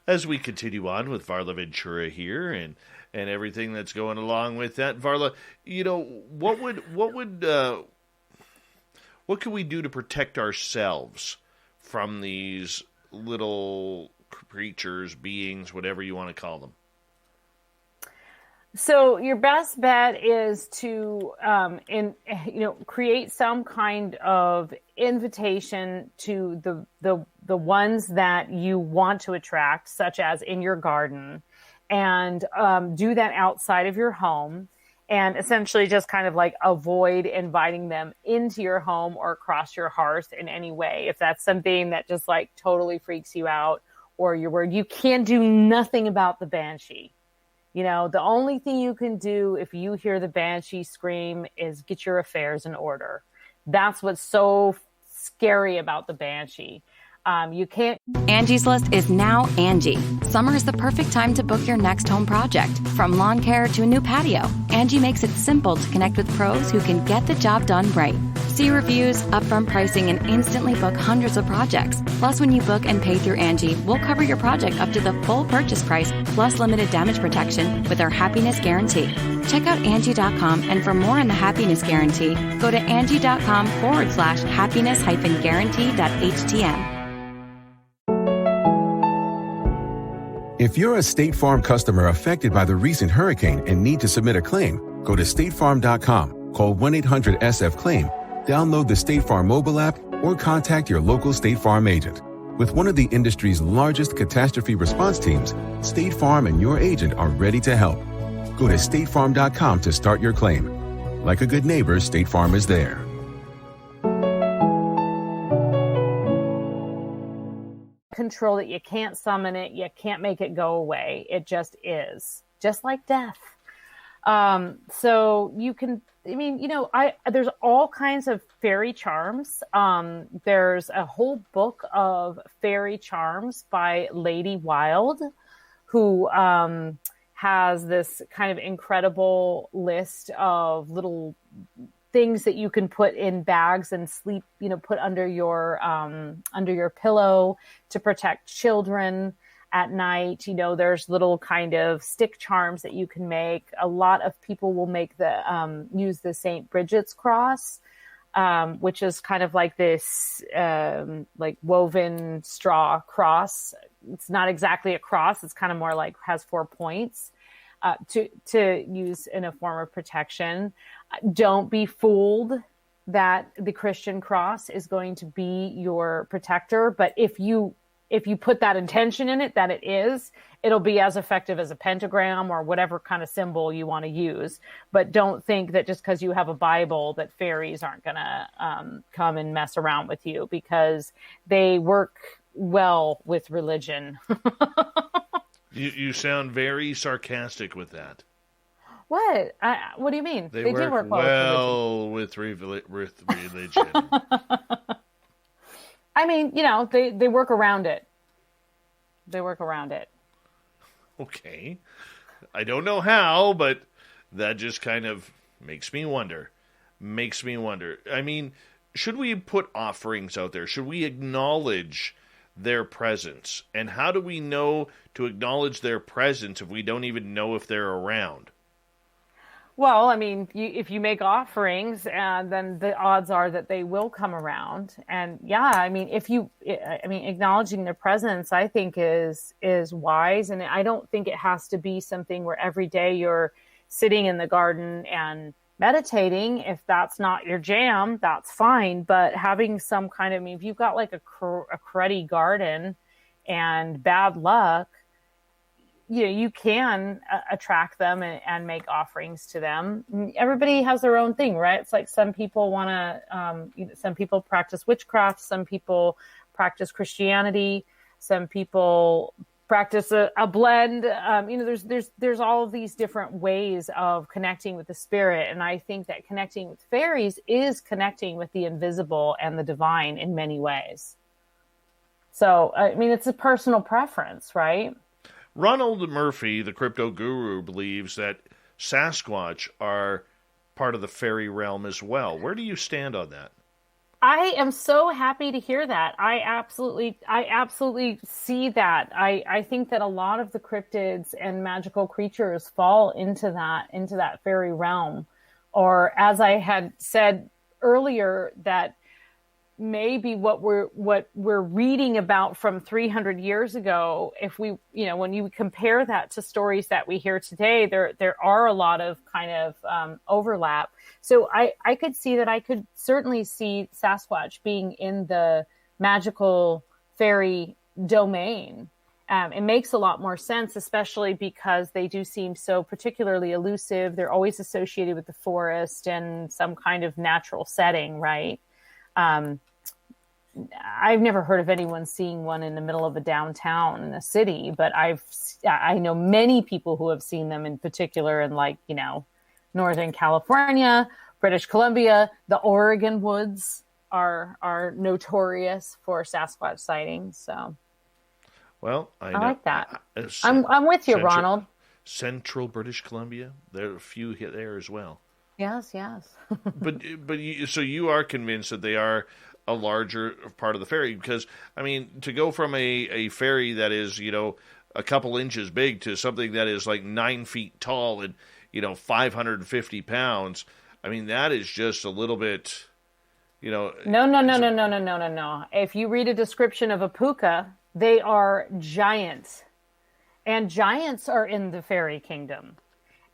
as we continue on with Varla Ventura here and everything that's going along with that, Varla, what could we do to protect ourselves from these little creatures, beings, whatever you want to call them? So your best bet is to, create some kind of invitation to the ones that you want to attract, such as in your garden, and do that outside of your home, and essentially just kind of like avoid inviting them into your home or across your hearth in any way. If that's something that just like totally freaks you out, or you're worried, you can do nothing about the banshee. The only thing you can do if you hear the banshee scream is get your affairs in order. That's what's so scary about the banshee. You can't. Angie's List is now Angie. Summer is the perfect time to book your next home project. From lawn care to a new patio, Angie makes it simple to connect with pros who can get the job done right. See reviews, upfront pricing, and instantly book hundreds of projects. Plus, when you book and pay through Angie, we'll cover your project up to the full purchase price, plus limited damage protection with our Happiness Guarantee. Check out Angie.com, and for more on the Happiness Guarantee, go to Angie.com/happiness-guarantee.htm. If you're a State Farm customer affected by the recent hurricane and need to submit a claim, go to statefarm.com, call 1-800-SF-CLAIM, download the State Farm mobile app, or contact your local State Farm agent. With one of the industry's largest catastrophe response teams, State Farm and your agent are ready to help. Go to statefarm.com to start your claim. Like a good neighbor, State Farm is there. Control it. You can't summon it. You can't make it go away. It just is, just like death. So you can, there's all kinds of fairy charms. There's a whole book of fairy charms by Lady Wilde, who has this kind of incredible list of little things that you can put in bags and sleep, put under your pillow to protect children at night. There's little kind of stick charms that you can make. A lot of people will make use the St. Bridget's cross, which is kind of like this, like woven straw cross. It's not exactly a cross. It's kind of more like has 4 points, to use in a form of protection. Don't be fooled that the Christian cross is going to be your protector. But if you put that intention in it, that it'll be as effective as a pentagram or whatever kind of symbol you want to use. But don't think that just because you have a Bible that fairies aren't going to come and mess around with you, because they work well with religion. You sound very sarcastic with that. What? What do you mean? They do work well with religion. I mean, they work around it. They work around it. Okay. I don't know how, but that just kind of makes me wonder. I mean, should we put offerings out there? Should we acknowledge their presence? And how do we know to acknowledge their presence if we don't even know if they're around? Well, I mean, if you make offerings, then the odds are that they will come around. And yeah, I mean, acknowledging their presence, I think is wise. And I don't think it has to be something where every day you're sitting in the garden and meditating. If that's not your jam, that's fine. But having some kind of, if you've got like a cruddy garden and bad luck, you can attract them and make offerings to them. Everybody has their own thing, right? It's like some people want to, some people practice witchcraft, some people practice Christianity, some people practice a blend. There's all of these different ways of connecting with the spirit. And I think that connecting with fairies is connecting with the invisible and the divine in many ways. So, I mean, it's a personal preference, right? Ronald Murphy, the crypto guru, believes that Sasquatch are part of the fairy realm as well. Where do you stand on that? I am so happy to hear that. I absolutely see that. I think that a lot of the cryptids and magical creatures fall into that fairy realm. Or as I had said earlier, that maybe what we're reading about from 300 years ago, if we, when you compare that to stories that we hear today, there are a lot of kind of overlap. So I could see that. I could certainly see Sasquatch being in the magical fairy domain. It makes a lot more sense, especially because they do seem so particularly elusive. They're always associated with the forest and some kind of natural setting, right? I've never heard of anyone seeing one in the middle of a downtown in a city, but I know many people who have seen them, in particular in Northern California, British Columbia. The Oregon woods are notorious for Sasquatch sightings. So, well, I like that. I'm with you, Ronald. Central British Columbia, there are a few there as well. Yes. but so you are convinced that they are a larger part of the fairy, because I mean, to go from a fairy that is a couple inches big to something that is like 9 feet tall and 550 pounds. I mean, that is just a little bit. No. If you read a description of a puka, they are giants, and giants are in the fairy kingdom,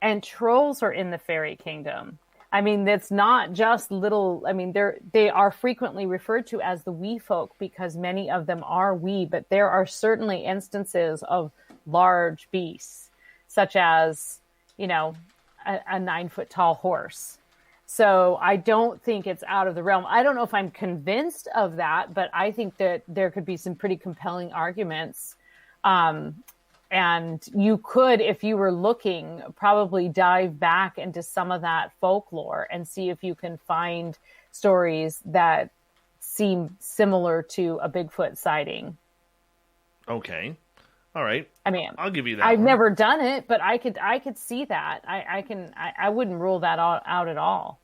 and trolls are in the fairy kingdom. I mean, it's not just little. I mean, they are frequently referred to as the wee folk because many of them are wee, but there are certainly instances of large beasts, such as a 9 foot tall horse. So I don't think it's out of the realm. I don't know if I'm convinced of that, but I think that there could be some pretty compelling arguments. And you could, if you were looking, probably dive back into some of that folklore and see if you can find stories that seem similar to a Bigfoot sighting. Okay. All right. I mean, I'll give you that. I've never done it, but I could see that. I wouldn't rule that out at all.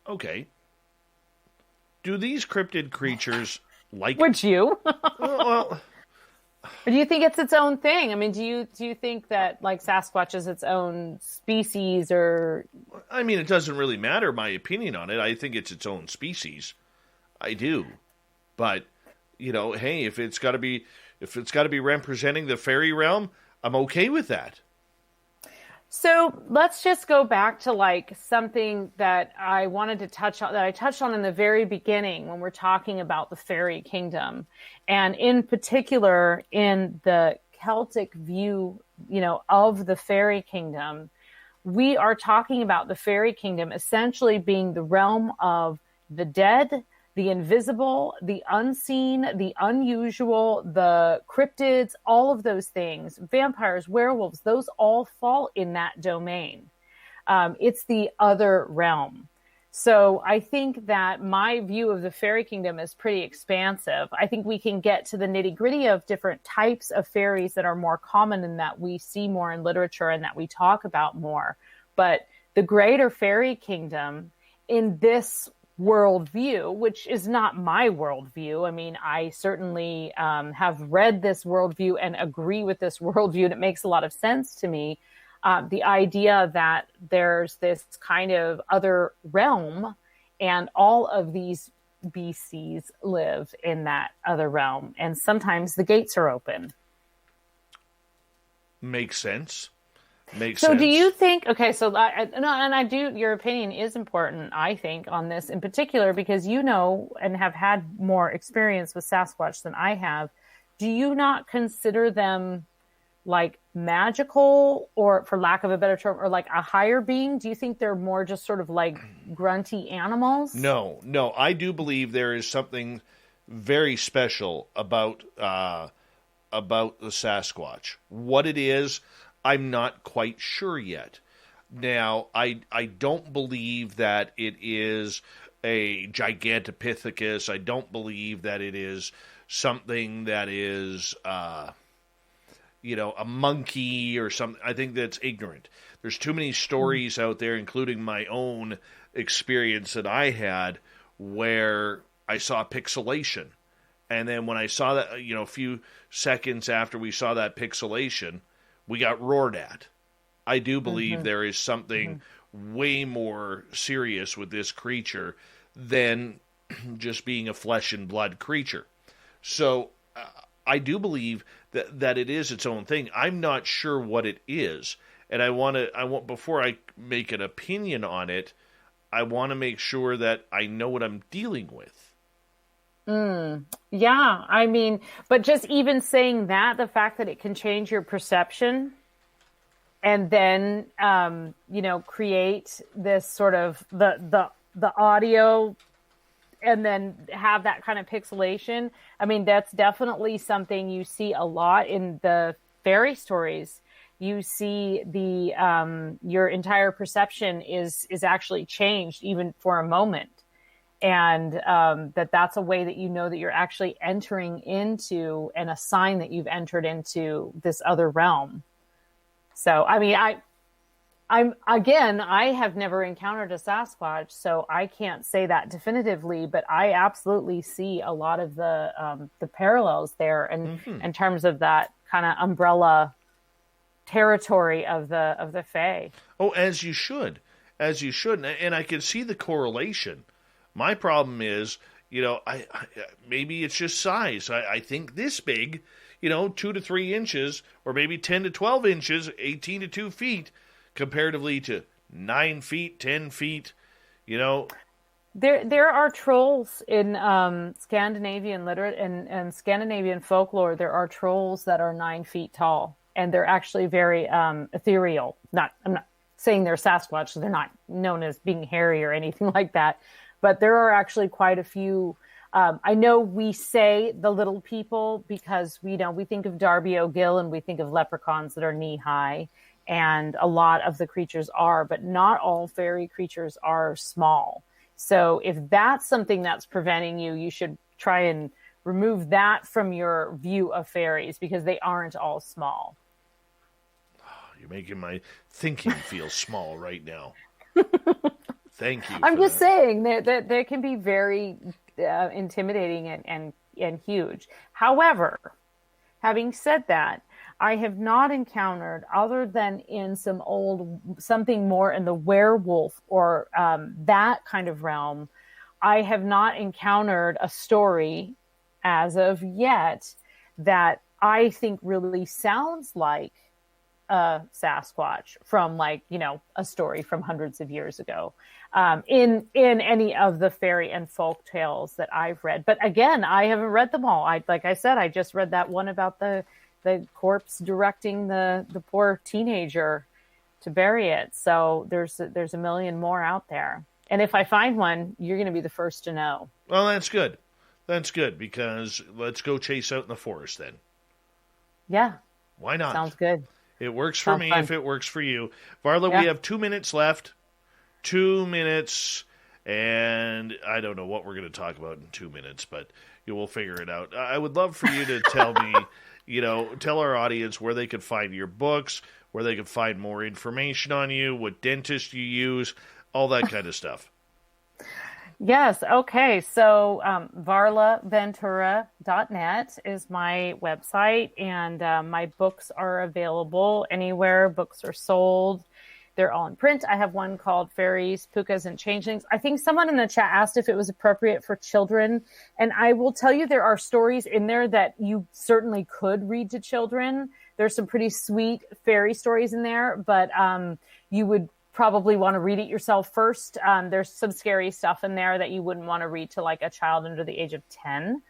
Okay. Do these cryptid creatures like? Would you? Well. Or do you think it's its own thing? I mean, do you think that like Sasquatch is its own species, or? I mean, it doesn't really matter my opinion on it. I think it's its own species. I do, but hey, if it's got to be representing the fairy realm, I'm okay with that. So let's just go back to like something that I wanted to touch on, that I touched on in the very beginning when we're talking about the fairy kingdom. And in particular, in the Celtic view, of the fairy kingdom, we are talking about the fairy kingdom essentially being the realm of the dead, the invisible, the unseen, the unusual, the cryptids, all of those things, vampires, werewolves, those all fall in that domain. It's the other realm. So I think that my view of the fairy kingdom is pretty expansive. I think we can get to the nitty gritty of different types of fairies that are more common and that we see more in literature and that we talk about more. But the greater fairy kingdom in this worldview, which is not my worldview. I mean, I certainly have read this worldview and agree with this worldview, and it makes a lot of sense to me. The idea that there's this kind of other realm, and all of these BCs live in that other realm, and sometimes the gates are open. Makes sense. So do you think, your opinion is important, I think, on this in particular, because and have had more experience with Sasquatch than I have. Do you not consider them like magical, or for lack of a better term, or like a higher being? Do you think they're more just sort of like grunty animals? No. I do believe there is something very special about the Sasquatch. What it is, I'm not quite sure yet. Now, I don't believe that it is a Gigantopithecus. I don't believe that it is something that is, a monkey or something. I think that's ignorant. There's too many stories out there, including my own experience that I had, where I saw pixelation. And then when I saw that, a few seconds after we saw that pixelation, we got roared at. I do believe there is something way more serious with this creature than just being a flesh and blood creature. So I do believe that it is its own thing. I'm not sure what it is, and I want before I make an opinion on it, I want to make sure that I know what I'm dealing with. Yeah, I mean, but just even saying that, the fact that it can change your perception and then, create this sort of the audio and then have that kind of pixelation. I mean, that's definitely something you see a lot in the fairy stories. You see your entire perception is actually changed even for a moment. And that's a way that you know that you're actually entering into, and a sign that you've entered into this other realm. So, I mean, I have never encountered a Sasquatch, so I can't say that definitively, but I absolutely see a lot of the parallels there, and in terms of that kind of umbrella territory of the Fae. Oh, as you should, and I can see the correlation. My problem is, I maybe it's just size. I think this big, 2 to 3 inches, or maybe 10 to 12 inches, 18 to 2 feet, comparatively to 9 feet, 10 feet, There are trolls in Scandinavian literature and Scandinavian folklore. There are trolls that are 9 feet tall, and they're actually very ethereal. I'm not saying they're Sasquatch, so they're not known as being hairy or anything like that. But there are actually quite a few. I know we say the little people because we think of Darby O'Gill and we think of leprechauns that are knee high, and a lot of the creatures are, but not all fairy creatures are small. So if that's something that's preventing you, you should try and remove that from your view of fairies, because they aren't all small. You're making my thinking feel small right now. Thank you. I'm just saying that they can be very intimidating and huge. However, having said that, I have not encountered, other than in something more in the werewolf or that kind of realm, I have not encountered a story as of yet that I think really sounds like a Sasquatch from a story from hundreds of years ago, in any of the fairy and folk tales that I've read. But again, I haven't read them all. Like I said, I just read that one about the corpse directing the poor teenager to bury it. So there's a million more out there. And if I find one, you're going to be the first to know. Well, that's good. That's good, because let's go chase out in the forest then. Yeah. Why not? Sounds good. It works for me if it works for you. Varla, Yeah. We have 2 minutes left. 2 minutes, and I don't know what we're going to talk about in 2 minutes, but we'll figure it out. I would love for you to tell me, tell our audience where they could find your books, where they could find more information on you, what dentist you use, all that kind of stuff. Yes. Okay. So varlaventura.net is my website, and my books are available anywhere books are sold. They're all in print. I have one called Fairies, Pukas, and Changelings. I think someone in the chat asked if it was appropriate for children. And I will tell you, there are stories in there that you certainly could read to children. There's some pretty sweet fairy stories in there, but you would probably want to read it yourself first. There's some scary stuff in there that you wouldn't want to read to a child under the age of 10.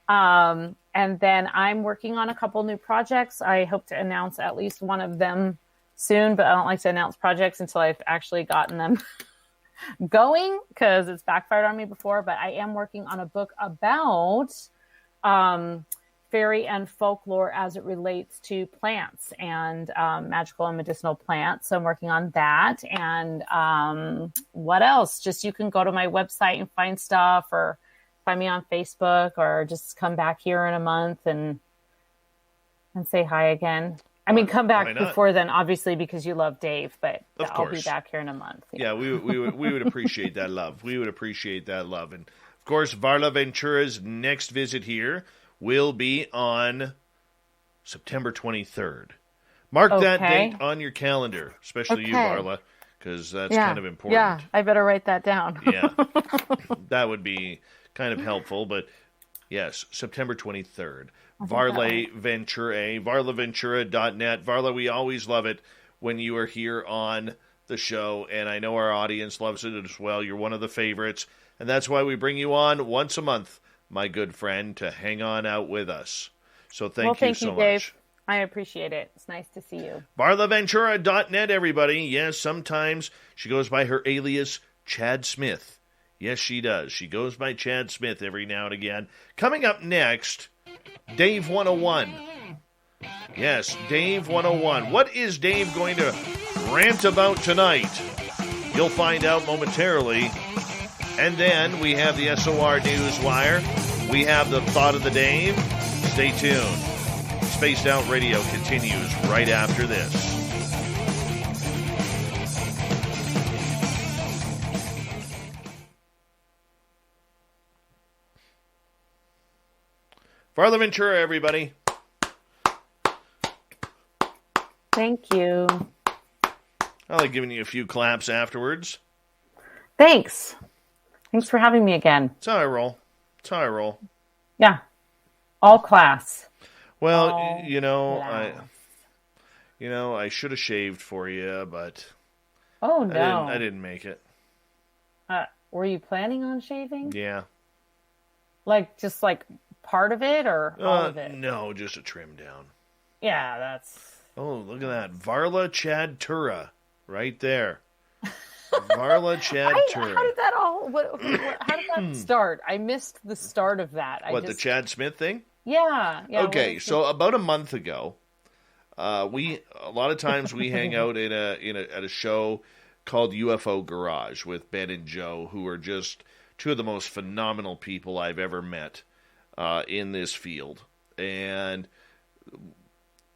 And then I'm working on a couple new projects. I hope to announce at least one of them soon, but I don't like to announce projects until I've actually gotten them going, because it's backfired on me before. But I am working on a book about fairy and folklore as it relates to plants and magical and medicinal plants. So I'm working on that. And what else? Just you can go to my website and find stuff, or find me on Facebook, or just come back here in a month and say hi again. I mean, come back before then, obviously, because you love Dave, but I'll be back here in a month. Yeah, we would appreciate that love. We would appreciate that love. And, of course, Varla Ventura's next visit here will be on September 23rd. Mark that date on your calendar, especially you, Varla, because that's kind of important. Yeah, I better write that down. Yeah, that would be kind of helpful. But yes, September 23rd. Varla Ventura, varlaventura.net. Varla, we always love it when you are here on the show, and I know our audience loves it as well. You're one of the favorites, and that's why we bring you on once a month, my good friend, to hang on out with us. So thank you so much. Dave. I appreciate it. It's nice to see you. varlaventura.net, everybody. Yes, sometimes she goes by her alias, Chad Smith. Yes, she does. She goes by Chad Smith every now and again. Coming up next, Dave 101. Yes, Dave 101. What is Dave going to rant about tonight? You'll find out momentarily. And then we have the SOR News Wire. We have the Thought of the Dave. Stay tuned. Spaced Out Radio continues right after this. Varla Ventura, everybody. Thank you. I like giving you a few claps afterwards. Thanks. Thanks for having me again. That's how I roll. That's how I roll. Yeah. All class. Well, All I should have shaved for you, but oh no, I didn't make it. Were you planning on shaving? Yeah. Just part of it or all of it? No, just a trim down. Yeah, that's... Oh, look at that. Varla Chad Tura. Right there. Varla Chad Tura. How did that all... how did that start? I missed the start of that. The Chad Smith thing? Yeah. Okay, so about a month ago, a lot of times we hang out at a show called UFO Garage with Ben and Joe, who are just two of the most phenomenal people I've ever met in this field. And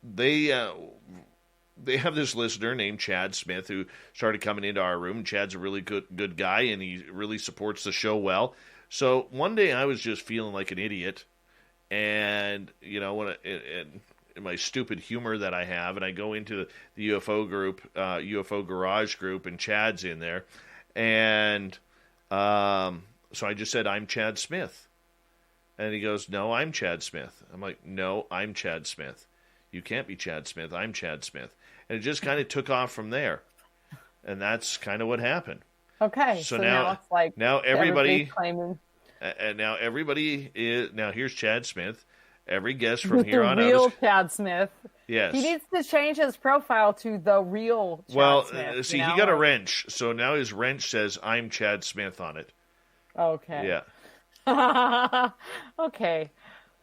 they have this listener named Chad Smith who started coming into our room. Chad's a really good guy, and he really supports the show well. So one day I was just feeling like an idiot, and in my stupid humor that I have, and I go into the UFO group, UFO Garage group, and Chad's in there, and so I just said, "I'm Chad Smith," and he goes, "No, I'm Chad Smith." I'm like, "No, I'm Chad Smith. You can't be Chad Smith. I'm Chad Smith." And it just kind of took off from there, and that's kind of what happened. Okay, so now it's like now everybody claiming. And now everybody is now. Here's Chad Smith. Every guest from here on out. The real Chad Smith. Yes. He needs to change his profile to the real Chad Smith. See, he got a wrench, so now his wrench says, "I'm Chad Smith" on it. Okay. Yeah. Okay.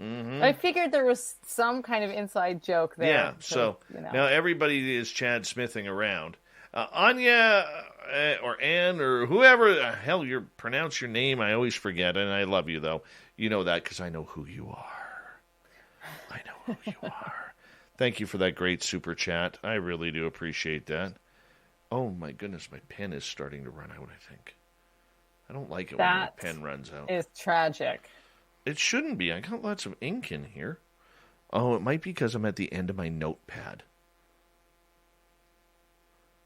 Mm-hmm. I figured there was some kind of inside joke there. Yeah. So now everybody is Chad Smithing around. Anya or Ann or whoever the hell you pronounce your name, I always forget, and I love you though. You know that because I know who you are. I know who you are. Thank you for that great super chat. I really do appreciate that. Oh my goodness, my pen is starting to run out, I think. I don't like it when my pen runs out. It's tragic. It shouldn't be. I got lots of ink in here. Oh, it might be because I'm at the end of my notepad.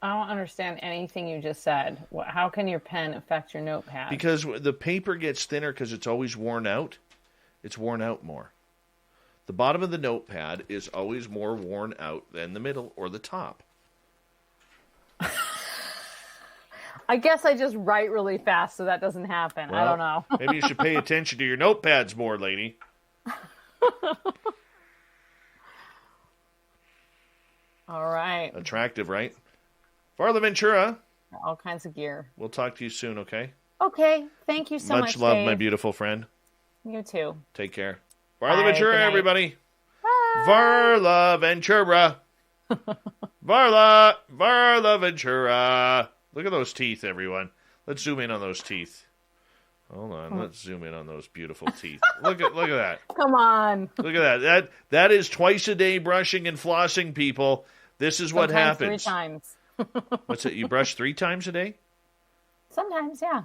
I don't understand anything you just said. How can your pen affect your notepad? Because the paper gets thinner because it's always worn out. It's worn out more. The bottom of the notepad is always more worn out than the middle or the top. I guess I just write really fast so that doesn't happen. Well, I don't know. Maybe you should pay attention to your notepads more, lady. All right. Attractive, right? Varla Ventura. All kinds of gear. We'll talk to you soon, okay? Okay. Thank you so much, Much love, Dave. my beautiful friend. You too. Take care. Varla Ventura, good night. everybody. Bye. Varla Ventura. Varla Ventura. Look at those teeth, everyone. Let's zoom in on those teeth. Hold on. Let's zoom in on those beautiful teeth. Look at that. Come on. Look at that. That is twice a day brushing and flossing, people. This is what happens. 3 times. What's it? You brush 3 times a day? Sometimes, yeah.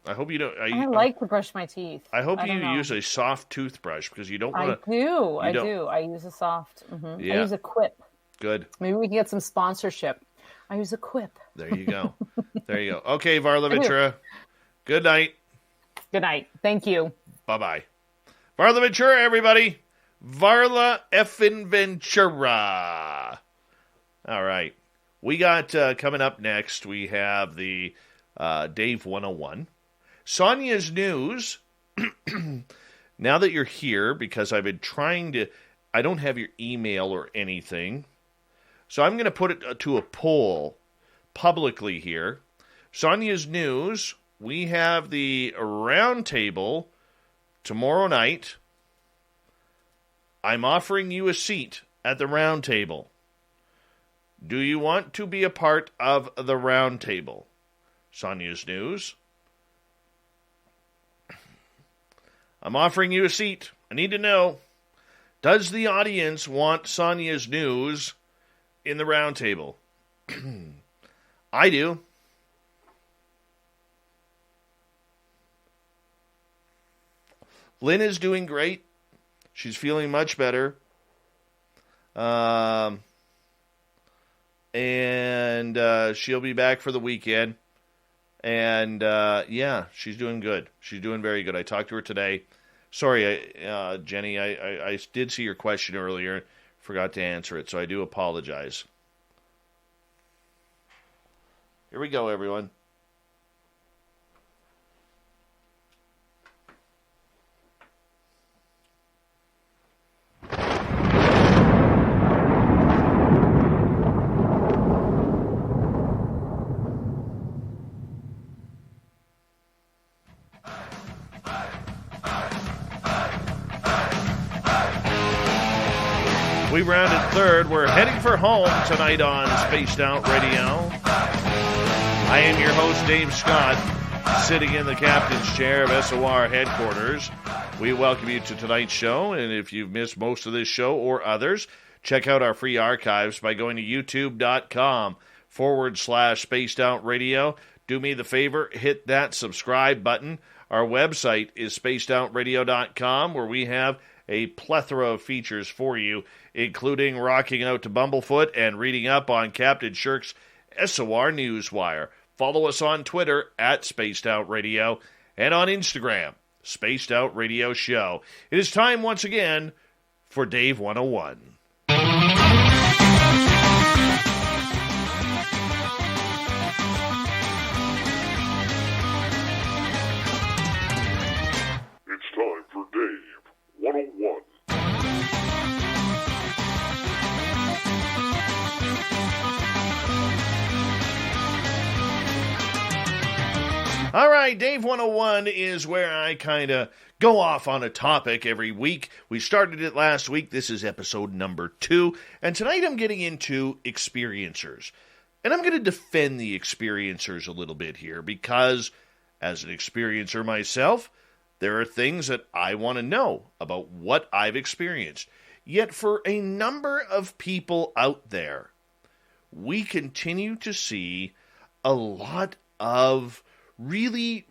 I hope you don't. I like to brush my teeth. I hope you use a soft toothbrush because you don't want to. I do. I use a soft. Yeah. I use a Quip. Good. Maybe we can get some sponsorship. I use a quip. There you go. There you go. Okay, Varla Ventura. Good night. Good night. Thank you. Bye-bye. Varla Ventura, everybody. Varla effin' Ventura. All right. We got coming up next, we have the Dave 101. Sonia's News. Now that you're here, because I've been trying to, I don't have your email or anything. So I'm going to put it to a poll publicly here. Sonia's News, we have the roundtable tomorrow night. I'm offering you a seat at the roundtable. Do you want to be a part of the roundtable? Sonia's News. I'm offering you a seat. I need to know, does the audience want Sonia's News in the roundtable? I do. Lynn is doing great. She's feeling much better. And she'll be back for the weekend. And, yeah, she's doing good. She's doing very good. I talked to her today. Sorry, Jenny, I did see your question earlier. Forgot to answer it, so I do apologize. Here we go, everyone. We rounded third. We're heading for home tonight on Spaced Out Radio. I am your host, Dave Scott, sitting in the captain's chair of SOR headquarters. We welcome you to tonight's show, and if you've missed most of this show or others, check out our free archives by going to youtube.com/Spaced Out Radio. Do me the favor, hit that subscribe button. Our website is spacedoutradio.com, where we have a plethora of features for you, including rocking out to Bumblefoot and reading up on Captain Shirk's SOR Newswire. Follow us on Twitter at Spaced Out Radio and on Instagram, Spaced Out Radio Show. It is time once again for Dave 101. It's time for Dave 101. All right, Dave 101 is where I kind of go off on a topic every week. We started it last week. This is episode number 2. And tonight I'm getting into experiencers. And I'm going to defend the experiencers a little bit here because as an experiencer myself, there are things that I want to know about what I've experienced. Yet for a number of people out there, we continue to see a lot of really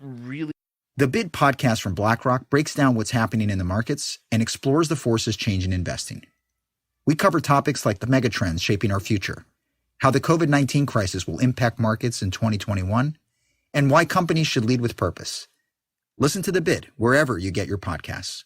The Bid podcast from BlackRock breaks down what's happening in the markets and explores the forces changing investing. We cover topics like the megatrends shaping our future, how the COVID-19 crisis will impact markets in 2021, and why companies should lead with purpose. Listen to The Bid wherever you get your podcasts.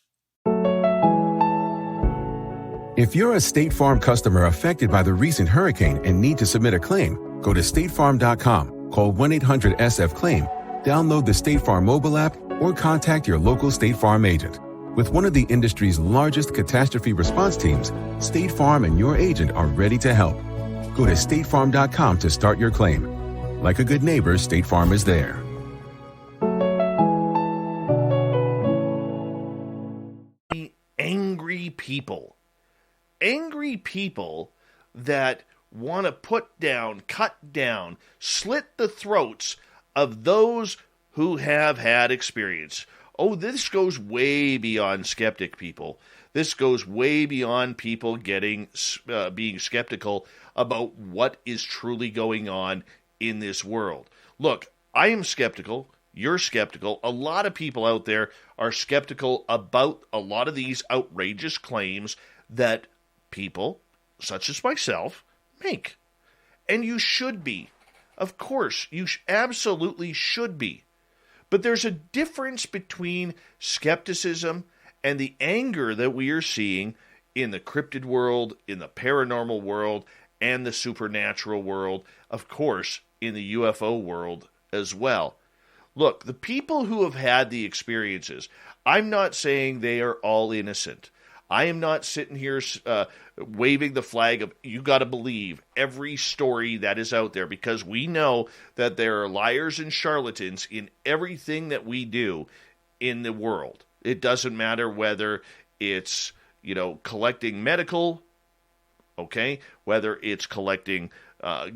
If you're a State Farm customer affected by the recent hurricane and need to submit a claim, go to statefarm.com, call 1-800-SF-CLAIM, download the State Farm mobile app, or contact your local State Farm agent. With one of the industry's largest catastrophe response teams, State Farm and your agent are ready to help. Go to statefarm.com to start your claim. Like a good neighbor, State Farm is there. angry people. Angry people that want to put down, cut down, slit the throats of those who have had experience. Oh, this goes way beyond skeptic people. This goes way beyond people being skeptical about what is truly going on in this world. Look, I am skeptical. You're skeptical. A lot of people out there are skeptical about a lot of these outrageous claims that people, such as myself, make. And you should be. Of course, you absolutely should be. But there's a difference between skepticism and the anger that we are seeing in the cryptid world, in the paranormal world, and the supernatural world, of course, in the UFO world as well. Look, the people who have had the experiences, I'm not saying they are all innocent. I am not sitting here waving the flag of you got to believe every story that is out there, because we know that there are liars and charlatans in everything that we do in the world. It doesn't matter whether it's, collecting medical, okay, whether it's collecting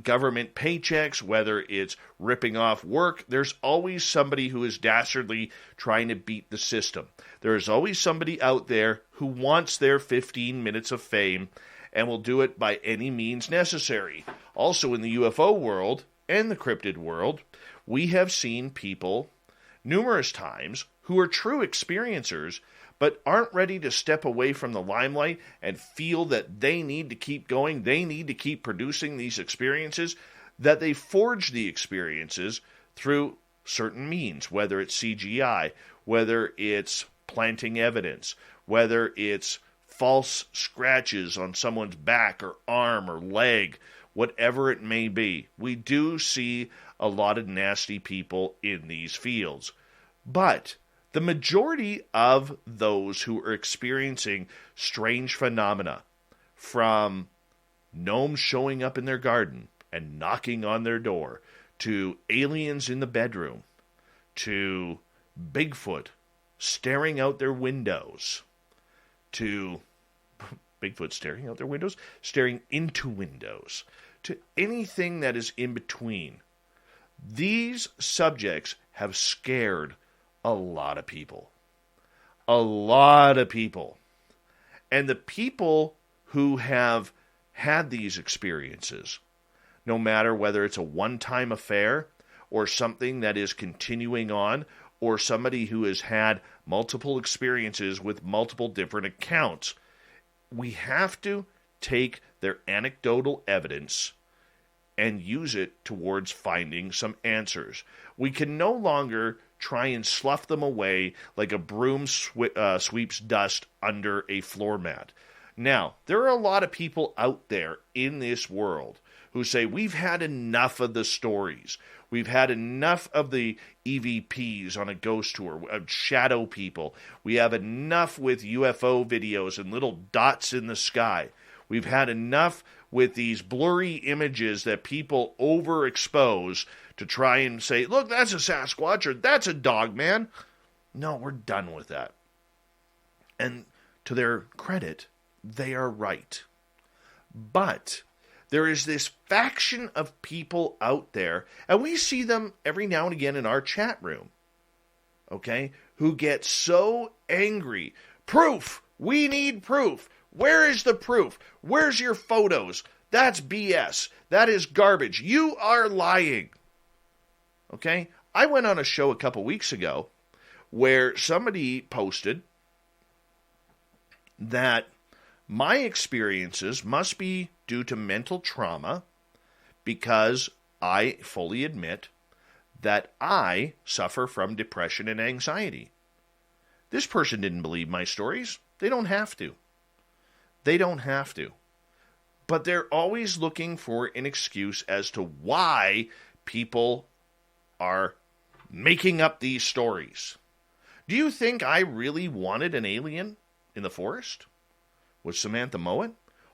government paychecks, whether it's ripping off work. There's always somebody who is dastardly trying to beat the system. There is always somebody out there who wants their 15 minutes of fame and will do it by any means necessary. Also in the UFO world and the cryptid world, we have seen people numerous times who are true experiencers but aren't ready to step away from the limelight and feel that they need to keep going, they need to keep producing these experiences, that they forge the experiences through certain means, whether it's CGI, whether it's planting evidence, whether it's false scratches on someone's back or arm or leg, whatever it may be. We do see a lot of nasty people in these fields. But the majority of those who are experiencing strange phenomena, from gnomes showing up in their garden and knocking on their door, to aliens in the bedroom, to Bigfoot staring out their windows, to Bigfoot staring out their windows, staring into windows, to anything that is in between. These subjects have scared a lot of people. A lot of people. And the people who have had these experiences, no matter whether it's a one-time affair or something that is continuing on, or somebody who has had multiple experiences with multiple different accounts, we have to take their anecdotal evidence and use it towards finding some answers. We can no longer try and slough them away like a broom sweeps dust under a floor mat. Now, there are a lot of people out there in this world who say, we've had enough of the stories. We've had enough of the EVPs on a ghost tour, of shadow people. We have enough with UFO videos and little dots in the sky. We've had enough with these blurry images that people overexpose to try and say, look, that's a Sasquatch or that's a dog man. No, we're done with that. And to their credit, they are right. But there is this faction of people out there, and we see them every now and again in our chat room, okay, who get so angry. Proof! We need proof! Where is the proof? Where's your photos? That's BS. That is garbage. You are lying. Okay? I went on a show a couple weeks ago where somebody posted that my experiences must be due to mental trauma, because I fully admit that I suffer from depression and anxiety. This person didn't believe my stories. They don't have to. They don't have to. But they're always looking for an excuse as to why people are making up these stories. Do you think I really wanted an alien in the forest? Was Samantha Mowat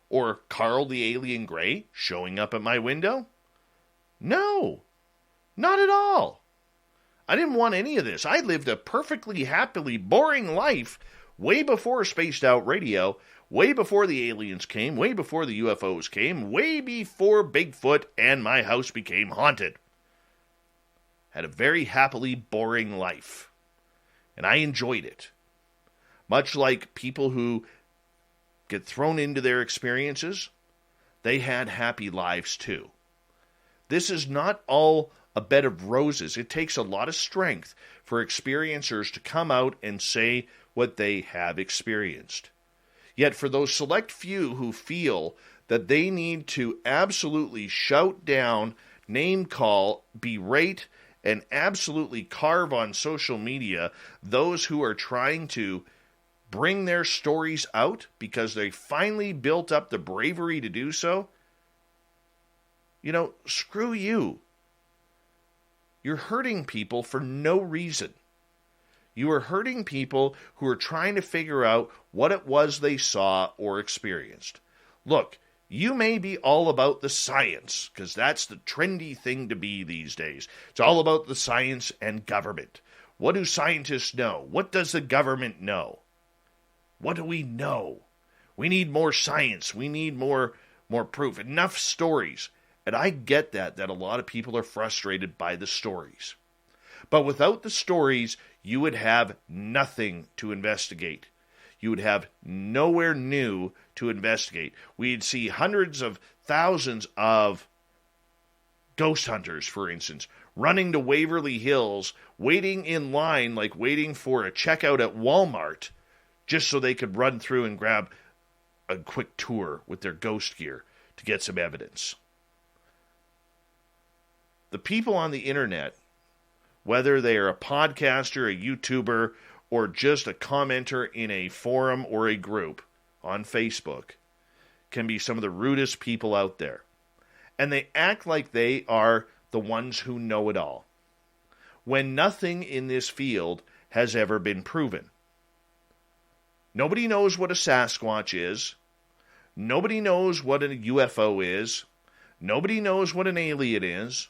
or Carl the Alien Gray showing up at my window? No, not at all. I didn't want any of this. I lived a perfectly happily boring life way before Spaced Out Radio, way before the aliens came, way before the UFOs came, way before Bigfoot and my house became haunted. Had a very happily boring life. And I enjoyed it. Much like people who get thrown into their experiences, they had happy lives too. This is not all a bed of roses. It takes a lot of strength for experiencers to come out and say what they have experienced. Yet for those select few who feel that they need to absolutely shout down, name call, berate, and absolutely carve on social media those who are trying to bring their stories out because they finally built up the bravery to do so, screw you. You're hurting people for no reason. You are hurting people who are trying to figure out what it was they saw or experienced. Look, you may be all about the science, because that's the trendy thing to be these days. It's all about the science and government. What do scientists know? What does the government know? What do we know? We need more science. We need more proof. Enough stories. And I get that a lot of people are frustrated by the stories. But without the stories, you would have nothing to investigate. You would have nowhere new to investigate. We'd see hundreds of thousands of ghost hunters, for instance, running to Waverly Hills, waiting in line like waiting for a checkout at Walmart, just so they could run through and grab a quick tour with their ghost gear to get some evidence. The people on the internet, whether they are a podcaster, a YouTuber, or just a commenter in a forum or a group on Facebook, can be some of the rudest people out there. And they act like they are the ones who know it all, when nothing in this field has ever been proven. Nobody knows what a Sasquatch is. Nobody knows what a UFO is. Nobody knows what an alien is.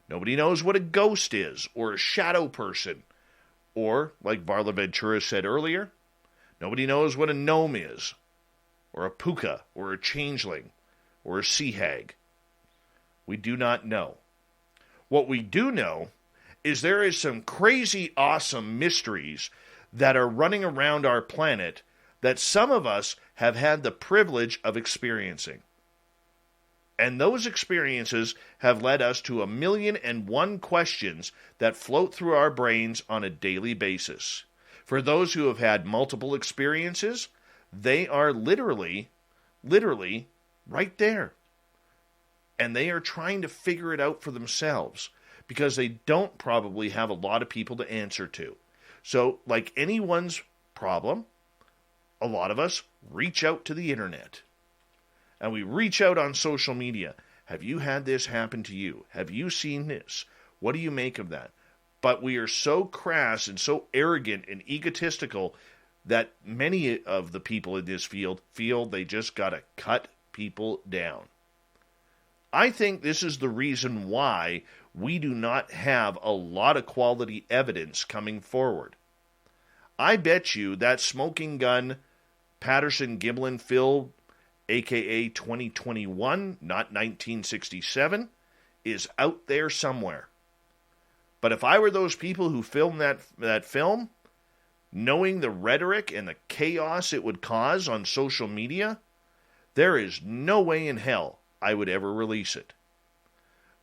Nobody knows what a ghost is, or a shadow person. Or, like Varla Ventura said earlier, nobody knows what a gnome is, or a puka, or a changeling, or a sea hag. We do not know. What we do know is there is some crazy awesome mysteries that are running around our planet that some of us have had the privilege of experiencing. And those experiences have led us to 1,000,001 questions that float through our brains on a daily basis. For those who have had multiple experiences, they are literally right there. And they are trying to figure it out for themselves because they don't probably have a lot of people to answer to. So, like anyone's problem, a lot of us reach out to the internet. And we reach out on social media. Have you had this happen to you? Have you seen this? What do you make of that? But we are so crass and so arrogant and egotistical that many of the people in this field feel they just got to cut people down. I think this is the reason why we do not have a lot of quality evidence coming forward. I bet you that smoking gun Patterson Gimlin Phil, a.k.a. 2021, not 1967, is out there somewhere. But if I were those people who filmed that film, knowing the rhetoric and the chaos it would cause on social media, there is no way in hell I would ever release it.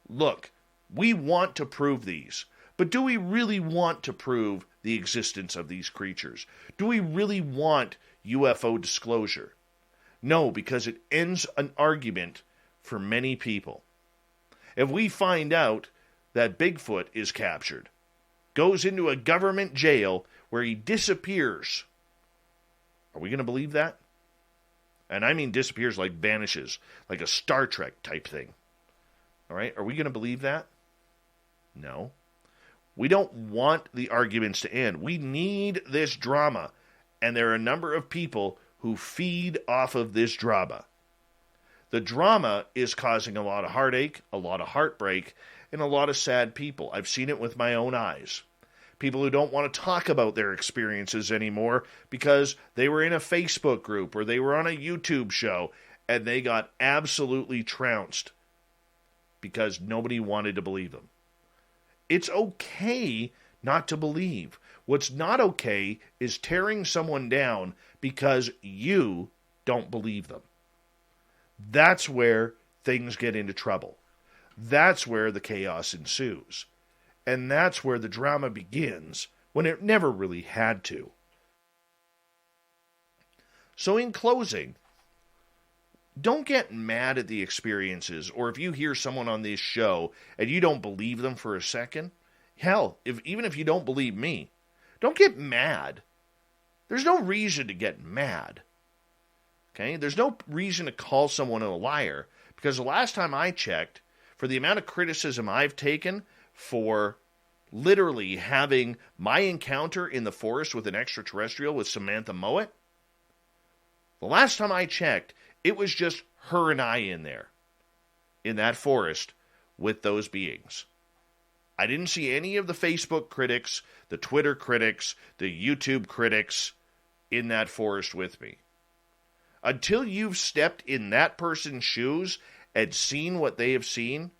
Look, we want to prove these, but do we really want to prove the existence of these creatures? Do we really want UFO disclosure? No, because it ends an argument for many people. If we find out that Bigfoot is captured, goes into a government jail where he disappears, are we going to believe that? And I mean disappears like vanishes, like a Star Trek type thing. All right, are we going to believe that? No. We don't want the arguments to end. We need this drama, and there are a number of people who feed off of this drama. The drama is causing a lot of heartache, a lot of heartbreak, and a lot of sad people. I've seen it with my own eyes. People who don't want to talk about their experiences anymore because they were in a Facebook group or they were on a YouTube show and they got absolutely trounced because nobody wanted to believe them. It's okay not to believe. What's not okay is tearing someone down because you don't believe them. That's where things get into trouble. That's where the chaos ensues. And that's where the drama begins, when it never really had to. So in closing, don't get mad at the experiences, or if you hear someone on this show and you don't believe them for a second, hell, even if you don't believe me, don't get mad. There's no reason to get mad. Okay? There's no reason to call someone a liar, because the last time I checked, for the amount of criticism I've taken for literally having my encounter in the forest with an extraterrestrial with Samantha Mowat, the last time I checked, it was just her and I in there, in that forest with those beings. I didn't see any of the Facebook critics, the Twitter critics, the YouTube critics in that forest with me. Until you've stepped in that person's shoes and seen what they have seen,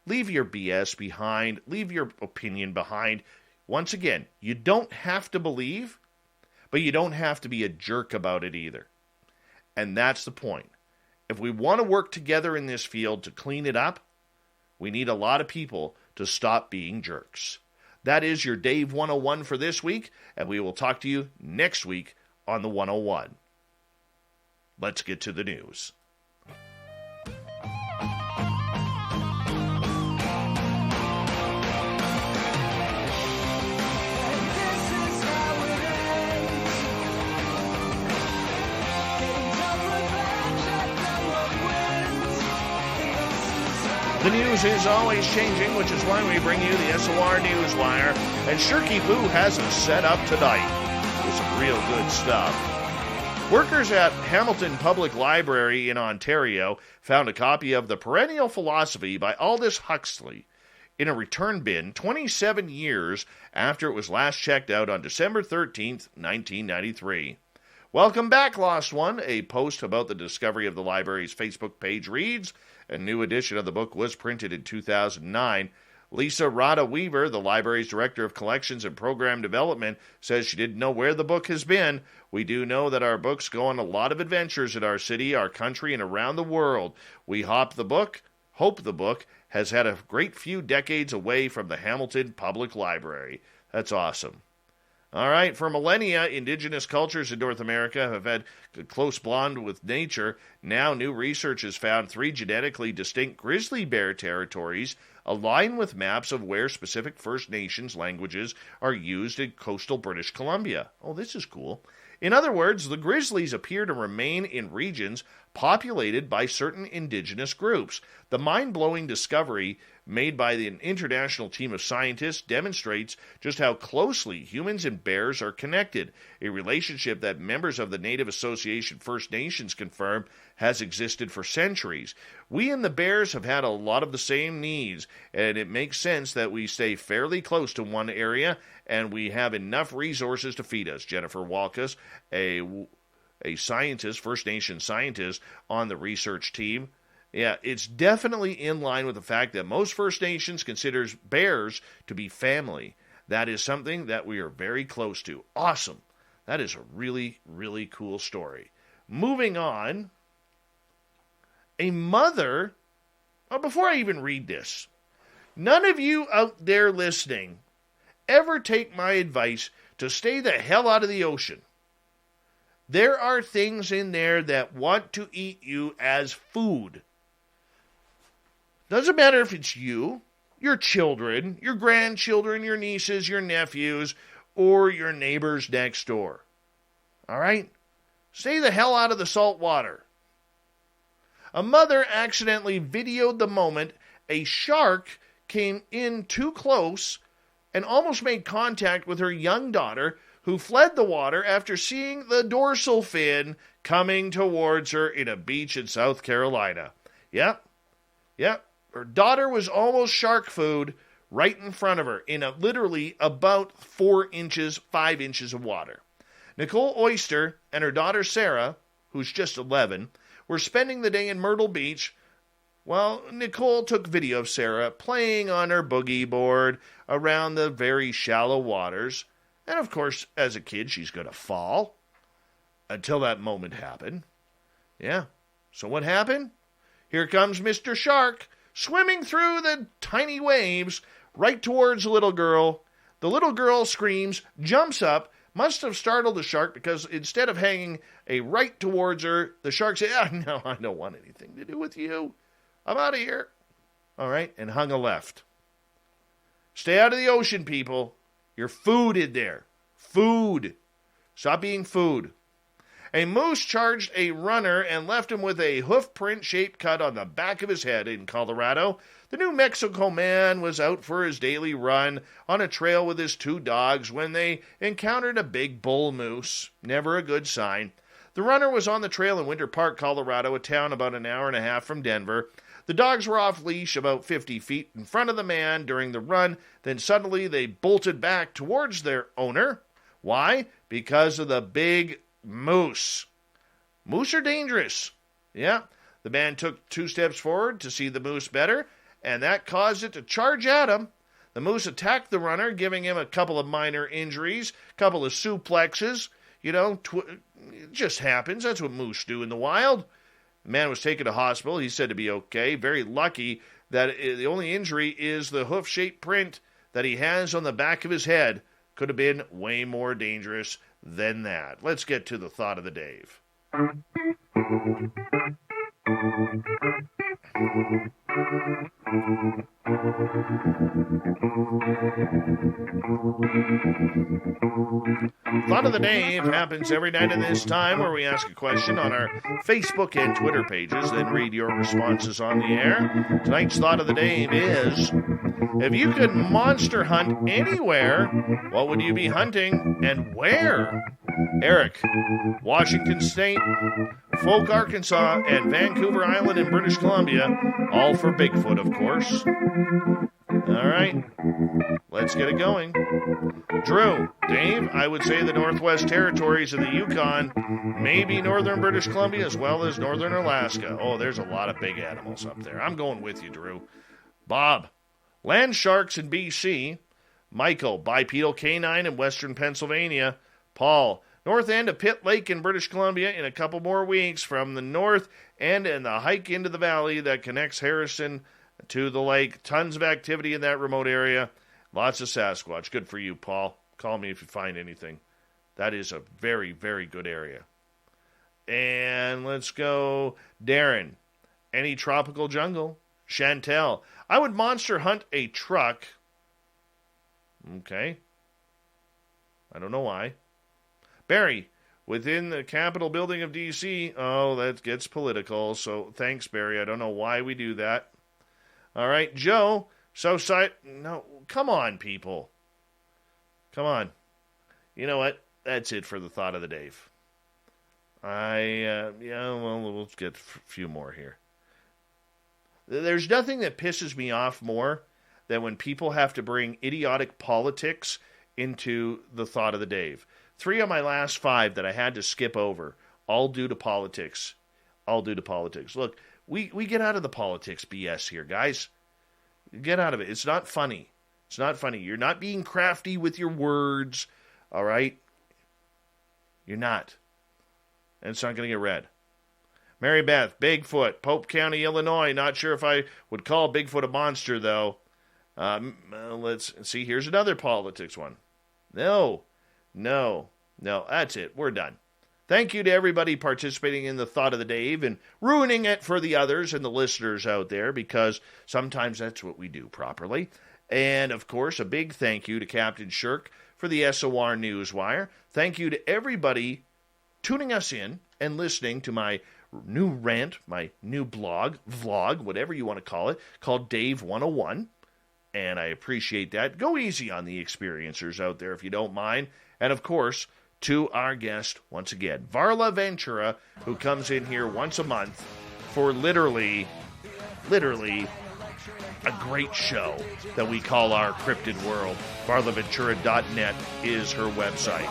leave your BS behind, leave your opinion behind. Once again, you don't have to believe, but you don't have to be a jerk about it either. And that's the point. If we want to work together in this field to clean it up, we need a lot of people to stop being jerks. That is your Dave 101 for this week, and we will talk to you next week on the 101. Let's get to the news. The news is always changing, which is why we bring you the SOR Newswire. And Shirky Poo has us set up tonight with some real good stuff. Workers at Hamilton Public Library in Ontario found a copy of The Perennial Philosophy by Aldous Huxley in a return bin 27 years after it was last checked out on December 13th, 1993. Welcome back, Lost One. A post about the discovery of the library's Facebook page reads, a new edition of the book was printed in 2009. Lisa Rada Weaver, the library's Director of Collections and Program Development, says she didn't know where the book has been. We do know that our books go on a lot of adventures in our city, our country, and around the world. We hope the book has had a great few decades away from the Hamilton Public Library. That's awesome. All right, for millennia, indigenous cultures in North America have had a close bond with nature. Now, new research has found 3 genetically distinct grizzly bear territories align with maps of where specific First Nations languages are used in coastal British Columbia. Oh, this is cool. In other words, the grizzlies appear to remain in regions populated by certain indigenous groups. The mind-blowing discovery made by an international team of scientists demonstrates just how closely humans and bears are connected, a relationship that members of the Native Association First Nations confirm has existed for centuries. We and the bears have had a lot of the same needs, and it makes sense that we stay fairly close to one area and we have enough resources to feed us. Jennifer Walkus, a scientist, First Nation scientist on the research team. Yeah, it's definitely in line with the fact that most First Nations considers bears to be family. That is something that we are very close to. Awesome. That is a really, really cool story. Moving on, a mother, before I even read this, none of you out there listening ever take my advice to stay the hell out of the ocean. There are things in there that want to eat you as food. Doesn't matter if it's you, your children, your grandchildren, your nieces, your nephews, or your neighbors next door. All right? Stay the hell out of the salt water. A mother accidentally videoed the moment a shark came in too close and almost made contact with her young daughter, who fled the water after seeing the dorsal fin coming towards her in a beach in South Carolina. Yep. Her daughter was almost shark food right in front of her in literally about 5 inches of water. Nicole Oyster and her daughter Sarah, who's just 11, were spending the day in Myrtle Beach. Well, Nicole took video of Sarah playing on her boogie board around the very shallow waters. And of course, as a kid, she's going to fall. Until that moment happened. Yeah. So what happened? Here comes Mr. Shark, swimming through the tiny waves right towards the little girl. The little girl screams, jumps up, must have startled the shark because instead of hanging a right towards her, the shark said, no, I don't want anything to do with you. I'm out of here. All right, and hung a left. Stay out of the ocean, people. You're food in there. Food. Stop being food. A moose charged a runner and left him with a hoof print-shaped cut on the back of his head in Colorado. The New Mexico man was out for his daily run on a trail with his 2 dogs when they encountered a big bull moose. Never a good sign. The runner was on the trail in Winter Park, Colorado, a town about an hour and a half from Denver. The dogs were off leash about 50 feet in front of the man during the run. Then suddenly they bolted back towards their owner. Why? Because of the big moose. Moose are dangerous. Yeah. The man took 2 steps forward to see the moose better, and that caused it to charge at him. The moose attacked the runner, giving him a couple of minor injuries, a couple of suplexes. It just happens. That's what moose do in the wild. The man was taken to hospital. He's said to be okay. Very lucky that the only injury is the hoof-shaped print that he has on the back of his head. Could have been way more dangerous than that. Let's get to the thought of the Dave. Thought of the Dave happens every night at this time, where we ask a question on our Facebook and Twitter pages, then read your responses on the air. Tonight's Thought of the Dave is, if you could monster hunt anywhere, what would you be hunting and where? Eric, Washington State, Folk, Arkansas, and Vancouver Island in British Columbia, all for Bigfoot, of course. All right, let's get it going. Drew, Dave, I would say the Northwest Territories of the Yukon, maybe northern British Columbia as well as northern Alaska. Oh, there's a lot of big animals up there. I'm going with you, Drew. Bob, land sharks in BC. Michael, bipedal canine in western Pennsylvania. Paul, north end of Pitt Lake in British Columbia in a couple more weeks from the north end and the hike into the valley that connects Harrison to the lake. Tons of activity in that remote area. Lots of Sasquatch. Good for you, Paul. Call me if you find anything. That is a very, very good area. And let's go, Darren. Any tropical jungle? Chantel, I would monster hunt a truck. Okay. I don't know why. Barry, within the Capitol building of D.C. Oh, that gets political, so thanks, Barry. I don't know why we do that. All right, Joe, no, come on, people. Come on. You know what? That's it for the thought of the Dave. We'll get a few more here. There's nothing that pisses me off more than when people have to bring idiotic politics into the thought of the Dave. 3 of my last 5 that I had to skip over, all due to politics. All due to politics. Look, we get out of the politics BS here, guys. Get out of it. It's not funny. It's not funny. You're not being crafty with your words, all right? You're not. And it's not going to get read. Mary Beth, Bigfoot, Pope County, Illinois. Not sure if I would call Bigfoot a monster, though. Let's see. Here's another politics one. No. That's it. We're done. Thank you to everybody participating in the Thought of the Dave and ruining it for the others and the listeners out there, because sometimes that's what we do properly. And, of course, a big thank you to Captain Shirk for the SOR Newswire. Thank you to everybody tuning us in and listening to my new rant, my new blog, vlog, whatever you want to call it, called Dave 101. And I appreciate that. Go easy on the experiencers out there if you don't mind. And, of course, to our guest, once again, Varla Ventura, who comes in here once a month for literally a great show that we call our Cryptid World. VarlaVentura.net is her website.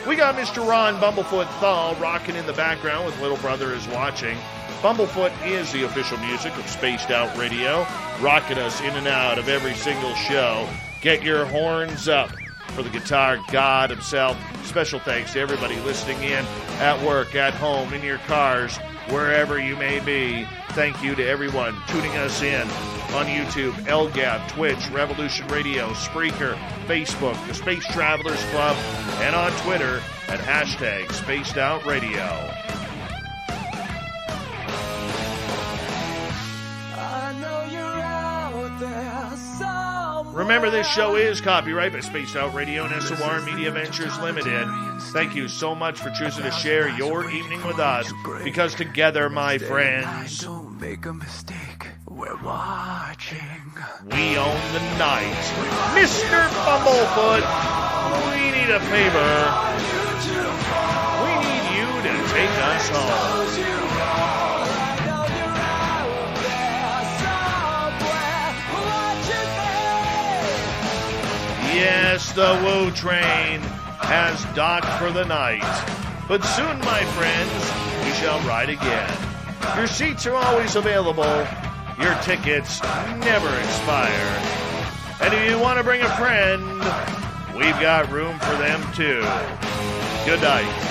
We got Mr. Ron Bumblefoot Thal rocking in the background with Little Brother is Watching. Bumblefoot is the official music of Spaced Out Radio, rocking us in and out of every single show. Get your horns up. for the guitar god himself. Special thanks to everybody listening in at work, at home, in your cars, wherever you may be. Thank you to everyone tuning us in on YouTube, LGAP, Twitch, Revolution Radio, Spreaker, Facebook, the Space Travelers Club, and on Twitter at hashtag Spaced Out Radio. Remember, this show is copyright by Spaced Out Radio and SOR Media Ventures Limited. Thank you so much for choosing to share your evening with us, because together, my friends, don't make a mistake. We're watching. We own the night. Mr. Bumblefoot, we need a favor. We need you to take us home. Yes, the Woo Train has docked for the night. But soon, my friends, we shall ride again. Your seats are always available. Your tickets never expire. And if you want to bring a friend, we've got room for them too. Good night.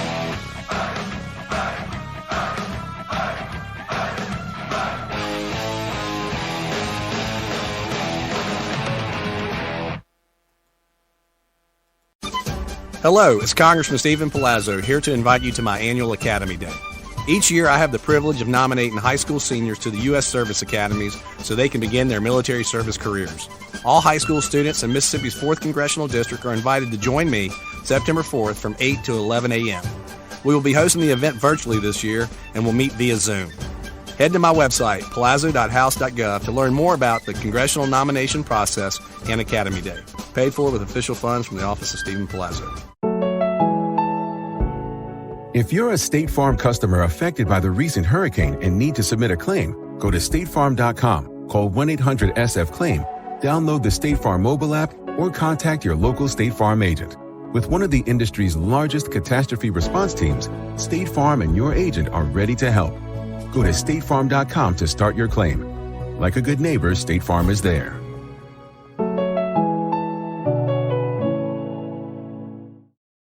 Hello, it's Congressman Stephen Palazzo here to invite you to my annual Academy Day. Each year, I have the privilege of nominating high school seniors to the U.S. Service Academies so they can begin their military service careers. All high school students in Mississippi's 4th Congressional District are invited to join me September 4th from 8 to 11 a.m. We will be hosting the event virtually this year and will meet via Zoom. Head to my website, palazzo.house.gov, to learn more about the congressional nomination process and Academy Day. Paid for with official funds from the office of Stephen Palazzo. If you're a State Farm customer affected by the recent hurricane and need to submit a claim, go to statefarm.com, call 1-800-SF-CLAIM, download the State Farm mobile app, or contact your local State Farm agent. With one of the industry's largest catastrophe response teams, State Farm and your agent are ready to help. Go to statefarm.com to start your claim. Like a good neighbor, State Farm is there.